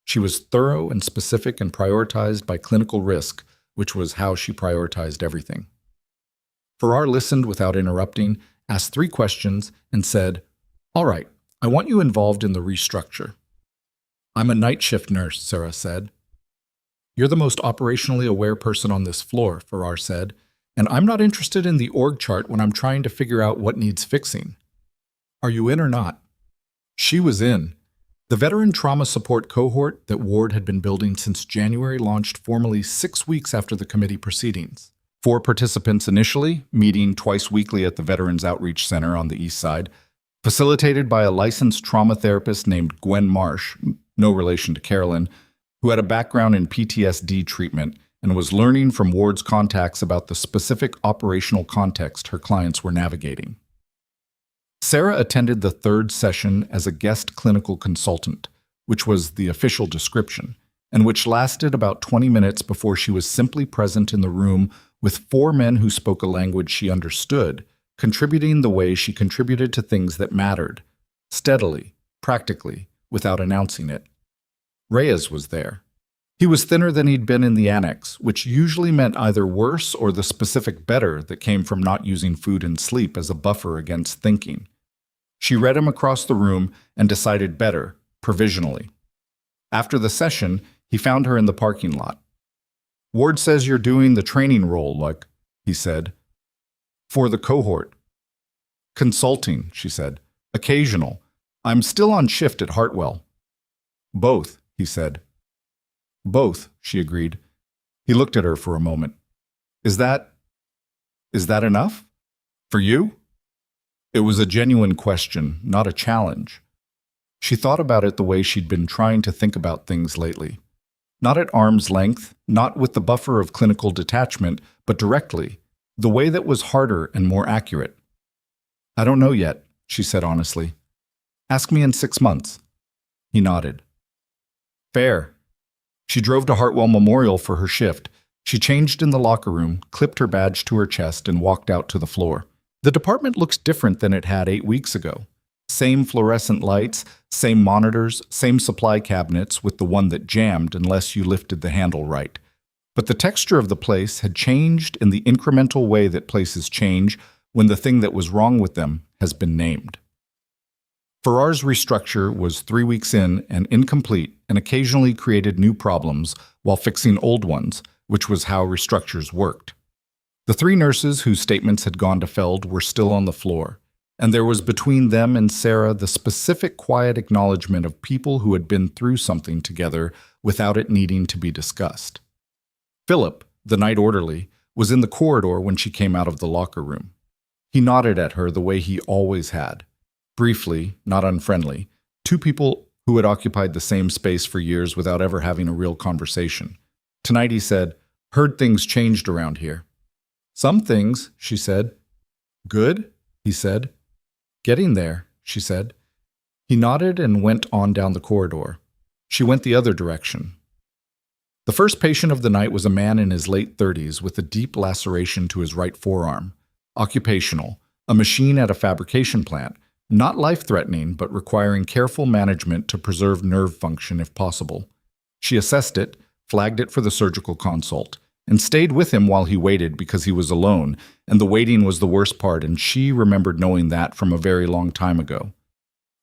She was thorough and specific and prioritized by clinical risk, which was how she prioritized everything. Farrar listened without interrupting, asked 3 questions, and said, "All right, I want you involved in the restructure." "I'm a night shift nurse," Sera said. "You're the most operationally aware person on this floor," Farrar said, "and I'm not interested in the org chart when I'm trying to figure out what needs fixing. Are you in or not?" She was in. The veteran trauma support cohort that Ward had been building since January launched formally 6 weeks after the committee proceedings. 4 participants initially, meeting twice weekly at the Veterans Outreach Center on the east side, facilitated by a licensed trauma therapist named Gwen Marsh, no relation to Carolyn, who had a background in PTSD treatment and was learning from Ward's contacts about the specific operational context her clients were navigating. Sera attended the 3rd session as a guest clinical consultant, which was the official description, and which lasted about 20 minutes before she was simply present in the room with 4 men who spoke a language she understood, contributing the way she contributed to things that mattered, steadily, practically, without announcing it. Reyes was there. He was thinner than he'd been in the annex, which usually meant either worse or the specific better that came from not using food and sleep as a buffer against thinking. She read him across the room and decided better, provisionally. After the session, he found her in the parking lot. "Ward says you're doing the training role, like," he said. "For the cohort." "Consulting," she said. "Occasional. I'm still on shift at Hartwell." "Both," he said. "Both," she agreed. He looked at her for a moment. Is that enough? For you?" It was a genuine question, not a challenge. She thought about it the way she'd been trying to think about things lately. Not at arm's length, not with the buffer of clinical detachment, but directly, the way that was harder and more accurate. "I don't know yet," she said honestly. "Ask me in 6 months." He nodded. "Fair." She drove to Hartwell Memorial for her shift. She changed in the locker room, clipped her badge to her chest, and walked out to the floor. The department looks different than it had 8 weeks ago. Same fluorescent lights, same monitors, same supply cabinets with the one that jammed unless you lifted the handle right. But the texture of the place had changed in the incremental way that places change when the thing that was wrong with them has been named. Farrar's restructure was 3 weeks in and incomplete and occasionally created new problems while fixing old ones, which was how restructures worked. The 3 nurses whose statements had gone to Feld were still on the floor, and there was between them and Sera the specific quiet acknowledgement of people who had been through something together without it needing to be discussed. Philip, the night orderly, was in the corridor when she came out of the locker room. He nodded at her the way he always had. Briefly, not unfriendly, 2 people who had occupied the same space for years without ever having a real conversation. Tonight he said, "Heard things changed around here." "Some things," she said. "Good?" he said. "Getting there," she said. He nodded and went on down the corridor. She went the other direction. The first patient of the night was a man in his late 30s with a deep laceration to his right forearm. Occupational, a machine at a fabrication plant, not life-threatening but requiring careful management to preserve nerve function if possible. She assessed it, flagged it for the surgical consult, and stayed with him while he waited because he was alone, and the waiting was the worst part, and she remembered knowing that from a very long time ago.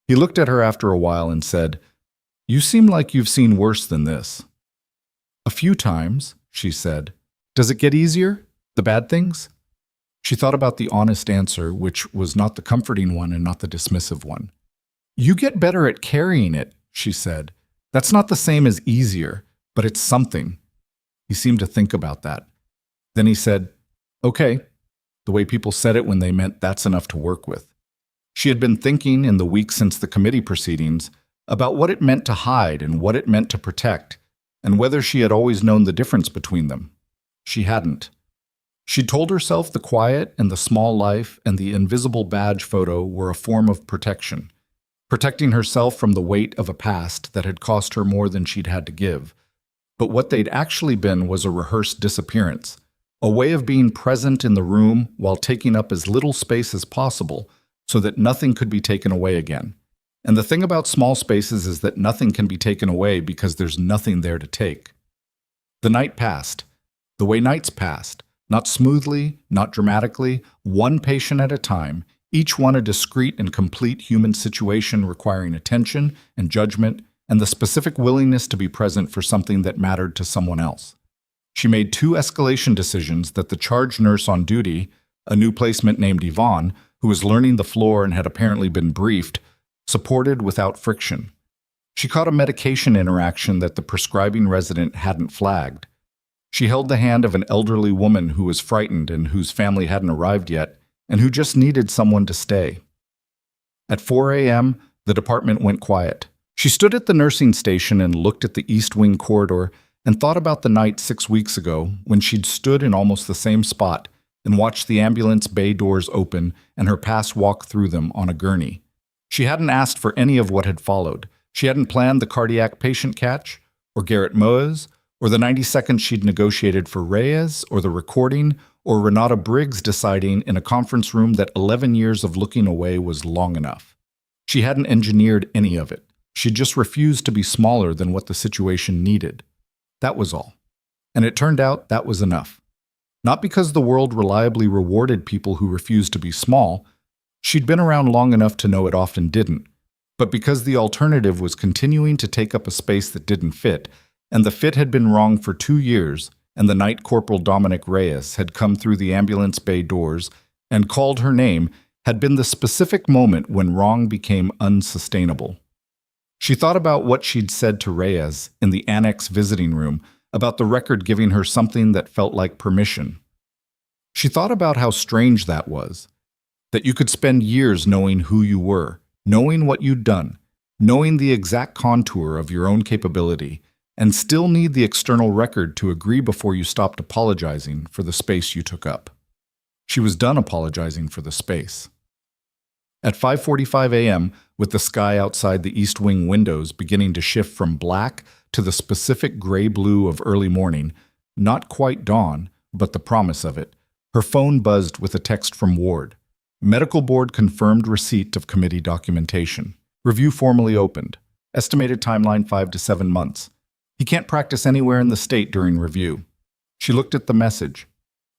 He looked at her after a while and said, "You seem like you've seen worse than this." "A few times," she said. "Does it get easier? The bad things?" She thought about the honest answer, which was not the comforting one and not the dismissive one. "You get better at carrying it," she said. "That's not the same as easier, but it's something." He seemed to think about that. Then he said, "Okay," the way people said it when they meant that's enough to work with. She had been thinking in the weeks since the committee proceedings about what it meant to hide and what it meant to protect, and whether she had always known the difference between them. She hadn't. She told herself the quiet and the small life and the invisible badge photo were a form of protection, protecting herself from the weight of a past that had cost her more than she'd had to give. But what they'd actually been was a rehearsed disappearance, a way of being present in the room while taking up as little space as possible so that nothing could be taken away again. And the thing about small spaces is that nothing can be taken away because there's nothing there to take. The night passed, the way nights passed, not smoothly, not dramatically, one patient at a time, each one a discrete and complete human situation requiring attention and judgment and the specific willingness to be present for something that mattered to someone else. She made 2 escalation decisions that the charge nurse on duty, a new placement named Yvonne, who was learning the floor and had apparently been briefed, supported without friction. She caught a medication interaction that the prescribing resident hadn't flagged. She held the hand of an elderly woman who was frightened and whose family hadn't arrived yet, and who just needed someone to stay. At 4 a.m., the department went quiet. She stood at the nursing station and looked at the East Wing corridor and thought about the night 6 weeks ago when she'd stood in almost the same spot and watched the ambulance bay doors open and her pass walk through them on a gurney. She hadn't asked for any of what had followed. She hadn't planned the cardiac patient catch, or Garrett Moa's, or the 90 seconds she'd negotiated for Reyes, or the recording, or Renata Briggs deciding in a conference room that 11 years of looking away was long enough. She hadn't engineered any of it. She just refused to be smaller than what the situation needed. That was all. And it turned out that was enough. Not because the world reliably rewarded people who refused to be small. She'd been around long enough to know it often didn't, but because the alternative was continuing to take up a space that didn't fit, and the fit had been wrong for 2 years, and the Night Corporal Dominic Reyes had come through the ambulance bay doors and called her name, had been the specific moment when wrong became unsustainable. She thought about what she'd said to Reyes in the annex visiting room about the record giving her something that felt like permission. She thought about how strange that was, that you could spend years knowing who you were, knowing what you'd done, knowing the exact contour of your own capability, and still need the external record to agree before you stopped apologizing for the space you took up. She was done apologizing for the space. At 5:45 a.m., with the sky outside the East Wing windows beginning to shift from black to the specific gray-blue of early morning, not quite dawn, but the promise of it, her phone buzzed with a text from Ward. Medical board confirmed receipt of committee documentation. Review formally opened. Estimated timeline 5 to 7 months. He can't practice anywhere in the state during review. She looked at the message.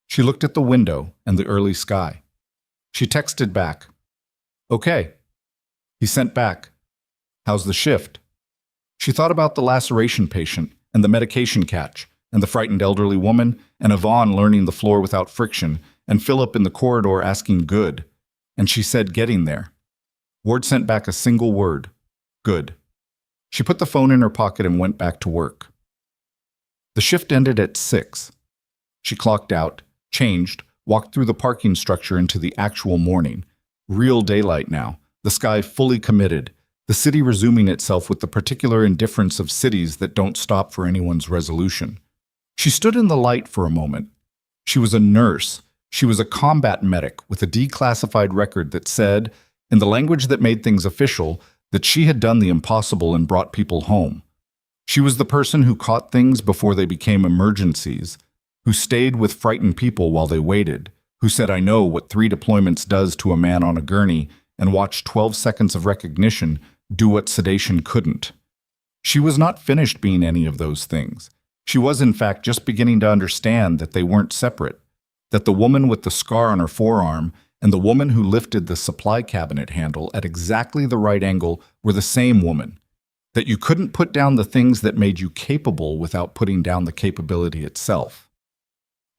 She looked at the window and the early sky. She texted back, "Okay." He sent back, "How's the shift?" She thought about the laceration patient and the medication catch and the frightened elderly woman and Yvonne learning the floor without friction and Philip in the corridor asking good. And she said getting there. Ward sent back a single word, "Good." She put the phone in her pocket and went back to work. The shift ended at 6. She clocked out, changed, walked through the parking structure into the actual morning. Real daylight now, the sky fully committed, the city resuming itself with the particular indifference of cities that don't stop for anyone's resolution. She stood in the light for a moment. She was a nurse. She was a combat medic with a declassified record that said, in the language that made things official, that she had done the impossible and brought people home. She was the person who caught things before they became emergencies, who stayed with frightened people while they waited, who said, "I know what 3 deployments does to a man on a gurney," and watched 12 seconds of recognition do what sedation couldn't. She was not finished being any of those things. She was, in fact, just beginning to understand that they weren't separate, that the woman with the scar on her forearm and the woman who lifted the supply cabinet handle at exactly the right angle were the same woman, that you couldn't put down the things that made you capable without putting down the capability itself.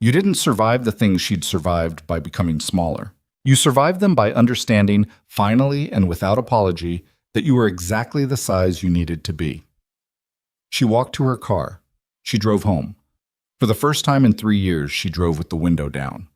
You didn't survive the things she'd survived by becoming smaller. You survived them by understanding, finally and without apology, that you were exactly the size you needed to be. She walked to her car. She drove home. For the first time in 3 years, she drove with the window down.